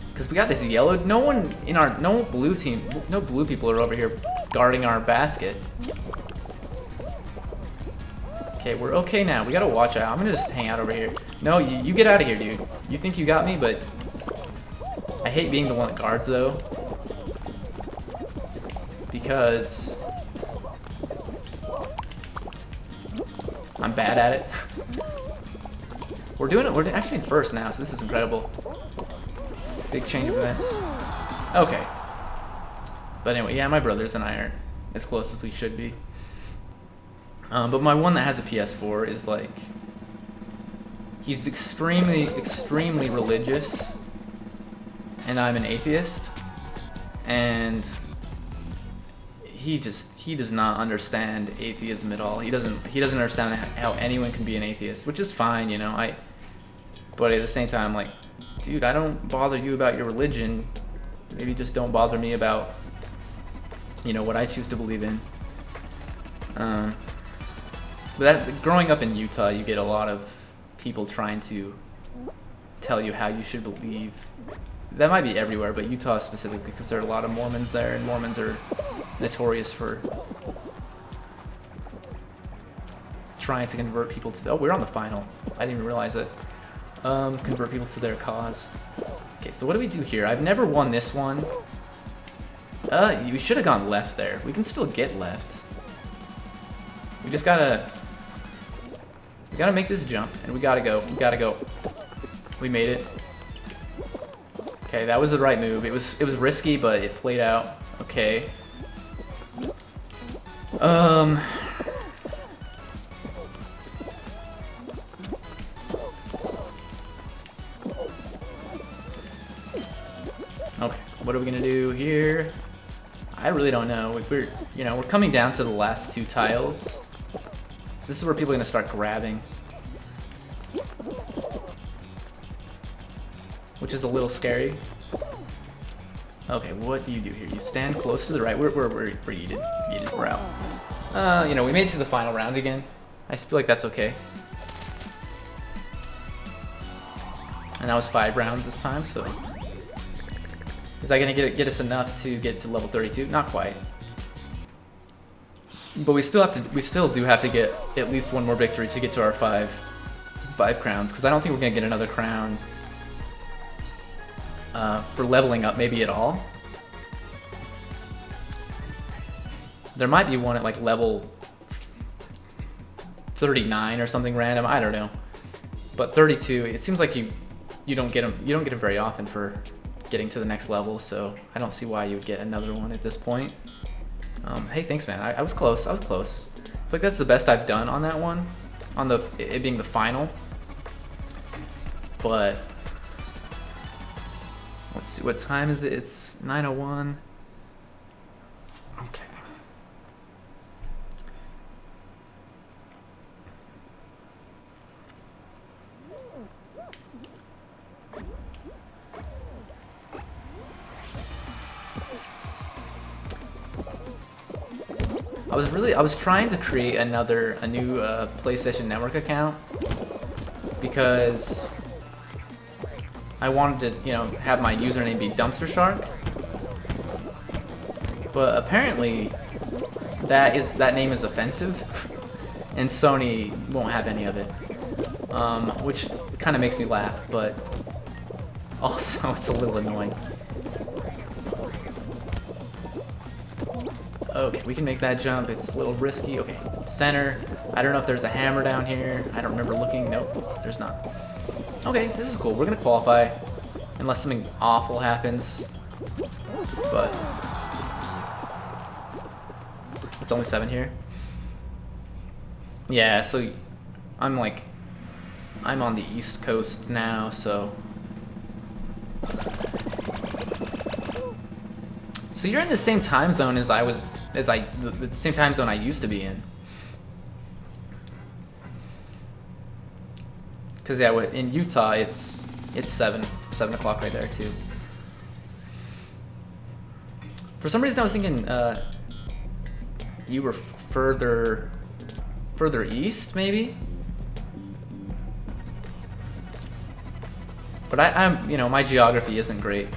Because we got this yellow. No blue team, no blue people are over here guarding our basket. Okay, we're okay now. We gotta watch out. I'm gonna just hang out over here. No, you get out of here, dude. You think you got me, but I hate being the one that guards, though. Because I'm bad at it. We're actually in first now, so this is incredible. Big change of events. Okay. But anyway, yeah, my brothers and I aren't as close as we should be. But my one that has a PS4 is like, he's extremely, extremely religious, and I'm an atheist, and he does not understand atheism at all. He doesn't understand how anyone can be an atheist, which is fine, you know. But at the same time, like, dude, I don't bother you about your religion. Maybe just don't bother me about, what I choose to believe in. But growing up in Utah, you get a lot of people trying to tell you how you should believe. That might be everywhere, but Utah specifically, because there are a lot of Mormons there, and Mormons are notorious for trying to convert people to. Oh, we're on the final. I didn't even realize it. Convert people to their cause. Okay, so what do we do here? I've never won this one. We should have gone left there. We can still get left. We just gotta. We gotta make this jump, and we gotta go. We gotta go. We made it. Okay, that was the right move. It was risky, but it played out. Okay. Okay, what are we gonna do here? I really don't know. We're coming down to the last 2 tiles. So this is where people are gonna start grabbing, which is a little scary. Okay, what do you do here? You stand close to the right. We're yeeted. We're out. We made it to the final round again. I feel like that's okay. And that was 5 rounds this time, so is that gonna get us enough to get to level 32? Not quite. But we still do have to get at least 1 more victory to get to our 5 crowns, because I don't think we're gonna get another crown for leveling up, maybe at all. There might be one at like level 39 or something random. I don't know. But 32, it seems like you don't get them. You don't get them very often for getting to the next level. So I don't see why you would get another one at this point. Hey, thanks, man. I was close. I feel like that's the best I've done on that one, on it being the final. But let's see, what time is it? It's 9:01. Okay. I was trying to create a new PlayStation Network account because I wanted to, have my username be DumpsterShark, but apparently that name is offensive, and Sony won't have any of it, which kind of makes me laugh, but also it's a little annoying. Okay, we can make that jump. It's a little risky. Okay, center. I don't know if there's a hammer down here. I don't remember looking. Nope, there's not. Okay, this is cool. We're gonna qualify unless something awful happens. But it's only 7 here. Yeah, so I'm on the East Coast now, so you're in the same time zone as the same time zone I used to be in. Cause yeah, in Utah it's 7 o'clock right there too. For some reason I was thinking you were further east maybe. But I'm my geography isn't great.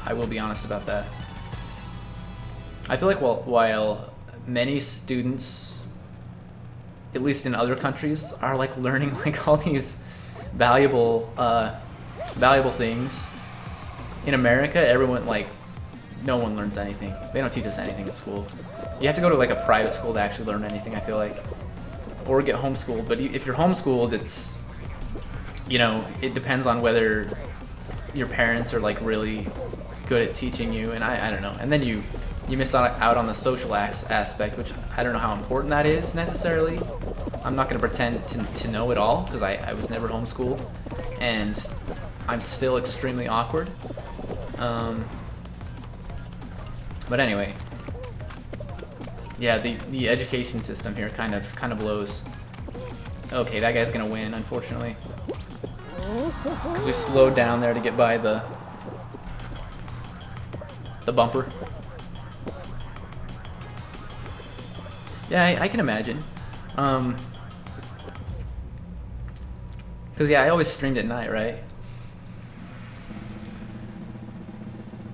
I will be honest about that. I feel like while many students, at least in other countries, are learning all these valuable things, in America, everyone no one learns anything. They don't teach us anything at school. You have to go to a private school to actually learn anything, I feel like, or get homeschooled. But if you're homeschooled, it's it depends on whether your parents are really good at teaching you, and I don't know. And then you miss out on the social aspect, which I don't know how important that is necessarily. I'm not going to pretend to know it all, because I was never homeschooled, and I'm still extremely awkward. But anyway, yeah, the education system here kind of blows. Okay, that guy's going to win, unfortunately, because we slowed down there to get by the bumper. Yeah, I can imagine. Cause yeah, I always streamed at night, right?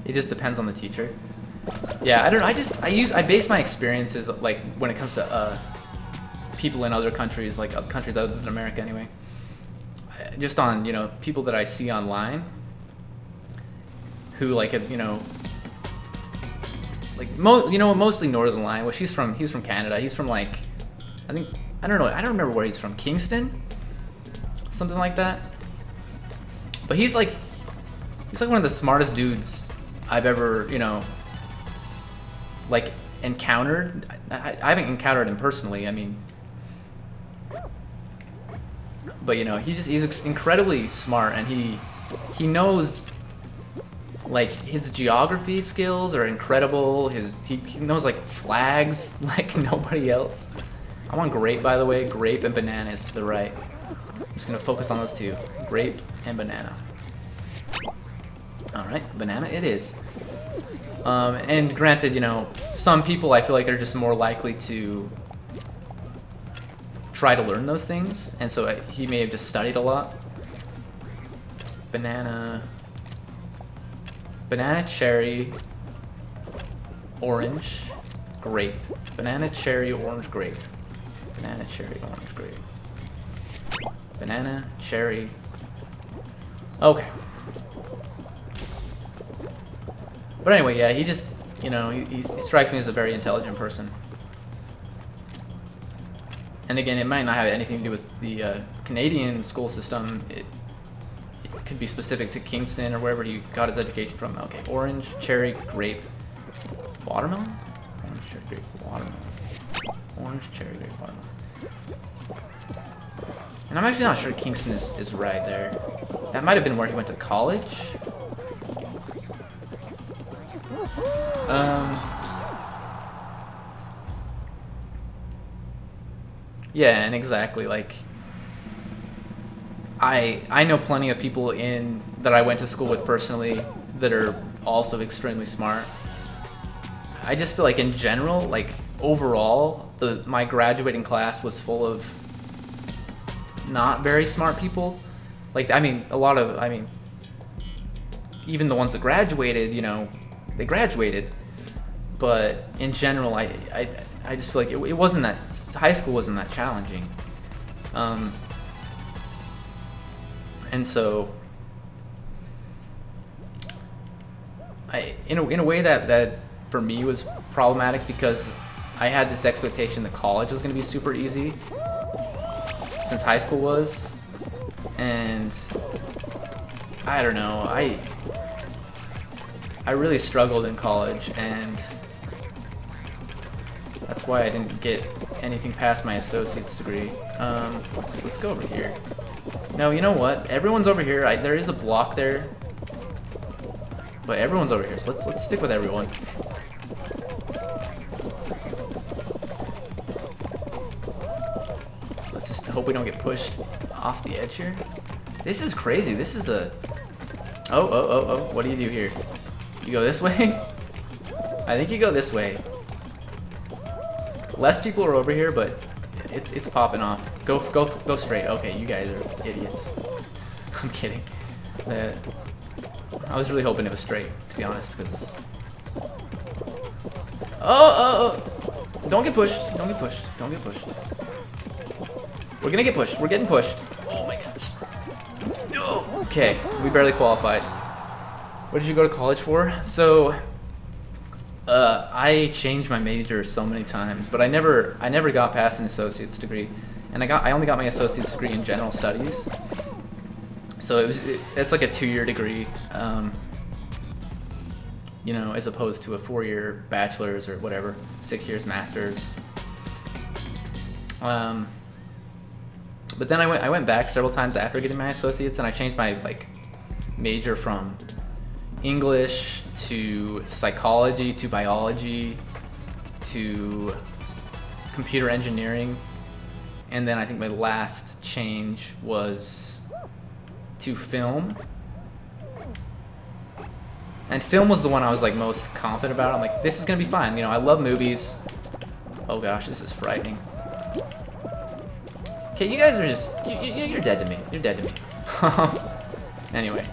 It just depends on the teacher. Yeah, I don't know. I base my experiences when it comes to people in other countries, countries other than America anyway. Just on people that I see online who mostly Northern Line. Well, he's from Canada. He's from I don't know. I don't remember where he's from. Kingston, something like that. But he's like one of the smartest dudes I've ever, you know, like encountered. I haven't encountered him personally. I mean, but you know, he's incredibly smart, and he knows, like, his geography skills are incredible. He knows like flags like nobody else. I'm on grape, by the way. Grape and banana is to the right. I'm just gonna focus on those two, grape and banana. All right, banana it is. And granted, you know, some people I feel like are just more likely to try to learn those things, and so he may have just studied a lot. Banana, cherry, orange, grape. Banana, cherry, orange, grape. Banana, cherry, orange, grape. Banana, cherry. Okay. But anyway, yeah, he just, you know, he strikes me as a very intelligent person. And again, it might not have anything to do with the Canadian school system. It could be specific to Kingston or wherever he got his education from. Okay, orange, cherry, grape, watermelon? Orange, cherry, grape, watermelon. Orange, cherry, grape, watermelon. And I'm actually not sure Kingston is right there. That might have been where he went to college. Yeah, and exactly, like, I know plenty of people that I went to school with personally that are also extremely smart. I just feel like in general, like overall, my graduating class was full of not very smart people. Like, I mean, even the ones that graduated, you know, they graduated. But in general, I just feel like it wasn't that, high school wasn't that challenging. And so, in a way that for me was problematic, because I had this expectation that college was going to be super easy, since high school was, and I don't know, I really struggled in college, and that's why I didn't get anything past my associate's degree. Let's go over here. No, you know what? Everyone's over here. There is a block there, but everyone's over here. So let's stick with everyone. Let's just hope we don't get pushed off the edge here. This is crazy. This is a. Oh! What do you do here? You go this way? I think you go this way. Less people are over here, but it's popping off. Go straight. Okay, you guys are idiots. I'm kidding. I was really hoping it was straight, to be honest, because. Oh! Don't get pushed. Don't get pushed. Don't get pushed. We're gonna get pushed. We're getting pushed. Oh my gosh. Okay, we barely qualified. What did you go to college for? So, I changed my major so many times, but I never got past an associate's degree, and I only got my associate's degree in general studies. So it's like a 2-year degree, you know, as opposed to a 4-year bachelor's or whatever, 6 years master's. But then I went back several times after getting my associates, and I changed my major from English to psychology to biology to computer engineering, and then I think my last change was to film. And film was the one I was most confident about. I'm like, this is gonna be fine. You know, I love movies. Oh gosh, this is frightening. Okay, you guys are just you're dead to me. You're dead to me. Anyway.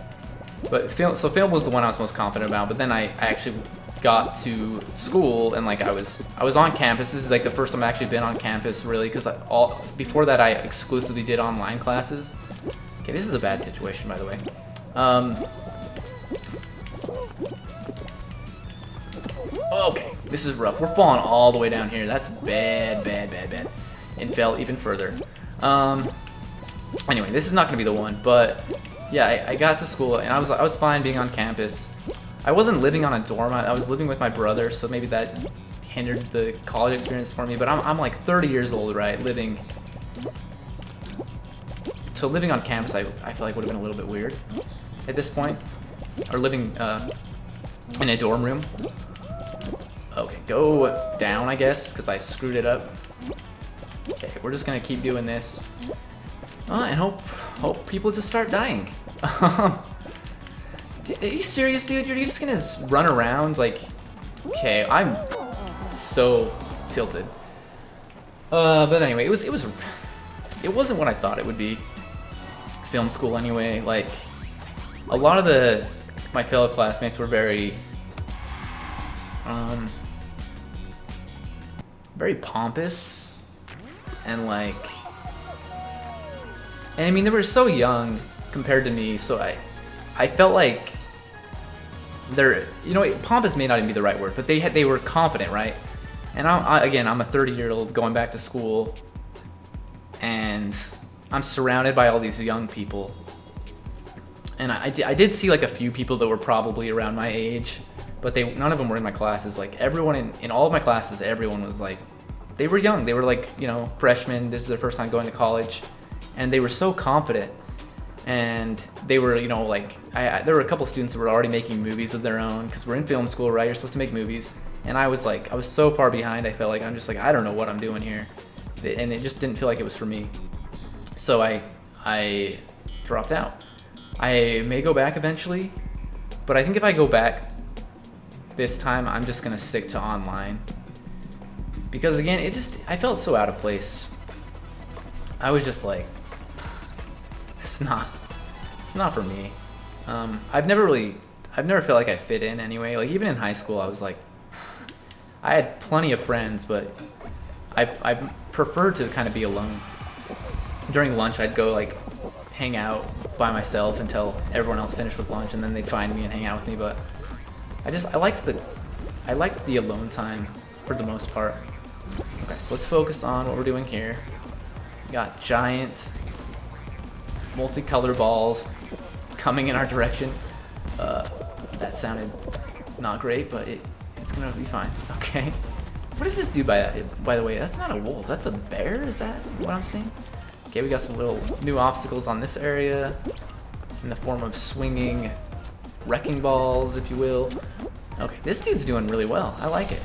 But film was the one I was most confident about. But then I actually got to school, and I was on campus. This is the first time I've actually been on campus, really, because before that I exclusively did online classes. Okay, this is a bad situation, by the way. Okay, this is rough. We're falling all the way down here. That's bad, and fell even further. Anyway, this is not gonna be the one, but yeah, I got to school and I was fine being on campus. I wasn't living on a dorm. I was living with my brother, so maybe that hindered the college experience for me. But I'm like 30 years old, right? So living on campus, I feel like would have been a little bit weird at this point, or living in a dorm room. Okay, go down, I guess, because I screwed it up. Okay, we're just gonna keep doing this, and hope people just start dying. Are you serious, dude? You're just gonna run around like? Okay, I'm so tilted. But anyway, it wasn't what I thought it would be. Film school, anyway. Like, a lot of my fellow classmates were very pompous and like, and I mean they were so young compared to me, so I felt like they're, you know, pompous may not even be the right word, but they were confident, right? And again, I'm a 30-year-old going back to school, and I'm surrounded by all these young people. And I did see like a few people that were probably around my age, but none of them were in my classes. Like everyone in all of my classes, everyone was like, they were young. They were like, you know, freshmen. This is their first time going to college, and they were so confident. And they were, you know, like, there were a couple students that were already making movies of their own, because we're in film school, right? You're supposed to make movies. And I was so far behind. I felt like I'm just like, I don't know what I'm doing here, and it just didn't feel like it was for me. So I dropped out. I may go back eventually, but I think if I go back this time, I'm just gonna stick to online, because again, I felt so out of place. I was just like, it's not for me. I've never felt like I fit in anyway. Like even in high school, I was like, I had plenty of friends, but I preferred to kind of be alone. During lunch, I'd go like hang out by myself until everyone else finished with lunch, and then they'd find me and hang out with me. But I liked the alone time for the most part. Okay, so let's focus on what we're doing here. We got giant multicolor balls coming in our direction. That sounded not great, but it's gonna be fine. Okay. What does this do by the way? That's not a wolf, that's a bear? Is that what I'm seeing? Okay, we got some little new obstacles on this area in the form of swinging wrecking balls, if you will. Okay, this dude's doing really well. I like it.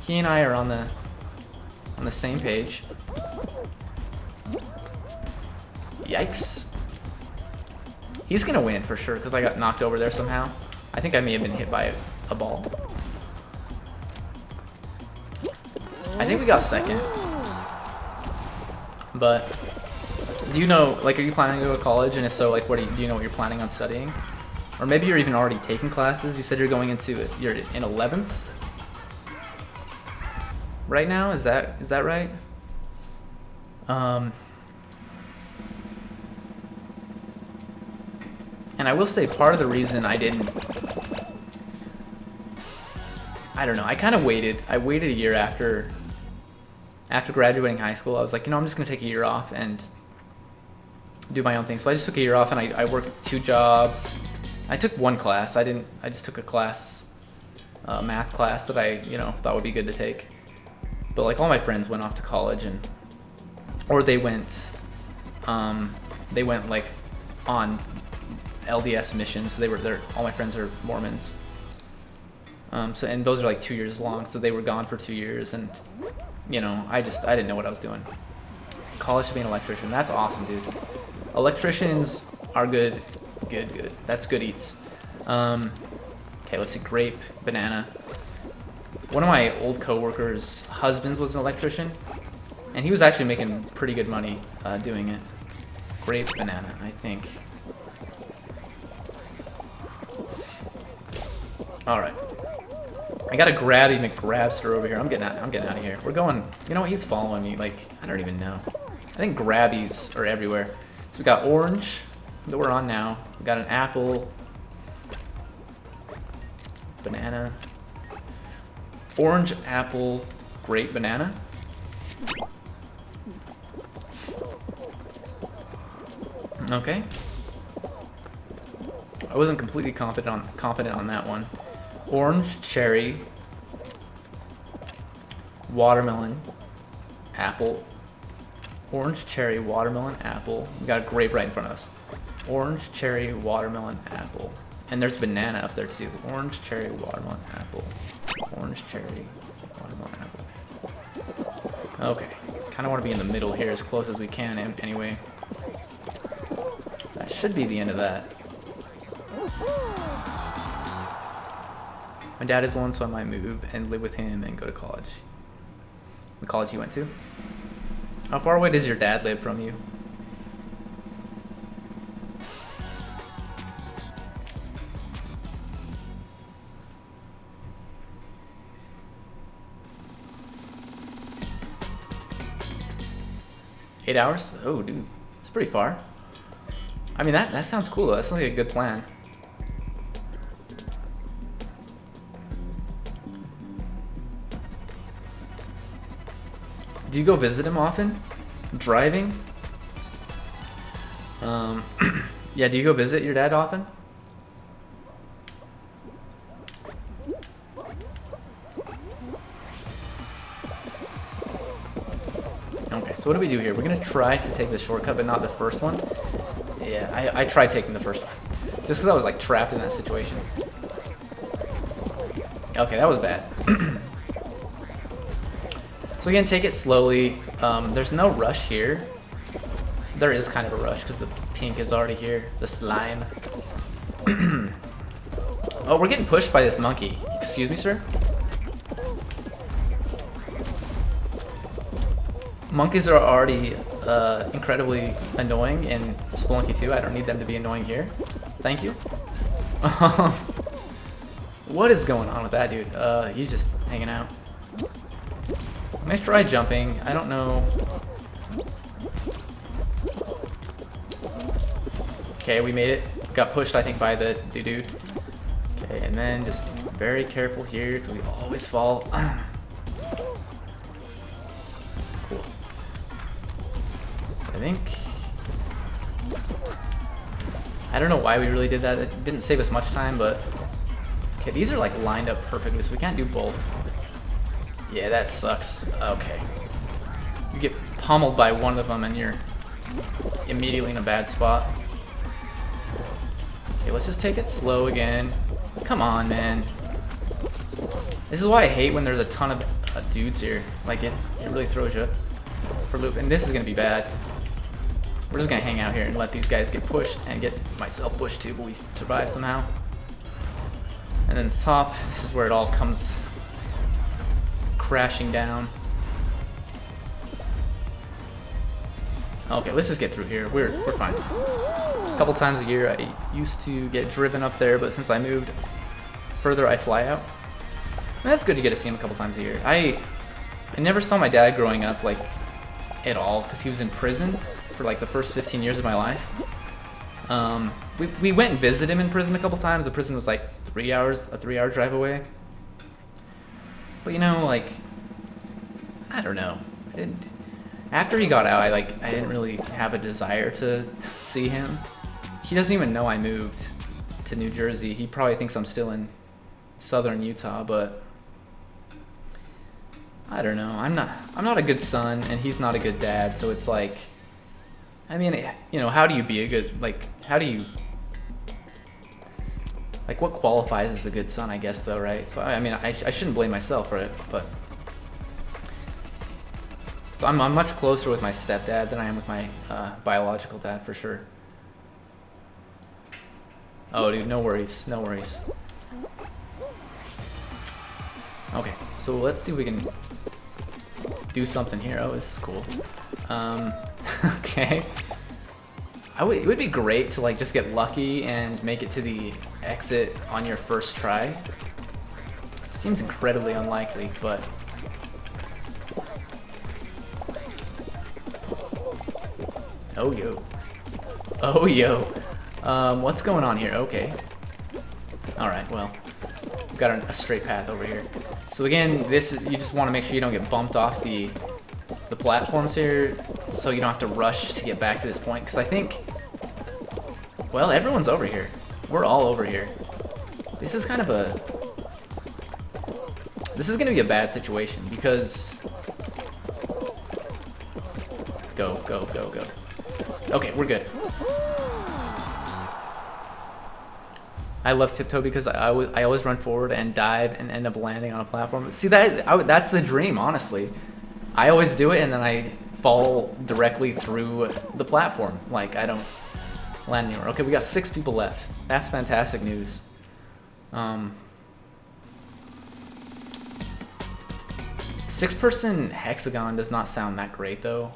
He and I are on the same page. Yikes. He's gonna win for sure, because I got knocked over there somehow. I think I may have been hit by a ball. I think we got second. But do you know, like, are you planning to go to college? And if so, like, do you know what you're planning on studying? Or maybe you're even already taking classes. You said you're going into it. You're in 11th right now. Is that right? And I will say part of the reason I don't know, I kind of waited. I waited a year after graduating high school. I was like, you know, I'm just gonna take a year off and do my own thing. So I just took a year off, and I worked 2 jobs. I took 1 class. I just took a class, math class that I, you know, thought would be good to take. But like all my friends went off to college, or they went like on LDS missions. So all my friends are Mormons. And those are like 2 years long. So they were gone for 2 years, and you know, I didn't know what I was doing. College to be an electrician. That's awesome, dude. Electricians are good. That's good eats. Okay, let's see. Grape, banana. One of my old coworkers' husbands was an electrician, and he was actually making pretty good money doing it. Grape, banana, I think. All right. I got a Grabby McGrabster over here. I'm getting out of here. We're going. You know what? He's following me. Like, I don't even know. I think Grabbies are everywhere. So we got orange that we're on now. We got an apple, banana, orange, apple, grape, banana. Okay. I wasn't completely confident on that one. Orange, cherry, watermelon, apple. Orange, cherry, watermelon, apple. We got a grape right in front of us. Orange, cherry, watermelon, apple. And there's banana up there too. Orange, cherry, watermelon, apple. Orange, cherry, watermelon, apple. Okay. Kind of want to be in the middle here as close as we can anyway. That should be the end of that. My dad is one, so I might move and live with him and go to college. The college you went to? How far away does your dad live from you? Eight hours? Oh, dude. It's pretty far. I mean, that sounds cool. That sounds like a good plan. Do you go visit him often? Driving? Yeah, do you go visit your dad often? Okay, so what do we do here? We're gonna try to take the shortcut, but not the first one. Yeah, I tried taking the first one. Just because I was like trapped in that situation. Okay, that was bad. So again, take it slowly. There's no rush here. There is kind of a rush because the pink is already here. The slime. Oh, we're getting pushed by this monkey. Excuse me, sir? Monkeys are already incredibly annoying in Spelunky 2. I don't need them to be annoying here. Thank you. What is going on with that dude? He's just hanging out. I'm gonna try jumping. I don't know. Okay, we made it. Got pushed, I think, by the dude. Okay, and then just very careful here because we always fall. Cool. I think. I don't know why we really did that. It didn't save us much time, but okay, these are like lined up perfectly, so we can't do both. Yeah, that sucks. Okay. You get pummeled by one of them and you're immediately in a bad spot. Okay, let's just take it slow again. Come on, man. This is why I hate when there's a ton of dudes here. Like, it really throws you for a loop. And this is going to be bad. We're just going to hang out here and let these guys get pushed and get myself pushed too, but we survive somehow. And then the top, this is where it all comes crashing down. Okay, let's just get through here. We're fine. A couple times a year I used to get driven up there, but since I moved further, I fly out. And that's good to get to see him a couple times a year. I never saw my dad growing up like at all because he was in prison for like the first 15 years of my life. We went and visited him in prison a couple times. The prison was like 3 hours, a 3-hour drive away. But you know, like, I don't know. After he got out, I didn't really have a desire to see him. He doesn't even know I moved to New Jersey. He probably thinks I'm still in southern Utah, but I don't know. I'm not a good son, and he's not a good dad. So it's like, I mean, you know, how do you be a good, like, how do you, like, what qualifies as a good son, I guess, though, right? So, I mean, I shouldn't blame myself for it, but so I'm much closer with my stepdad than I am with my biological dad, for sure. Oh, dude, no worries, no worries. Okay, so let's see if we can do something here. Oh, this is cool. Okay. It would be great to like just get lucky and make it to the exit on your first try. Seems incredibly unlikely, but oh yo. Oh yo. What's going on here? Okay. Alright, well, we've got a straight path over here. So again, this you just want to make sure you don't get bumped off the platforms here, so you don't have to rush to get back to this point, because I think Well, everyone's over here. We're all over here. This is kind of a... This is gonna be a bad situation because... Go, go, go, go. Okay, we're good. I love tiptoe because I always run forward and dive and end up landing on a platform. See, that's the dream, honestly. I always do it and then I fall directly through the platform. Like, I don't land anywhere. Okay, we got 6 people left. That's fantastic news. 6-person hexagon does not sound that great though.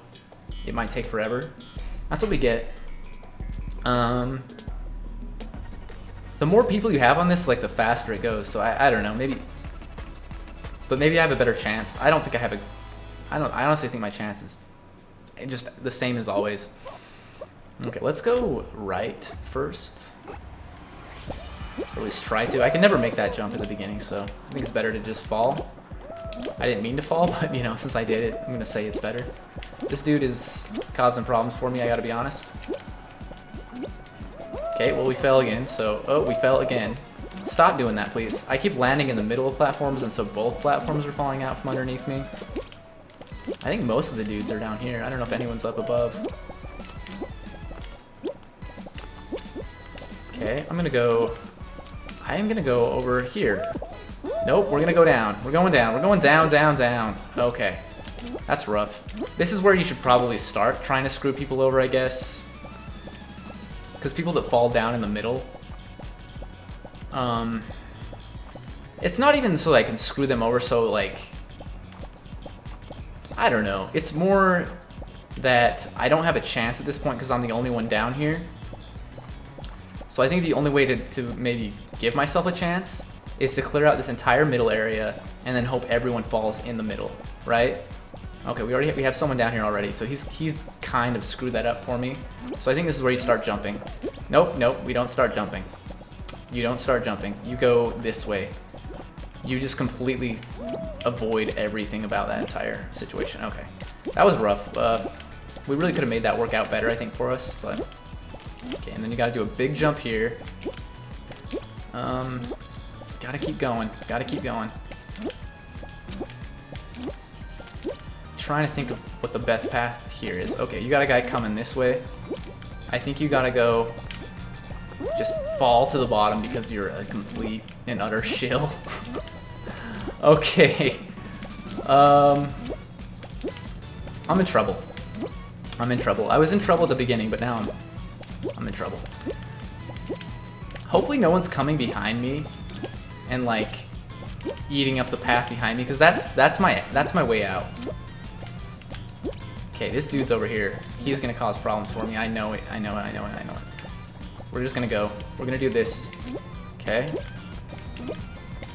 It might take forever. That's what we get. The more people you have on this, like the faster it goes. So I don't know, maybe, but maybe I have a better chance. I don't think I have a, I honestly think my chance is just the same as always. Okay, let's go right first. Or at least try to. I can never make that jump at the beginning, so I think it's better to just fall. I didn't mean to fall, but you know, since I did it, I'm gonna say it's better. This dude is causing problems for me, I gotta be honest. Okay, well we fell again, so, oh, we fell again. Stop doing that, please. I keep landing in the middle of platforms, and so both platforms are falling out from underneath me. I think most of the dudes are down here. I don't know if anyone's up above. Okay, I am gonna go over here. Nope, we're gonna go down. We're going down. We're going down, down, down. Okay. That's rough. This is where you should probably start trying to screw people over, I guess. Because people that fall down in the middle, it's not even so I can screw them over, so like, I don't know. It's more that I don't have a chance at this point because I'm the only one down here. So I think the only way to maybe give myself a chance is to clear out this entire middle area and then hope everyone falls in the middle, right? Okay, we have someone down here already, so he's kind of screwed that up for me. So I think this is where you start jumping. Nope, nope, we don't start jumping. You don't start jumping. You go this way. You just completely avoid everything about that entire situation. Okay, that was rough. We really could have made that work out better, I think, for us, but okay. And then you got to do a big jump here. Gotta keep going. Gotta keep going. Trying to think of what the best path here is. Okay, you got a guy coming this way. I think you gotta go just fall to the bottom because you're a complete and utter shill. Okay. I'm in trouble. I'm in trouble. I was in trouble at the beginning, but now I'm in trouble. Hopefully no one's coming behind me and like eating up the path behind me, because that's my way out. Okay, this dude's over here. He's gonna cause problems for me. I know it. I know it. I know it. I know it. We're just gonna go. We're gonna do this. Okay.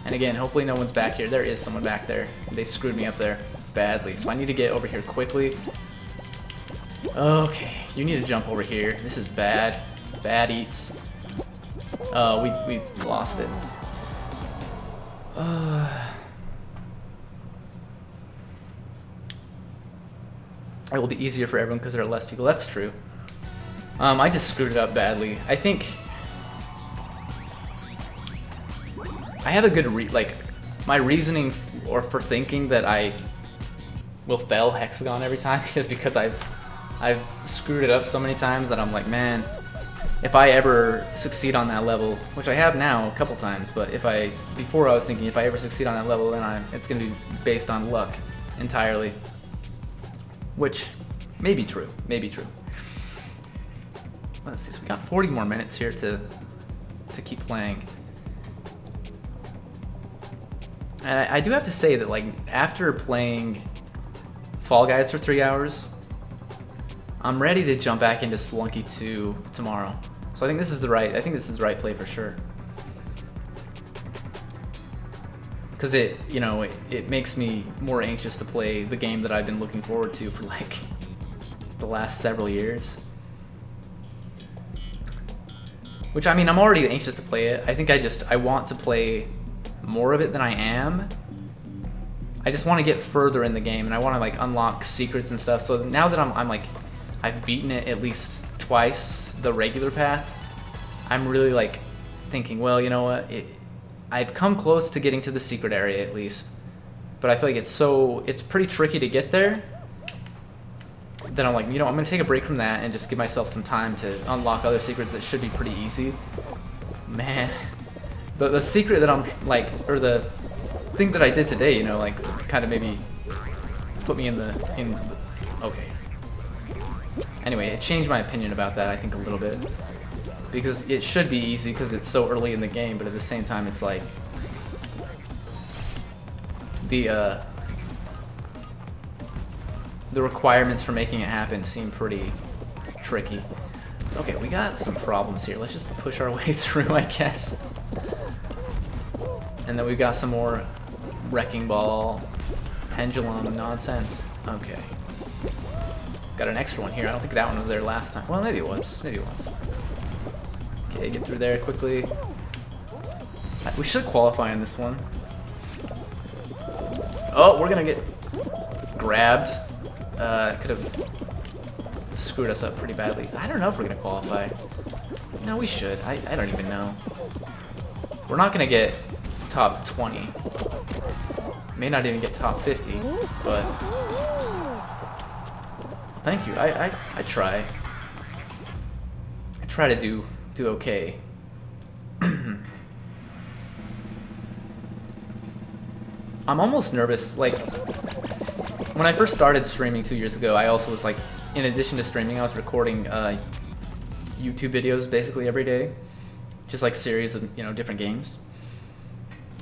And again, hopefully no one's back here. There is someone back there. They screwed me up there badly, so I need to get over here quickly. Okay, you need to jump over here. This is bad. Bad eats. We lost it. It will be easier for everyone because there are less people. That's true. I just screwed it up badly. I think I have a good my reasoning for thinking that I will fail hexagon every time is because I've screwed it up so many times that I'm like, man, if I ever succeed on that level, which I have now a couple times, but before I was thinking if I ever succeed on that level, then it's gonna be based on luck entirely. Which may be true, maybe true. Let's see, so we got 40 more minutes here to keep playing. And I do have to say that, like, after playing Fall Guys for 3 hours, I'm ready to jump back into Spelunky 2 tomorrow. So I think this is the right play for sure. Because it makes me more anxious to play the game that I've been looking forward to for like the last several years. Which, I mean, I'm already anxious to play it. I think I want to play more of it than I am. I just want to get further in the game, and I want to like unlock secrets and stuff. So now that I'm like, I've beaten it at least twice, the regular path, I'm really like thinking, well, you know what? I've come close to getting to the secret area at least, but I feel like it's pretty tricky to get there. Then I'm like, you know, I'm gonna take a break from that and just give myself some time to unlock other secrets that should be pretty easy. Man, the secret that I'm like, or the thing that I did today, you know, like kind of maybe put me in the okay. Anyway, it changed my opinion about that, I think, a little bit. Because it should be easy because it's so early in the game, but at the same time it's like the requirements for making it happen seem pretty tricky. Okay, we got some problems here. Let's just push our way through, I guess. And then we've got some more wrecking ball, pendulum nonsense. Okay. Got an extra one here. I don't think that one was there last time. Well, maybe it was. Maybe it was. Okay, get through there quickly. We should qualify in this one. Oh, we're gonna get grabbed. Could have screwed us up pretty badly. I don't know if we're gonna qualify. No, we should. I don't even know. We're not gonna get top 20. May not even get top 50, but thank you. I try. I try to do okay. I'm almost nervous. Like, when I first started streaming 2 years ago, I also was like, in addition to streaming, I was recording YouTube videos basically every day, just like series of, you know, different games.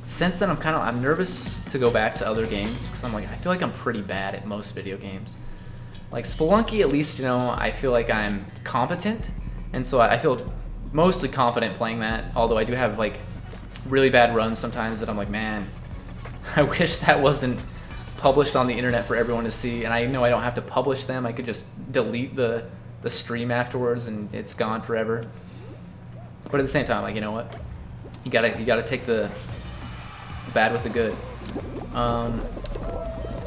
Since then, I'm nervous to go back to other games because I'm like, I feel like I'm pretty bad at most video games. Like Spelunky, at least, you know, I feel like I'm competent, and so I feel mostly confident playing that. Although I do have like really bad runs sometimes that I'm like, man, I wish that wasn't published on the internet for everyone to see. And I know I don't have to publish them. I could just delete the stream afterwards, and it's gone forever. But at the same time, like, you know what? You gotta take the bad with the good.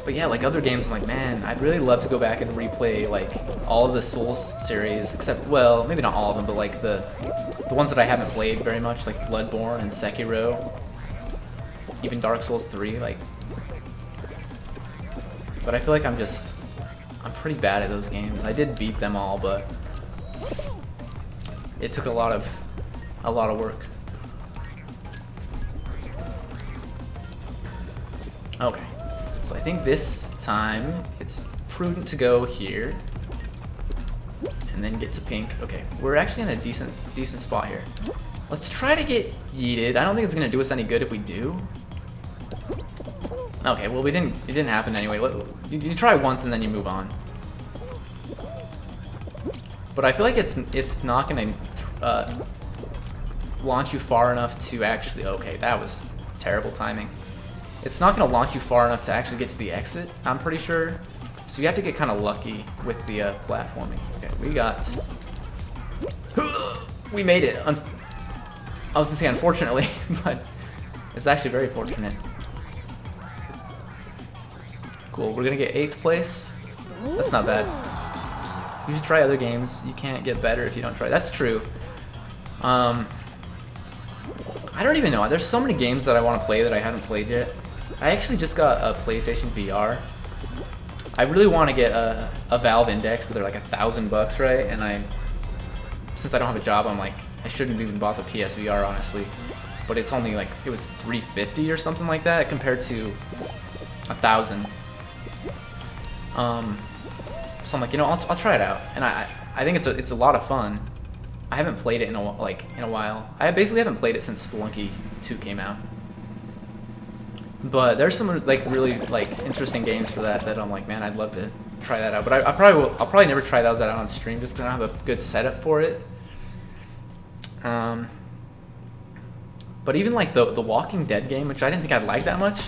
But yeah, like other games, I'm like, man, I'd really love to go back and replay like all of the Souls series, except, well, maybe not all of them, but like the ones that I haven't played very much, like Bloodborne and Sekiro, even Dark Souls 3, like. But I feel like I'm pretty bad at those games. I did beat them all, but it took a lot of work. Okay. So I think this time it's prudent to go here and then get to pink. Okay, we're actually in a decent spot here. Let's try to get yeeted. I don't think it's gonna do us any good if we do. Okay, well it didn't happen anyway. You try once and then you move on. But I feel like it's not gonna launch you far enough to actually. Okay, that was terrible timing. It's not going to launch you far enough to actually get to the exit, I'm pretty sure. So you have to get kind of lucky with the platforming. Okay, we made it. I was going to say unfortunately, but it's actually very fortunate. Cool, we're going to get 8th place. That's not bad. You should try other games. You can't get better if you don't try. That's true. I don't even know. There's so many games that I want to play that I haven't played yet. I actually just got a PlayStation VR. I really want to get a Valve Index, but they're like $1,000, right? And since I don't have a job, I'm like, I shouldn't have even bought the PSVR, honestly. But it's only like, it was $350 or something like that compared to $1,000. So I'm like, you know, I'll try it out, and I think it's a lot of fun. I haven't played it in a while. I basically haven't played it since Spelunky 2 came out. But there's some like really like interesting games for that I'm like, man, I'd love to try that out. But I'll probably never try those out on stream just because I don't have a good setup for it. But even like the Walking Dead game, which I didn't think I'd like that much,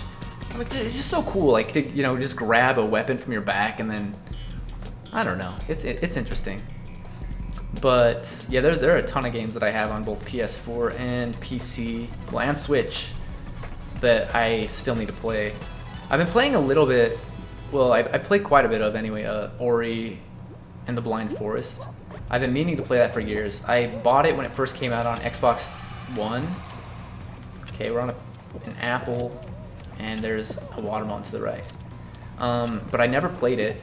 I'm like, it's just so cool. Like to, you know, just grab a weapon from your back and then, I don't know, it's interesting. But yeah, there are a ton of games that I have on both PS4 and PC, well, and Switch, that I still need to play. I've been playing a little bit. Well, I played quite a bit of anyway. Ori, and the Blind Forest. I've been meaning to play that for years. I bought it when it first came out on Xbox One. Okay, we're on an apple, and there's a watermelon to the right. But I never played it,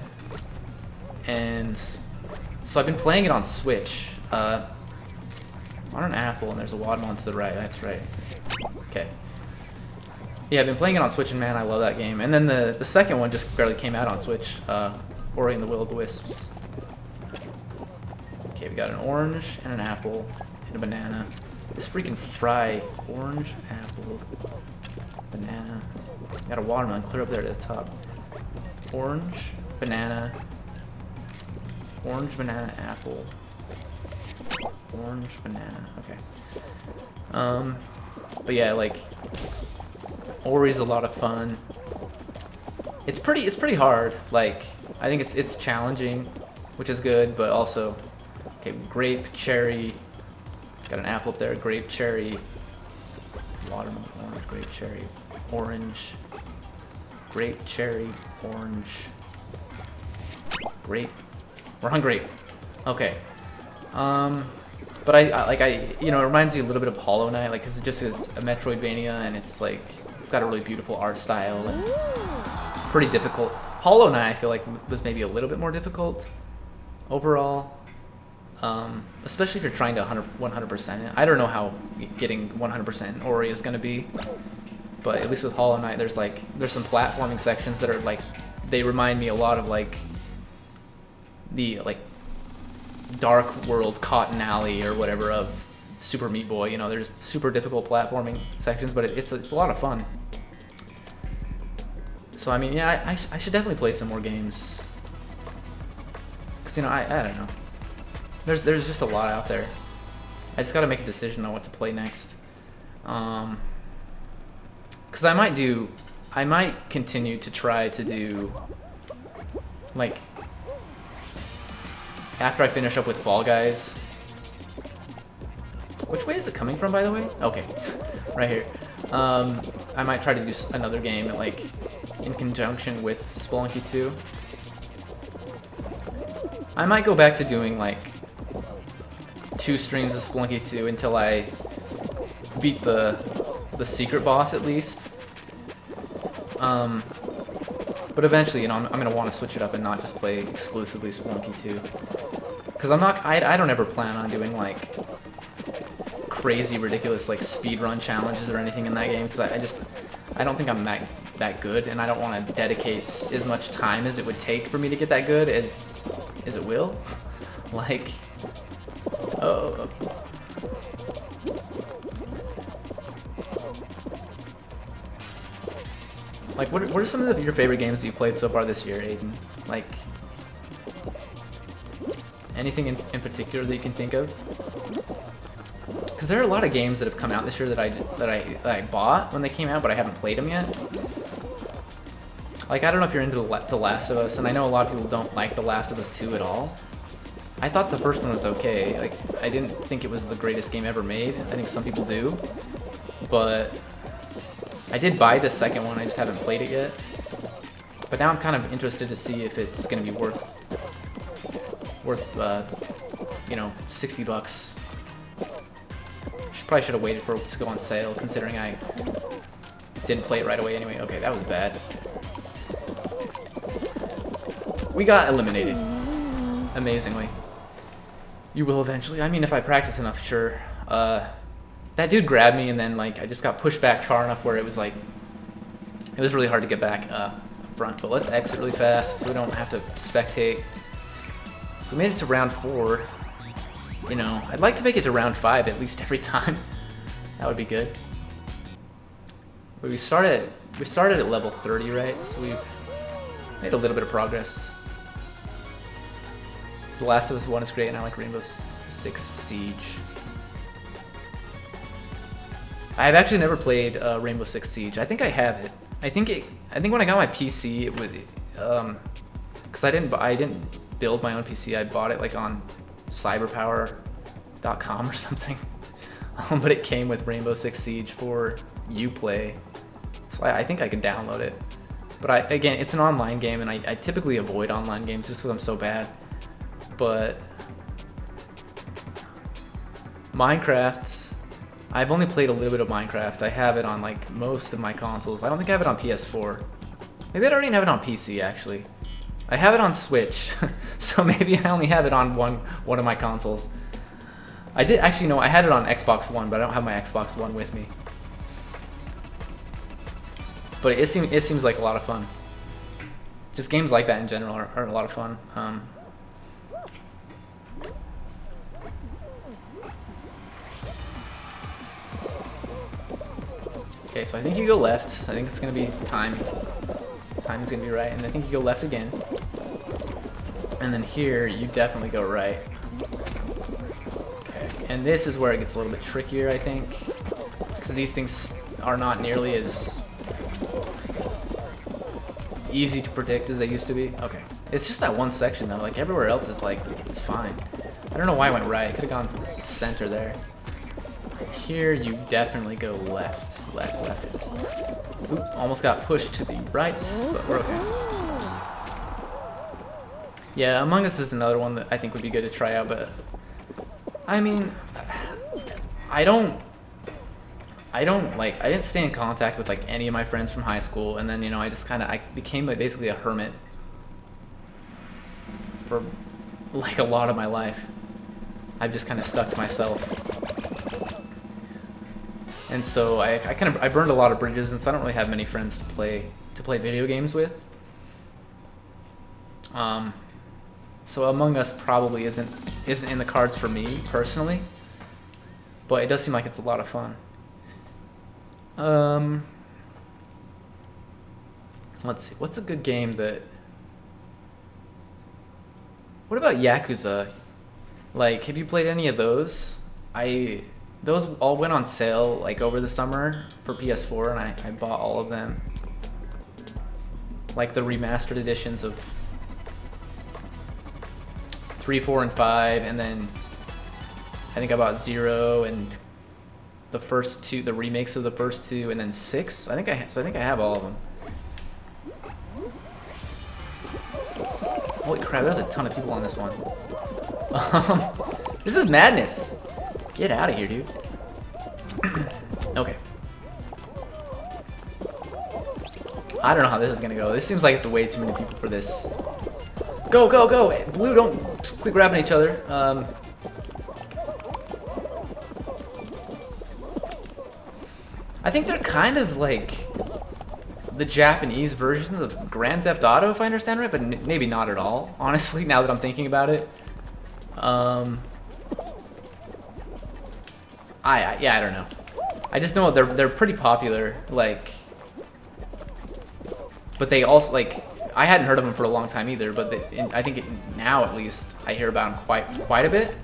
and so I've been playing it on Switch. On an apple, and there's a watermelon to the right. That's right. Okay. Yeah, I've been playing it on Switch, and man, I love that game. And then the second one just barely came out on Switch. Ori and the Will of the Wisps. Okay, we got an orange and an apple and a banana. This freaking fry. Orange, apple, banana. Got a watermelon clear up there to the top. Orange, banana, apple. Orange, banana. Okay. But yeah, like, Ori's a lot of fun. It's pretty hard. Like, I think it's challenging, which is good, but also, okay, grape, cherry. Got an apple up there. Grape, cherry, watermelon, orange, grape, cherry, orange, grape, cherry, orange, grape. We're on grape. Okay. But you know, it reminds me a little bit of Hollow Knight, like, 'cause it just is a Metroidvania, and it's like, it's got a really beautiful art style, and pretty difficult. Hollow Knight, I feel like, was maybe a little bit more difficult overall, especially if you're trying to 100% it. I don't know how getting 100% Ori is going to be, but at least with Hollow Knight, there's some platforming sections that are like, they remind me a lot of like the Dark World Cotton Alley or whatever of Super Meat Boy. You know, there's super difficult platforming sections, but it's a lot of fun. So I mean, yeah, I should definitely play some more games, cause you know, I don't know. There's just a lot out there. I just got to make a decision on what to play next. Cause I might continue to try to do, like, after I finish up with Fall Guys. Which way is it coming from, by the way? Okay, right here. I might try to do another game, like, in conjunction with Spelunky 2. I might go back to doing, like, 2 streams of Spelunky 2 until I beat the secret boss, at least. But eventually, you know, I'm gonna want to switch it up and not just play exclusively Spelunky 2. Because I don't ever plan on doing, like, crazy, ridiculous, like, speedrun challenges or anything in that game, because I don't think I'm that good, and I don't want to dedicate as much time as it would take for me to get that good as it will. Like, oh. Like, what are some of your favorite games that you played so far this year, Aiden? Like, anything in particular that you can think of? Because there are a lot of games that have come out this year that I bought when they came out, but I haven't played them yet. Like, I don't know if you're into The Last of Us, and I know a lot of people don't like The Last of Us 2 at all. I thought the first one was okay. Like, I didn't think it was the greatest game ever made. I think some people do. But I did buy the second one, I just haven't played it yet. But now I'm kind of interested to see if it's going to be worth you know, $60. Probably should have waited for it to go on sale, considering I didn't play it right away anyway. Okay, that was bad. We got eliminated, amazingly. You will eventually. I mean, if I practice enough, sure. That dude grabbed me, and then, like, I just got pushed back far enough where it was, like, it was really hard to get back up front. But let's exit really fast so we don't have to spectate. So we made it to round 4. You know, I'd like to make it to round 5 at least every time. That would be good. But we started at level 30, right? So we've made a little bit of progress. The Last of Us 1 is great, and I like Rainbow Six Siege. I've actually never played Rainbow Six Siege. I think I have it. I think when I got my PC, it would, because I didn't build my own PC. I bought it like on cyberpower.com or something. But it came with Rainbow Six Siege for Uplay, so I think I can download it. But again, it's an online game, and I typically avoid online games just because I'm so bad. but Minecraft, I've only played a little bit of Minecraft. I have it on like most of my consoles. I don't think I have it on PS4. Maybe I don't even have it on PC actually. I have it on Switch, so maybe I only have it on one of my consoles. I did actually know I had it on Xbox One, but I don't have my Xbox One with me. But it seems like a lot of fun. Just games like that in general are a lot of fun. Okay, so I think you go left. I think it's gonna be time. Time is gonna be right, and I think you go left again. And then here, you definitely go right. Okay, and this is where it gets a little bit trickier, I think, because these things are not nearly as easy to predict as they used to be. Okay, it's just that one section though. Like everywhere else is like it's fine. I don't know why I went right. I could have gone center there. Here, you definitely go left. Left it is. Oop, almost got pushed to the right, but we're okay. Yeah, Among Us is another one that I think would be good to try out, but I mean, I didn't stay in contact with like any of my friends from high school, and then I became like basically a hermit for like a lot of my life. I've just kind of stuck to myself. And so I burned a lot of bridges, and so I don't really have many friends to play video games with. So Among Us probably isn't in the cards for me personally, but it does seem like it's a lot of fun. Let's see, what's a good game that... What about Yakuza? Like, have you played any of those? Those all went on sale like over the summer for PS4, and I bought all of them. Like the remastered editions of 3, 4, and 5, and then I think I bought 0 and the first 2, the remakes of the first 2, and then 6. I think I have all of them. Holy crap! There's a ton of people on this one. This is madness. Get out of here, dude. Okay. I don't know how this is gonna go. This seems like it's way too many people for this. Go, go, go! Blue, don't quit grabbing each other. I think they're kind of like the Japanese versions of Grand Theft Auto, if I understand right, but maybe not at all, honestly, now that I'm thinking about it. Yeah, I don't know. I just know they're pretty popular, like, but they also, like, I hadn't heard of them for a long time either, but I think now at least I hear about them quite a bit.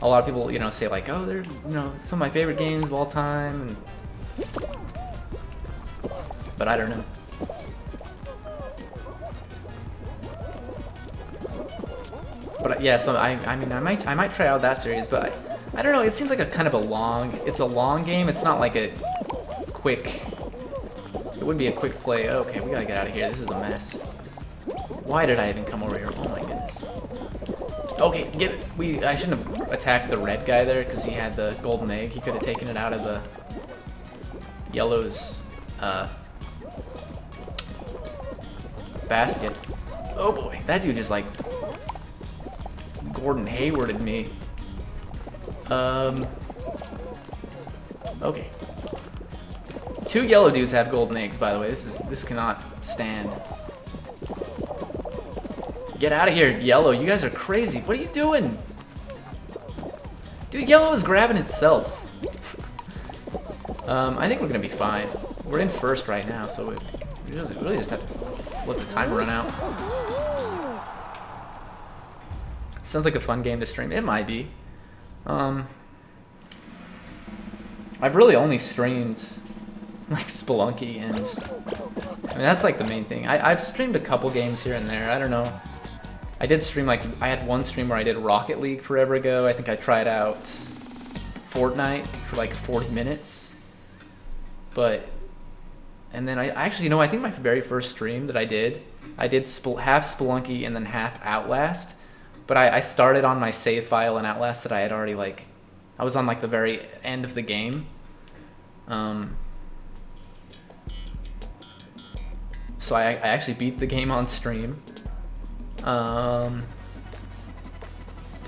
A lot of people, say like, oh, they're, some of my favorite games of all time, and, but I don't know. But yeah, so I mean, I might try out that series, but I don't know. It seems like it's a long game. It's not like a quick. It wouldn't be a quick play. Okay, we gotta get out of here. This is a mess. Why did I even come over here? Oh my goodness. Okay, I shouldn't have attacked the red guy there because he had the golden egg. He could have taken it out of the yellow's basket. Oh boy, that dude is like Gordon Haywarded me. Okay. 2 yellow dudes have golden eggs, by the way. This cannot stand. Get out of here, yellow. You guys are crazy. What are you doing? Dude, yellow is grabbing itself. I think we're gonna be fine. We're in first right now, so we really just have to let the timer run out. Sounds like a fun game to stream. It might be. I've really only streamed like Spelunky, and I mean that's like the main thing. I've streamed a couple games here and there. I don't know. I did stream I had one stream where I did Rocket League forever ago. I think I tried out Fortnite for like 40 minutes. And then I think my very first stream that I did half Spelunky and then half Outlast. But I started on my save file in Outlast that I had already like, I was on like the very end of the game. So I actually beat the game on stream. The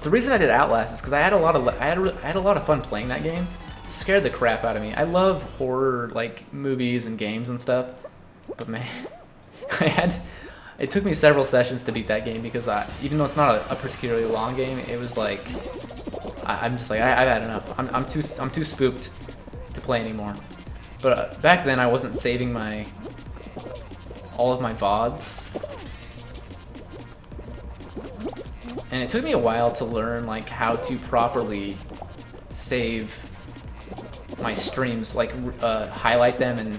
reason I did Outlast is because I had a lot of fun playing that game. It scared the crap out of me. I love horror like movies and games and stuff, but man, it took me several sessions to beat that game because even though it's not a particularly long game, it was like I'm just like I've had enough. I'm too spooked to play anymore. But back then I wasn't saving all of my VODs. And it took me a while to learn like how to properly save my streams, like highlight them and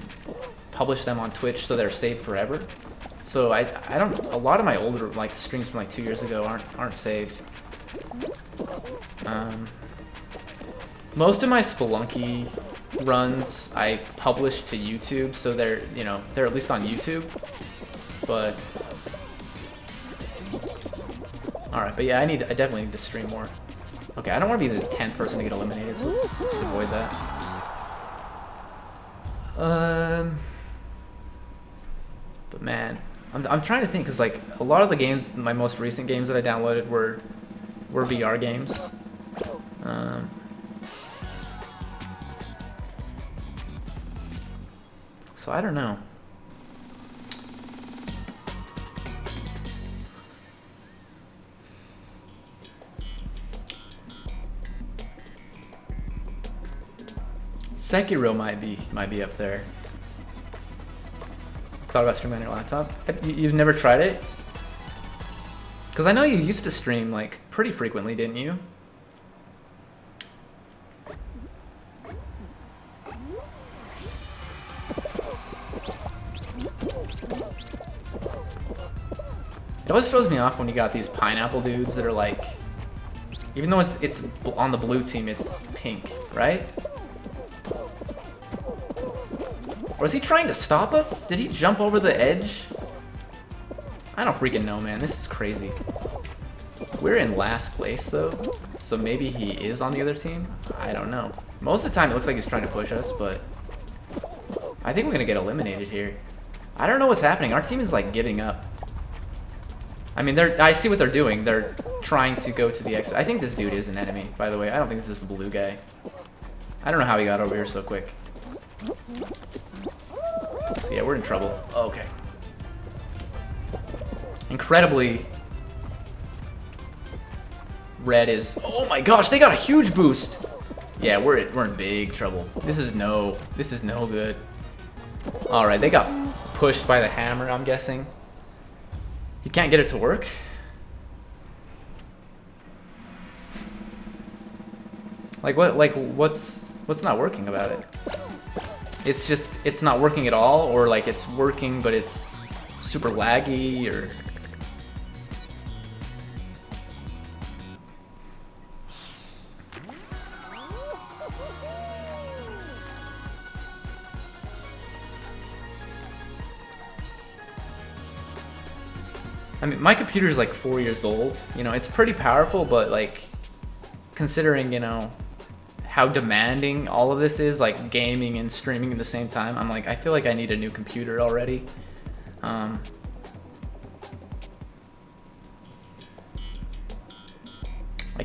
publish them on Twitch so they're saved forever. So I don't, a lot of my older like streams from like 2 years ago aren't saved. Most of my Spelunky runs I publish to YouTube, so they're at least on YouTube. But alright, but yeah, I definitely need to stream more. Okay, I don't want to be the 10th person to get eliminated, so let's just avoid that. But man, I'm trying to think, because like a lot of the games, my most recent games that I downloaded were VR games. So I don't know. Sekiro might be up there. Thought about streaming on your laptop? You've never tried it? Because I know you used to stream like pretty frequently, didn't you? It always throws me off when you got these pineapple dudes that are like, even though it's on the blue team, it's pink, right? Or is he trying to stop us? Did he jump over the edge? I don't freaking know, man. This is crazy. We're in last place, though, so maybe he is on the other team? I don't know. Most of the time, it looks like he's trying to push us, but I think we're gonna get eliminated here. I don't know what's happening. Our team is, like, giving up. I mean, I see what they're doing. They're trying to go to the exit. I think this dude is an enemy, by the way. I don't think this is a blue guy. I don't know how he got over here so quick. So yeah, we're in trouble. Okay. Incredibly, red is. Oh my gosh, they got a huge boost. Yeah, we're in big trouble. This is no good. All right, they got pushed by the hammer, I'm guessing. You can't get it to work. What's not working about it? It's not working at all, or like it's working but it's super laggy, or I mean, my computer is like 4 years old. You know, it's pretty powerful, but like considering, you know, how demanding all of this is, like gaming and streaming at the same time, I'm like, I feel like I need a new computer already. I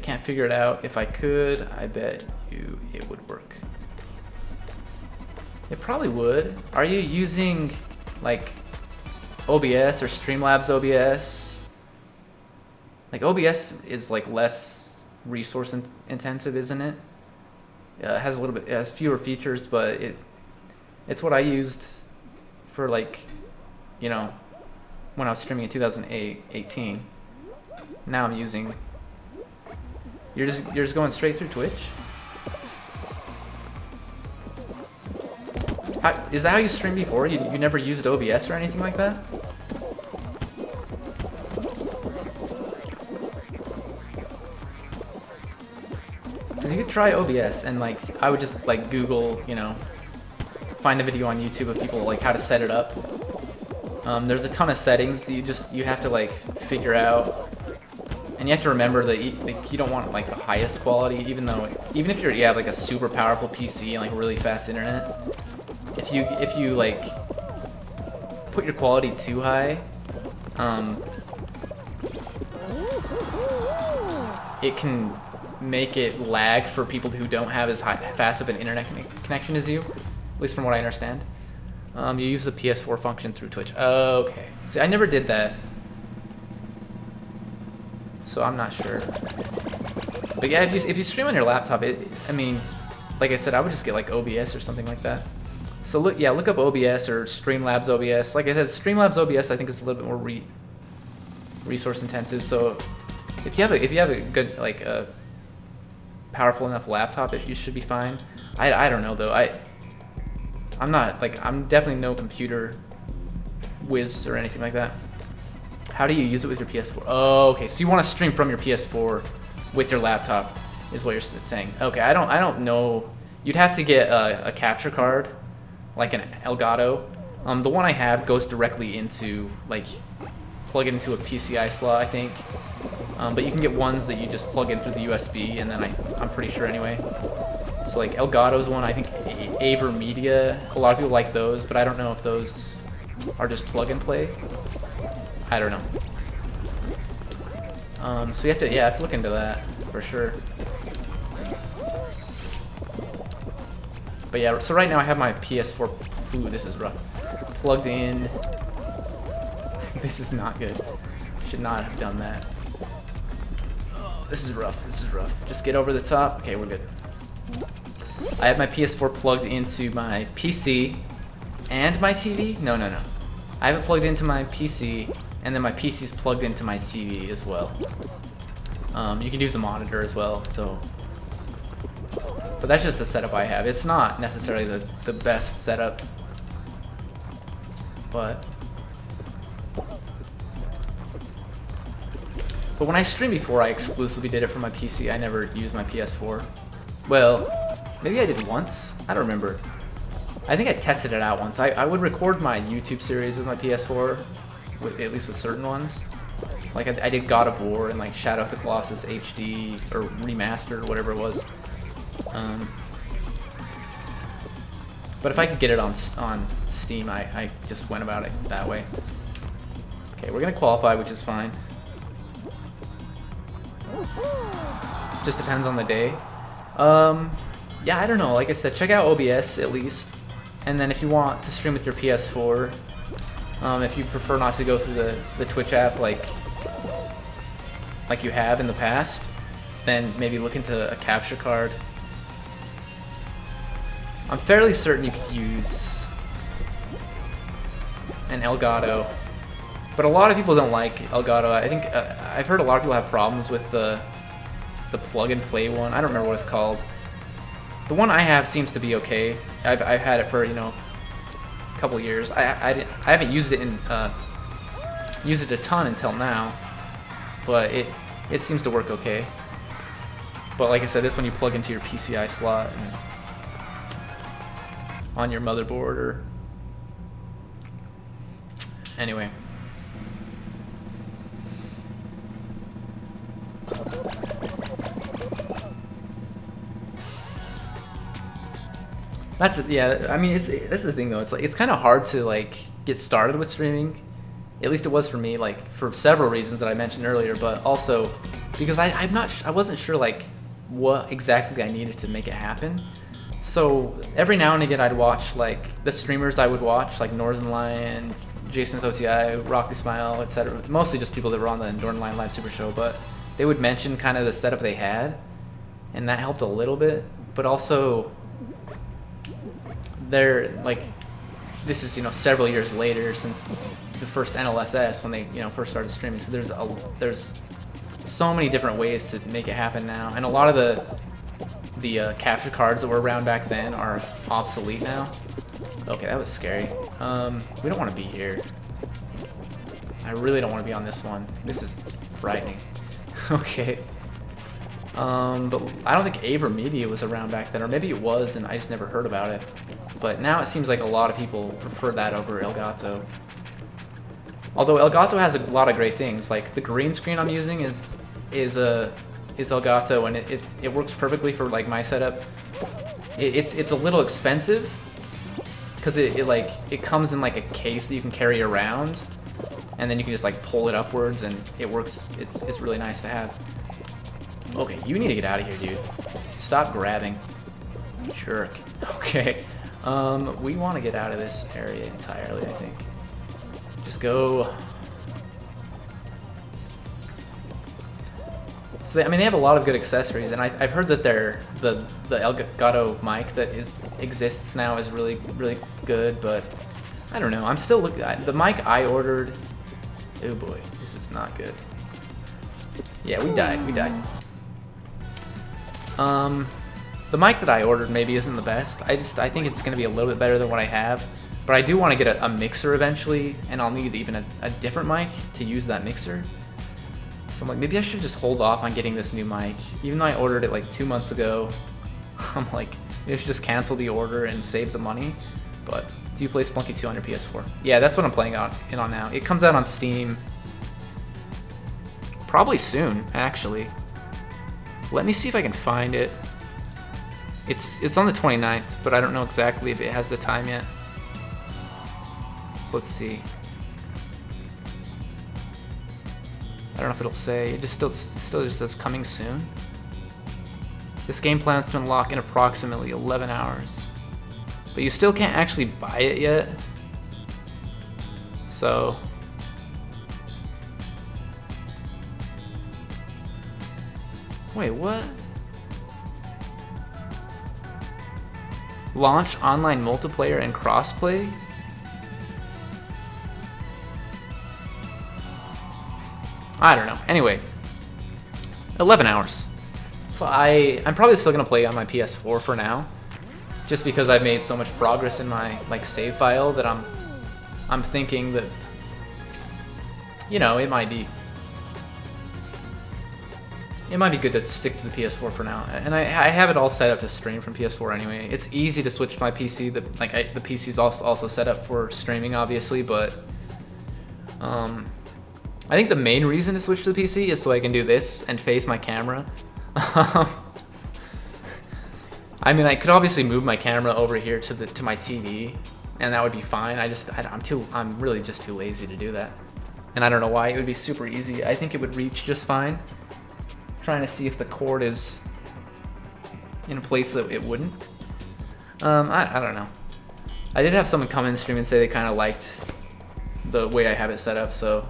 can't figure it out. If I could, I bet you it would work. It probably would. Are you using like OBS or Streamlabs OBS? Like OBS is like less resource intensive, isn't it? It has it has fewer features, but it's what I used for, like, you know, when I was streaming in 2018. Now I'm using. You're just going straight through Twitch? Is that how you streamed before? You never used OBS or anything like that? You could try OBS, and like I would just like Google, you know, find a video on YouTube of people like how to set it up. There's a ton of settings you have to like figure out, And you have to remember that you don't want like the highest quality, even if you have like a super powerful PC and like really fast internet. If you like put your quality too high, it can make it lag for people who don't have as fast of an internet connection as you, at least from what I understand. You use the PS4 function through Twitch. Okay. See, I never did that, so I'm not sure. But yeah, if you stream on your laptop, I mean, like I said, I would just get like OBS or something like that. So look up OBS or Streamlabs OBS. Like I said, Streamlabs OBS I think is a little bit more resource intensive. So if you have a good like a powerful enough laptop, you should be fine. I don't know though. I'm definitely no computer whiz or anything like that. How do you use it with your PS4? Oh, okay. So you want to stream from your PS4 with your laptop, is what you're saying. Okay, I don't know. You'd have to get a capture card, like an Elgato. The one I have goes directly into plug it into a PCI slot, I think. But you can get ones that you just plug in through the USB, and then I'm pretty sure anyway. So like Elgato's one, I think AverMedia. A lot of people like those, but I don't know if those are just plug and play. I don't know. So you have to look into that for sure. But yeah, so right now I have my PS4. Ooh, this is rough. Plugged in. This is not good. Should not have done that. Oh, this is rough. This is rough. Just get over the top. Okay, we're good. I have my PS4 plugged into my PC and my TV. No. I have it plugged into my PC, and then my PC is plugged into my TV as well. You can use a monitor as well, so. But that's just the setup I have. It's not necessarily the best setup, but when I streamed before, I exclusively did it from my PC. I never used my PS4. Well, maybe I did once. I don't remember. I think I tested it out once. I would record my YouTube series with my PS4, at least with certain ones. Like I did God of War and like Shadow of the Colossus HD or remastered or whatever it was. But if I could get it on Steam, I just went about it that way. Okay, we're gonna qualify, which is fine. Just depends on the day. Yeah, I don't know. Like I said, check out OBS at least, and then if you want to stream with your PS4, if you prefer not to go through the Twitch app like you have in the past, then maybe look into a capture card. I'm fairly certain you could use an Elgato, but a lot of people don't like Elgato. I think I've heard a lot of people have problems with the plug-and-play one. I don't remember what it's called. The one I have seems to be okay. I've had it for a couple years. I haven't used it a ton until now, but it seems to work okay. But like I said, this one you plug into your PCI slot and on your motherboard or anyway. That's it. Yeah, I mean, that's the thing though. It's kind of hard to get started with streaming. At least it was for me, for several reasons that I mentioned earlier, but also because I wasn't sure what exactly I needed to make it happen. So every now and again I'd watch the streamers I would watch, like Northern Lion, Jason with OTI, Rocky Smile, etc. Mostly just people that were on the Northern Lion Live Super Show, but they would mention kind of the setup they had, and that helped a little bit. But also, this is several years later since the first NLSS when they first started streaming. So there's so many different ways to make it happen now, and a lot of the capture cards that were around back then are obsolete now. Okay, that was scary. We don't want to be here. I really don't want to be on this one. This is frightening. Okay. But I don't think AverMedia was around back then, or maybe it was and I just never heard about it. But now it seems like a lot of people prefer that over Elgato. Although Elgato has a lot of great things, like the green screen I'm using is is Elgato, and it works perfectly for like my setup. It's a little expensive because it comes in like a case that you can carry around, and then you can just like pull it upwards, and it works. It's really nice to have. Okay, you need to get out of here, dude. Stop grabbing, jerk. Okay, we want to get out of this area entirely. I think. Just go. So I mean, they have a lot of good accessories, and I've heard that the Elgato mic that exists now is really good, but I don't know. I'm still looking. The mic I ordered. Oh boy, this is not good. Yeah, we died. We died. The mic that I ordered maybe isn't the best. I think it's gonna be a little bit better than what I have, but I do want to get a mixer eventually, and I'll need even a different mic to use that mixer. So I'm like, maybe I should just hold off on getting this new mic. Even though I ordered it like 2 months ago, I'm like, maybe I should just cancel the order and save the money. But do you play Spelunky 2 on your PS4? Yeah, that's what I'm playing on now. It comes out on Steam probably soon, actually. Let me see if I can find it. It's on the 29th, but I don't know exactly if it has the time yet. So let's see. I don't know if it'll say. It just still just says coming soon. This game plans to unlock in approximately 11 hours. But you still can't actually buy it yet. So wait, what? Launch online multiplayer and crossplay? I don't know. Anyway, 11 hours. So I'm probably still gonna play on my PS4 for now, just because I've made so much progress in my like save file that I'm thinking that, you know, it might be good to stick to the PS4 for now. And I have it all set up to stream from PS4 anyway. It's easy to switch to my PC. The PC's also set up for streaming, obviously, but I think the main reason to switch to the PC is so I can do this and face my camera. I mean, I could obviously move my camera over here to my TV, and that would be fine. I'm really just too lazy to do that, and I don't know why. It would be super easy. I think it would reach just fine. Trying to see if the cord is in a place that it wouldn't. I don't know. I did have someone come in stream and say they kind of liked the way I have it set up, so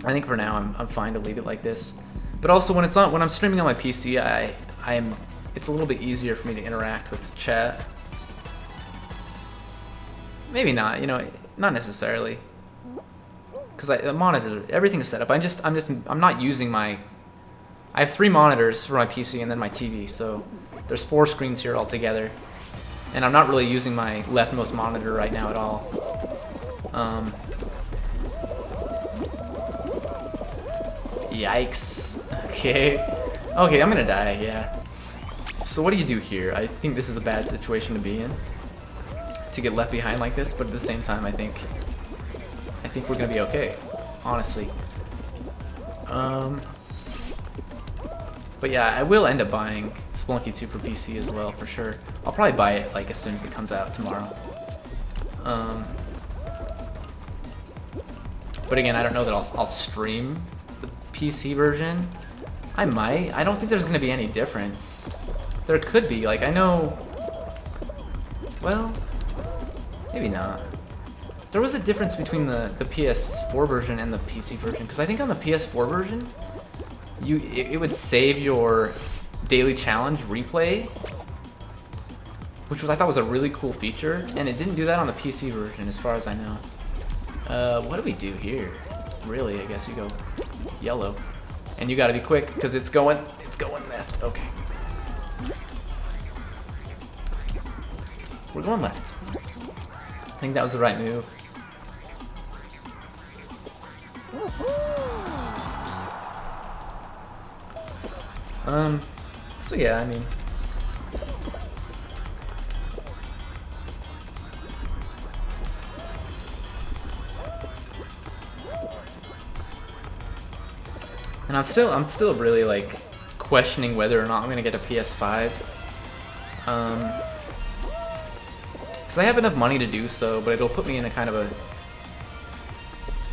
I think for now I'm fine to leave it like this. But also when I'm streaming on my PC, it's a little bit easier for me to interact with chat. Maybe not, you know, not necessarily. Because the monitor, everything's set up. I'm not using I have 3 monitors for my PC and then my TV, so there's 4 screens here altogether. And I'm not really using my leftmost monitor right now at all. Yikes. Okay, I'm gonna die, yeah. So what do you do here? I think this is a bad situation to be in, to get left behind like this, but at the same time, I think we're gonna be okay, honestly. But yeah, I will end up buying Spelunky 2 for PC as well, for sure. I'll probably buy it like as soon as it comes out tomorrow. But again, I don't know that I'll stream the PC version. I might. I don't think there's gonna be any difference. There could be, like, I know. Well, maybe not. There was a difference between the PS4 version and the PC version, because I think on the PS4 version, it would save your daily challenge replay, which I thought was a really cool feature, and it didn't do that on the PC version, as far as I know. What do we do here? Really, I guess you go yellow, and you got to be quick because it's going left. Okay, we're going left. I think that was the right move. So yeah, I mean, I'm still really like questioning whether or not I'm gonna get a PS5. Because I have enough money to do so, but it'll put me in a kind of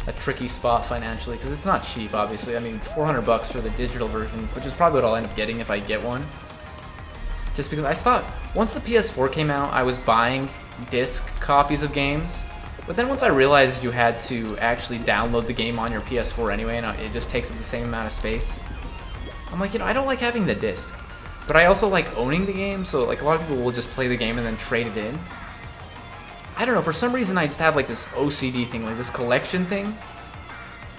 a tricky spot financially, because it's not cheap, obviously. I mean, 400 bucks for the digital version, which is probably what I'll end up getting if I get one. Just because I thought, once the PS4 came out, I was buying disc copies of games, but then once I realized you had to actually download the game on your PS4 anyway, and it just takes up the same amount of space, I'm like, you know, I don't like having the disc, but I also like owning the game, so like a lot of people will just play the game and then trade it in. I don't know, for some reason I just have like this OCD thing, like this collection thing,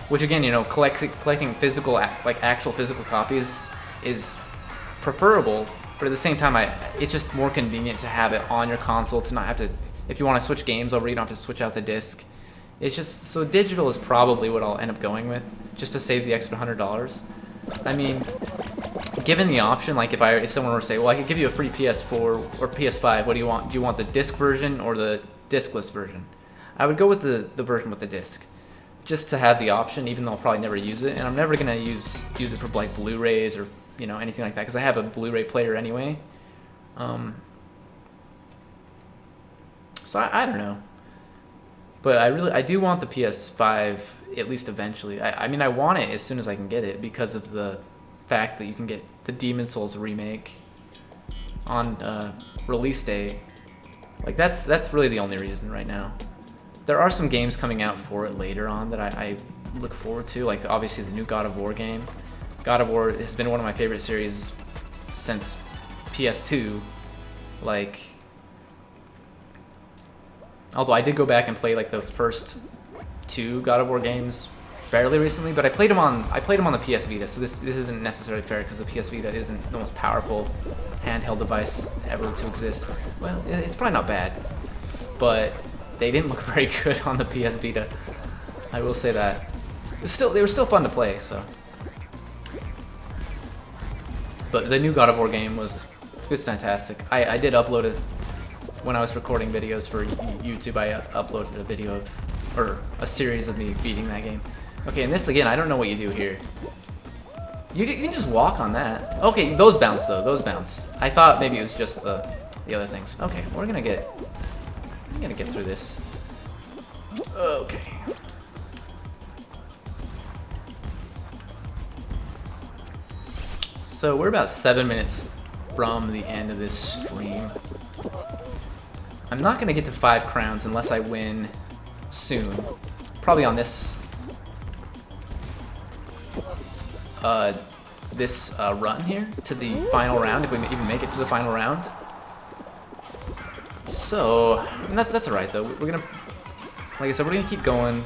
which again, you know, collecting physical, like actual physical copies is preferable, but at the same time, it's just more convenient to have it on your console, to not have to, if you want to switch games over, you don't have to switch out the disc. It's just, so digital is probably what I'll end up going with, just to save the extra $100. I mean, given the option, like if someone were to say, well, I could give you a free PS4 or PS5, what do you want? Do you want the disc version or the discless version? I would go with the version with the disc, just to have the option, even though I'll probably never use it, and I'm never gonna use it for like Blu-rays or, you know, anything like that, because I have a Blu-ray player anyway. So I don't know, but I do want the PS5 at least eventually. I mean, I want it as soon as I can get it, because of the fact that you can get the Demon Souls remake on release day. Like that's really the only reason right now. There are some games coming out for it later on that I look forward to, like obviously the new God of War game. God of War has been one of my favorite series since PS2. Like, although I did go back and play like the first 2 God of War games fairly recently, but I played them on the PS Vita, so this isn't necessarily fair, because the PS Vita isn't the most powerful handheld device ever to exist. Well, it's probably not bad, but they didn't look very good on the PS Vita. I will say that. They were still fun to play, so. But the new God of War game was fantastic. I did upload it when I was recording videos for YouTube. I uploaded a video of, or a series of me beating that game. Okay, and this again, I don't know what you do here. You can just walk on that. Okay, those bounce though, those bounce. I thought maybe it was just the other things. Okay, I'm gonna get through this. Okay. So we're about 7 minutes from the end of this stream. I'm not gonna get to 5 crowns unless I win soon. Probably on this run here to the final round, if we even make it to the final round. So, and that's alright though. We're gonna, like I said, we're gonna keep going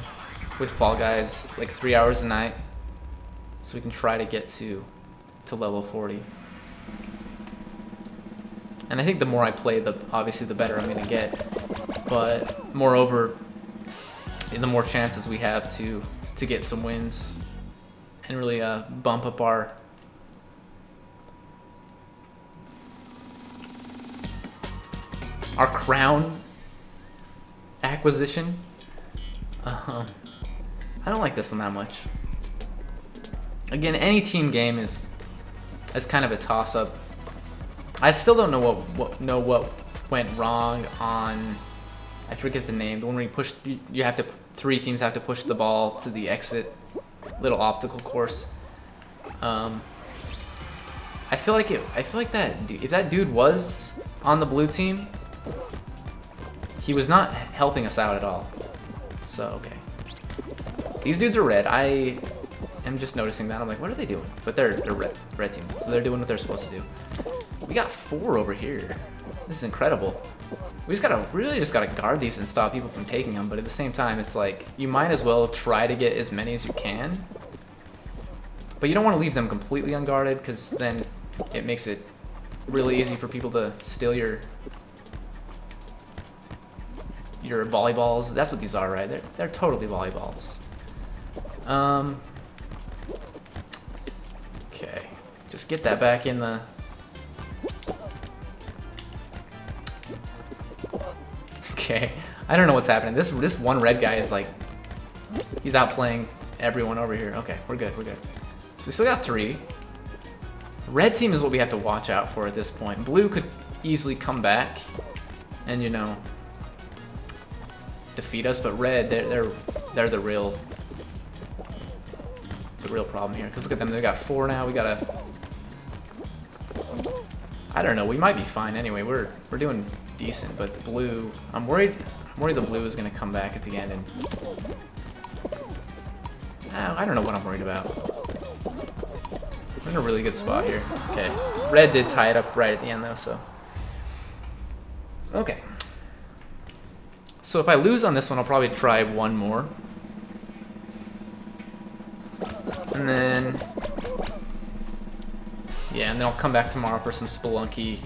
with Fall Guys like 3 hours a night, so we can try to get to level 40. And I think the more I play, obviously the better I'm gonna get. But moreover, the more chances we have to get some wins and really bump up our crown acquisition. I don't like this one that much. Again, any team game is kind of a toss-up. I still don't know what went wrong on, I forget the name, the one where you push, you have to, 3 teams have to push the ball to the exit little obstacle course. I feel like that if that dude was on the blue team, he was not helping us out at all. So okay, these dudes are red. I am just noticing that. I'm like, what are they doing? But they're red team, so they're doing what they're supposed to do. We got 4 over here. This is incredible. We really just gotta guard these and stop people from taking them. But at the same time, it's like you might as well try to get as many as you can. But you don't want to leave them completely unguarded, because then it makes it really easy for people to steal your volleyballs. That's what these are, right? They're totally volleyballs. Okay, just get that back in the. Okay, I don't know what's happening. This one red guy is like, he's outplaying everyone over here. Okay, we're good. So we still got 3. Red team is what we have to watch out for at this point. Blue could easily come back and, you know, defeat us, but red, they're the real problem here. Because look at them, they got 4 now. We gotta, I don't know, we might be fine anyway. We're doing decent, but the blue, I'm worried the blue is gonna come back at the end and I don't know what I'm worried about. We're in a really good spot here. Okay, red did tie it up right at the end though, so okay. So if I lose on this one, I'll probably try one more. And then, yeah, and then I'll come back tomorrow for some Spelunky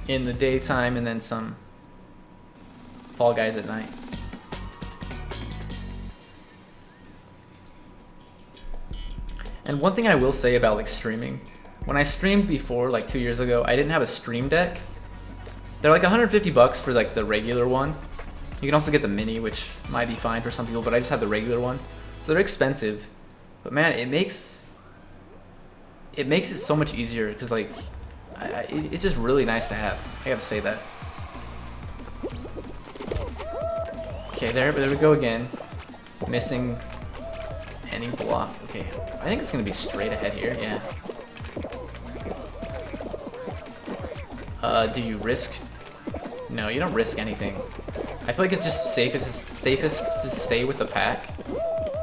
in the daytime and then some Fall Guys at night. And one thing I will say about like streaming, when I streamed before, like 2 years ago, I didn't have a stream deck. They're like 150 bucks for like the regular one. You can also get the mini, which might be fine for some people, but I just have the regular one. So they're expensive, but man, it makes it so much easier because like it's just really nice to have. I gotta say that. Okay, there we go again. Missing any block. Okay, I think it's gonna be straight ahead here. Yeah. Do you risk? No, you don't risk anything. I feel like it's just safest to stay with the pack.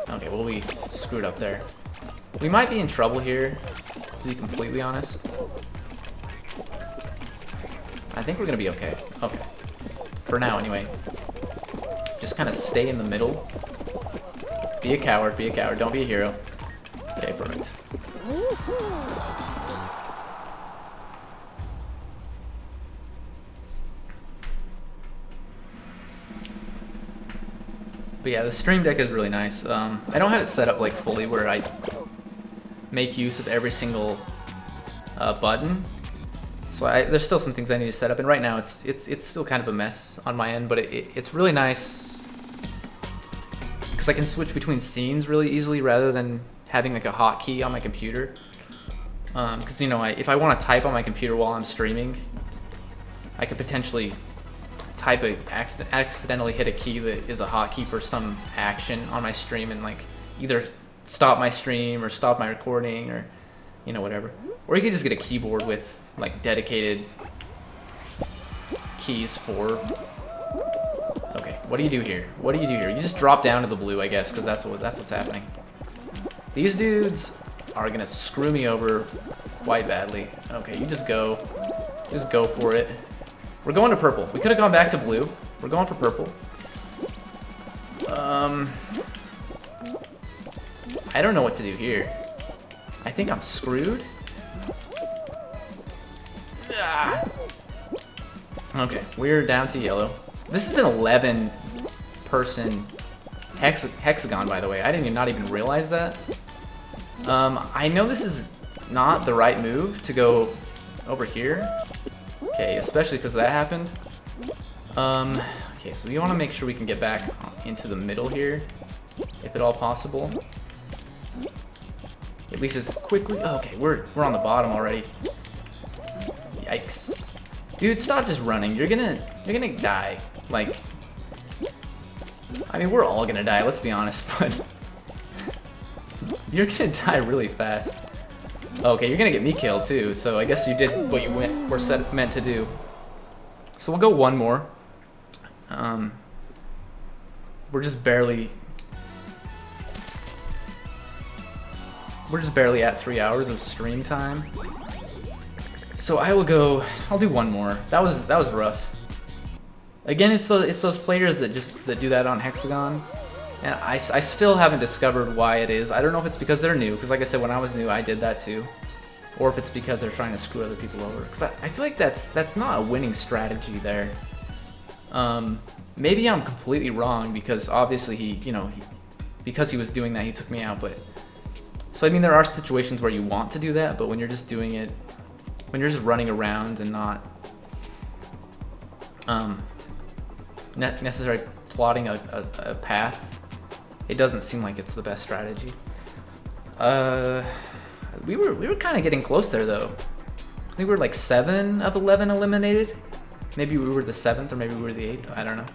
Okay, well we screwed up there. We might be in trouble here, to be completely honest. I think we're gonna be okay. Okay. For now, anyway. Just kind of stay in the middle. Be a coward, don't be a hero. Okay, perfect. But yeah, the stream deck is really nice. I don't have it set up like fully where I make use of every single button. So there's still some things I need to set up, and right now it's still kind of a mess on my end. But it's really nice because I can switch between scenes really easily rather than having like a hotkey on my computer. Because you know, if I want to type on my computer while I'm streaming, I could potentially type accidentally hit a key that is a hotkey for some action on my stream and like either stop my stream or stop my recording or you know whatever. Or you could just get a keyboard with like dedicated keys for. Okay, what do you do here? What do you do here? You just drop down to the blue, I guess, because that's what's happening. These dudes are gonna screw me over quite badly. Okay, you just go for it. We're going to purple. We could have gone back to blue. We're going for purple. I don't know what to do here. I think I'm screwed. Ah. Okay, we're down to yellow. This is an 11-person hexagon, by the way. I didn't not even realize that. I know this is not the right move to go over here. Okay, especially because that happened. Okay, so we want to make sure we can get back into the middle here, if at all possible. At least as quickly. Oh, okay, we're on the bottom already. Yikes, dude! Stop just running. You're gonna die. Like, I mean, we're all gonna die. Let's be honest, but you're gonna die really fast. Okay, you're gonna get me killed too, so I guess you did what you were meant to do. So we'll go one more. We're just barely at 3 hours of stream time. So I'll do one more. That was rough. Again, it's those players that do that on Hexagon. And I still haven't discovered why it is. I don't know if it's because they're new, because like I said, when I was new, I did that too. Or if it's because they're trying to screw other people over. Because I feel like that's not a winning strategy there. Maybe I'm completely wrong, because obviously because he was doing that, he took me out. But so I mean, there are situations where you want to do that, but when you're just doing it, when you're just running around and not necessarily plotting a path, it doesn't seem like it's the best strategy. We were kind of getting close there though. I think we were like 7 of 11 eliminated. Maybe we were the 7th or maybe we were the 8th. I don't know.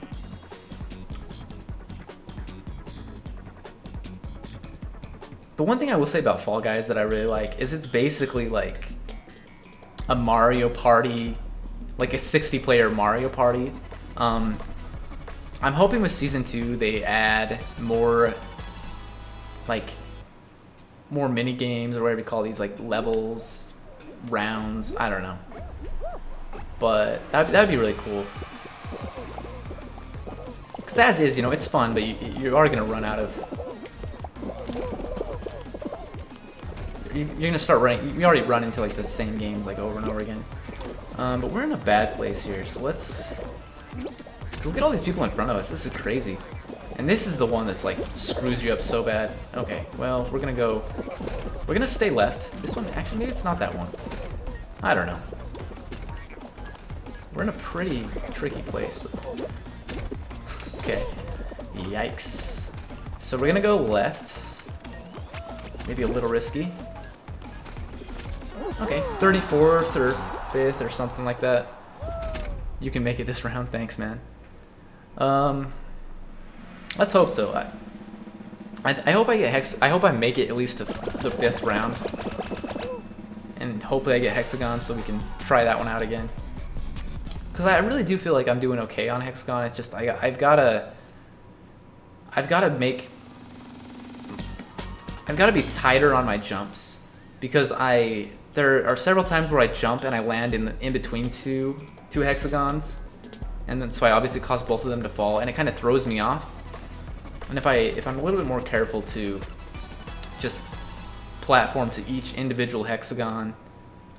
The one thing I will say about Fall Guys that I really like is it's basically like a Mario Party, like a 60-player Mario Party. I'm hoping with Season 2 they add more, like, more mini games or whatever you call these, like levels, rounds. I don't know, but that'd be really cool. Cause as is, you know, it's fun, but you are gonna run out of. You're gonna start running. You already run into like the same games like over and over again. But we're in a bad place here, so let's look at all these people in front of us. This is crazy. And this is the one that's like screws you up so bad. Okay, well, we're gonna stay left. This one, actually, maybe it's not that one. I don't know. We're in a pretty tricky place. Okay, yikes. So we're gonna go left. Maybe a little risky. Okay, 34th or 5th or something like that. You can make it this round, thanks, man. Let's hope so. I hope I get hex. I hope I make it at least to the 5th round, and hopefully I get hexagon so we can try that one out again. Because I really do feel like I'm doing okay on hexagon. It's just I've gotta be tighter on my jumps, because there are several times where I jump and I land in between two hexagons, and then so I obviously cause both of them to fall, and it kind of throws me off. And if I'm a little bit more careful to just platform to each individual hexagon,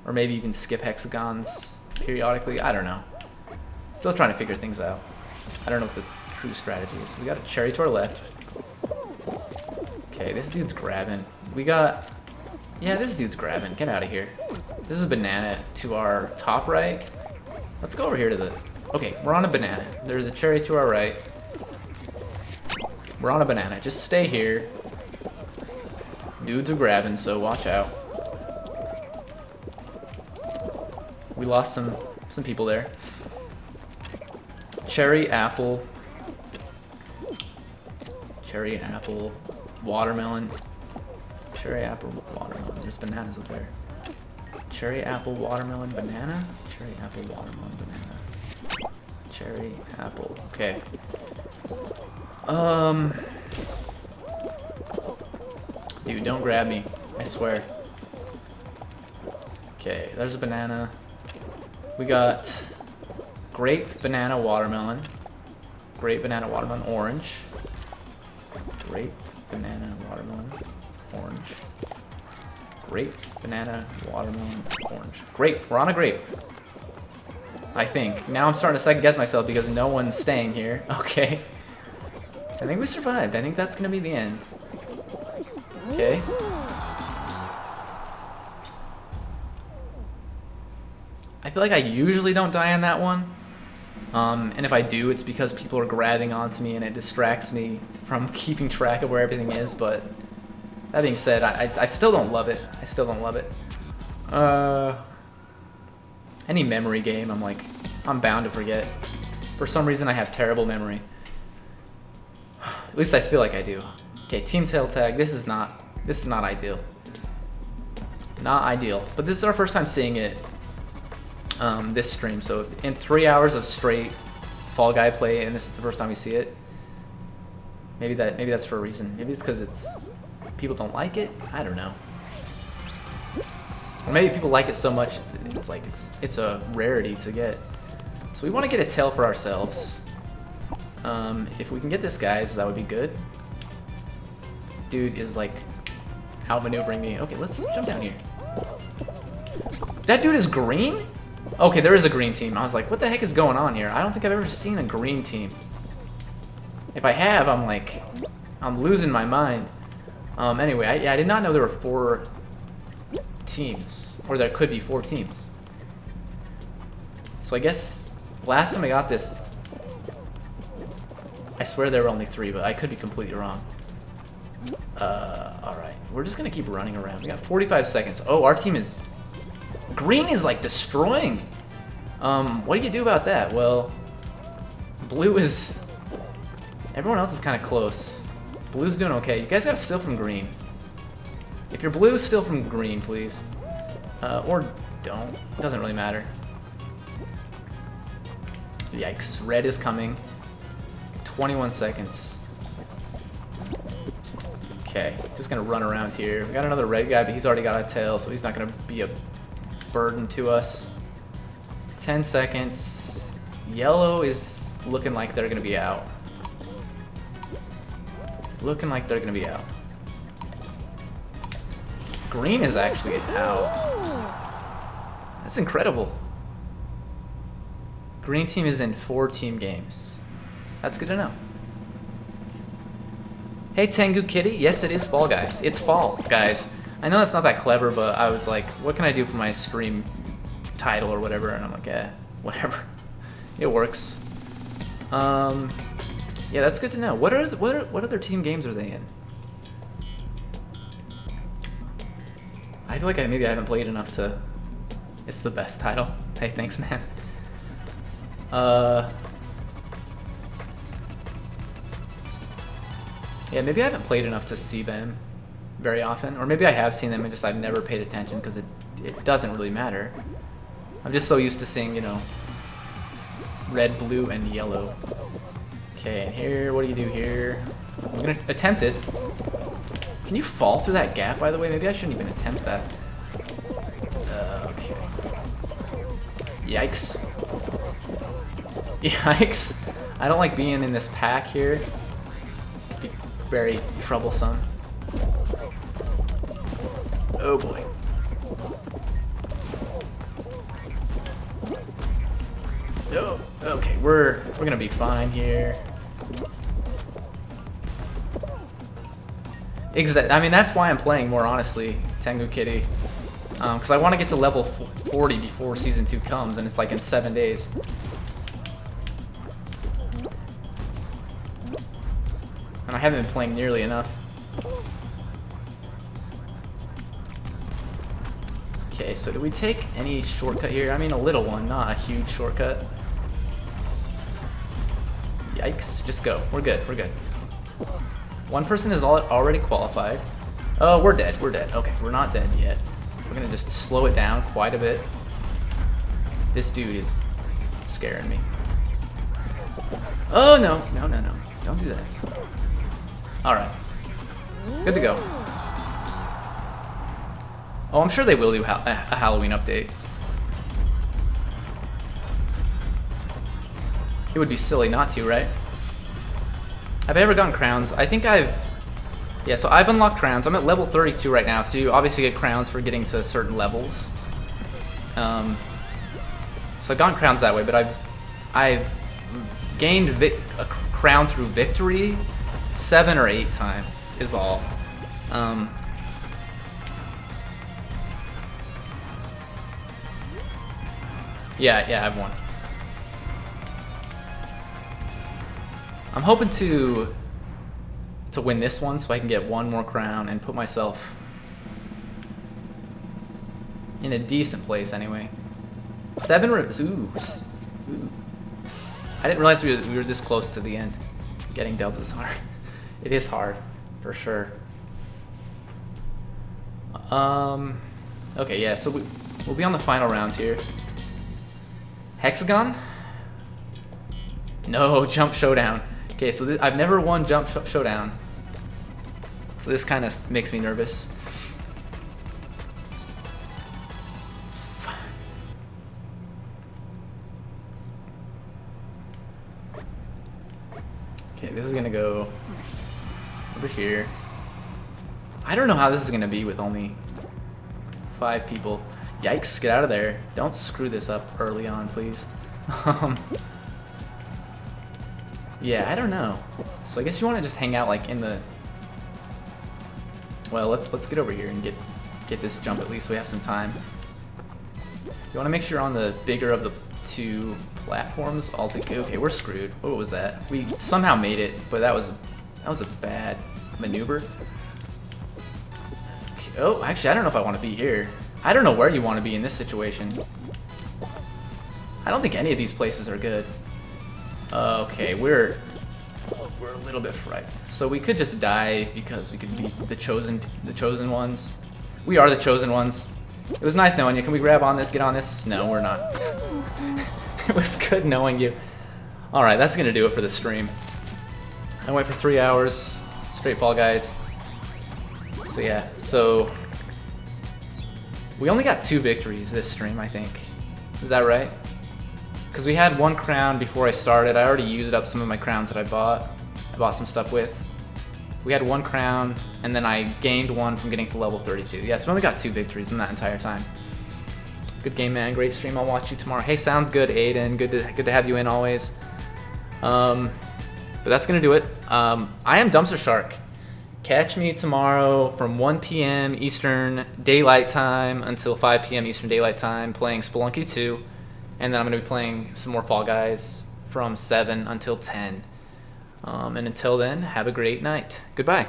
or maybe even skip hexagons periodically, I don't know. Still trying to figure things out. I don't know what the true strategy is. We got a cherry to our left. Okay, this dude's grabbing. Yeah, this dude's grabbing. Get out of here. This is a banana to our top right. Let's go over here to the... Okay, we're on a banana. There's a cherry to our right. We're on a banana. Just stay here. Dudes are grabbing, so watch out. We lost some people there. Cherry, apple. Cherry, apple, watermelon. Cherry, apple, watermelon. There's bananas up there. Cherry, apple, watermelon, banana. Cherry, apple, watermelon, banana. Cherry, apple. Okay. Dude, don't grab me. I swear. Okay, there's a banana. We got grape, banana, watermelon. Grape, banana, watermelon, orange. Grape, banana, watermelon, orange. Grape, banana, watermelon, orange. Grape. We're on a grape. I think. Now I'm starting to second guess myself because no one's staying here. Okay. I think we survived. I think that's going to be the end. Okay. I feel like I usually don't die on that one. And if I do, it's because people are grabbing onto me and it distracts me from keeping track of where everything is. But that being said, I still don't love it. I still don't love it. Any memory game, I'm bound to forget. For some reason, I have terrible memory. At least I feel like I do. Okay, team tail tag. This is not ideal. Not ideal. But this is our first time seeing it. This stream. So in 3 hours of straight Fall Guy play, and this is the first time we see it. Maybe that's for a reason. Maybe it's because people don't like it. I don't know. Or maybe people like it so much it's a rarity to get. So we want to get a tail for ourselves. If we can get this guy, so that would be good. Dude is like outmaneuvering me. Okay, let's jump down here. That dude is green? Okay, there is a green team. I was like, what the heck is going on here? I don't think I've ever seen a green team. If I have, I'm losing my mind. Anyway, I did not know there were 4 teams, or there could be 4 teams. So I guess last time I got this, I swear there were only 3, but I could be completely wrong. Alright. we're just gonna keep running around. We got 45 seconds. Oh, our team is... Green is like destroying. What do you do about that? Well, blue is... Everyone else is kind of close. Blue's doing okay. You guys gotta steal from green. If you're blue, steal from green, please. Or don't. It doesn't really matter. Yikes. Red is coming. 21 seconds. Okay, just gonna run around here. We got another red guy, but he's already got a tail, so he's not gonna be a burden to us. 10 seconds. Yellow is looking like they're gonna be out. Looking like they're gonna be out. Green is actually out. That's incredible. Green team is in 4 team games. That's good to know. Hey Tengu Kitty, yes it is Fall Guys. It's fall, guys. I know that's not that clever, but I was like, what can I do for my stream title or whatever? And I'm like, whatever. It works. Yeah, that's good to know. What other team games are they in? I feel like maybe I haven't played enough to... It's the best title. Hey, thanks, man. Yeah, maybe I haven't played enough to see them very often. Or maybe I have seen them and just I've never paid attention because it doesn't really matter. I'm just so used to seeing, you know, red, blue, and yellow. Okay, and here, what do you do here? I'm gonna attempt it. Can you fall through that gap, by the way? Maybe I shouldn't even attempt that. Okay. Yikes. Yikes. I don't like being in this pack here. It'd be very troublesome. Oh boy. Oh, okay, we're gonna be fine here. I mean, that's why I'm playing more, honestly, Tengu Kitty. Because I want to get to level 40 before Season 2 comes, and it's like in 7 days. And I haven't been playing nearly enough. Okay, so do we take any shortcut here? I mean, a little one, not a huge shortcut. Yikes, just go. We're good, we're good. One person is already qualified. Oh, we're dead, we're dead. Okay, we're not dead yet. We're gonna just slow it down quite a bit. This dude is scaring me. Oh, no, no, no, no. Don't do that. Alright. Good to go. Oh, I'm sure they will do a Halloween update. It would be silly not to, right? Have I ever gotten crowns? I think I've... Yeah, so I've unlocked crowns. I'm at level 32 right now, so you obviously get crowns for getting to certain levels. So I've gotten crowns that way, but I've gained a crown through victory 7 or 8 times, is all. Yeah, I've won. I'm hoping to win this one so I can get one more crown and put myself in a decent place anyway. 7 rooms. Ooh. I didn't realize we were this close to the end. Getting dubs is hard. It is hard, for sure. Okay, yeah, so we'll be on the final round here. Hexagon? No, Jump Showdown. Okay, so I've never won Jump Showdown. So this kind of makes me nervous. Okay, this is gonna go over here. I don't know how this is gonna be with only 5 people. Yikes, get out of there. Don't screw this up early on, please. Yeah, I don't know. So I guess you want to just hang out like in the... Well, let's get over here and get this jump at least so we have some time. You want to make sure you're on the bigger of the 2 platforms. Okay, we're screwed. What was that? We somehow made it, but that was a bad maneuver. Oh, actually, I don't know if I want to be here. I don't know where you want to be in this situation. I don't think any of these places are good. Okay, we're a little bit frightened. So we could just die because we could be the chosen ones. We are the chosen ones. It was nice knowing you. Can we grab on this? Get on this? No, we're not. It was good knowing you. All right, that's gonna do it for the stream. I went for 3 hours, straight Fall Guys. So yeah, so we only got 2 victories this stream, I think. Is that right? Because we had 1 crown before I started. I already used up some of my crowns that I bought. I bought some stuff with. We had 1 crown, and then I gained 1 from getting to level 32. Yeah, so we only got 2 victories in that entire time. Good game, man. Great stream. I'll watch you tomorrow. Hey, sounds good, Aiden. Good to have you in always. But that's gonna do it. I am DumpsterShark. Catch me tomorrow from 1 p.m. Eastern Daylight Time until 5 p.m. Eastern Daylight Time playing Spelunky 2. And then I'm going to be playing some more Fall Guys from 7 until 10. And until then, have a great night. Goodbye.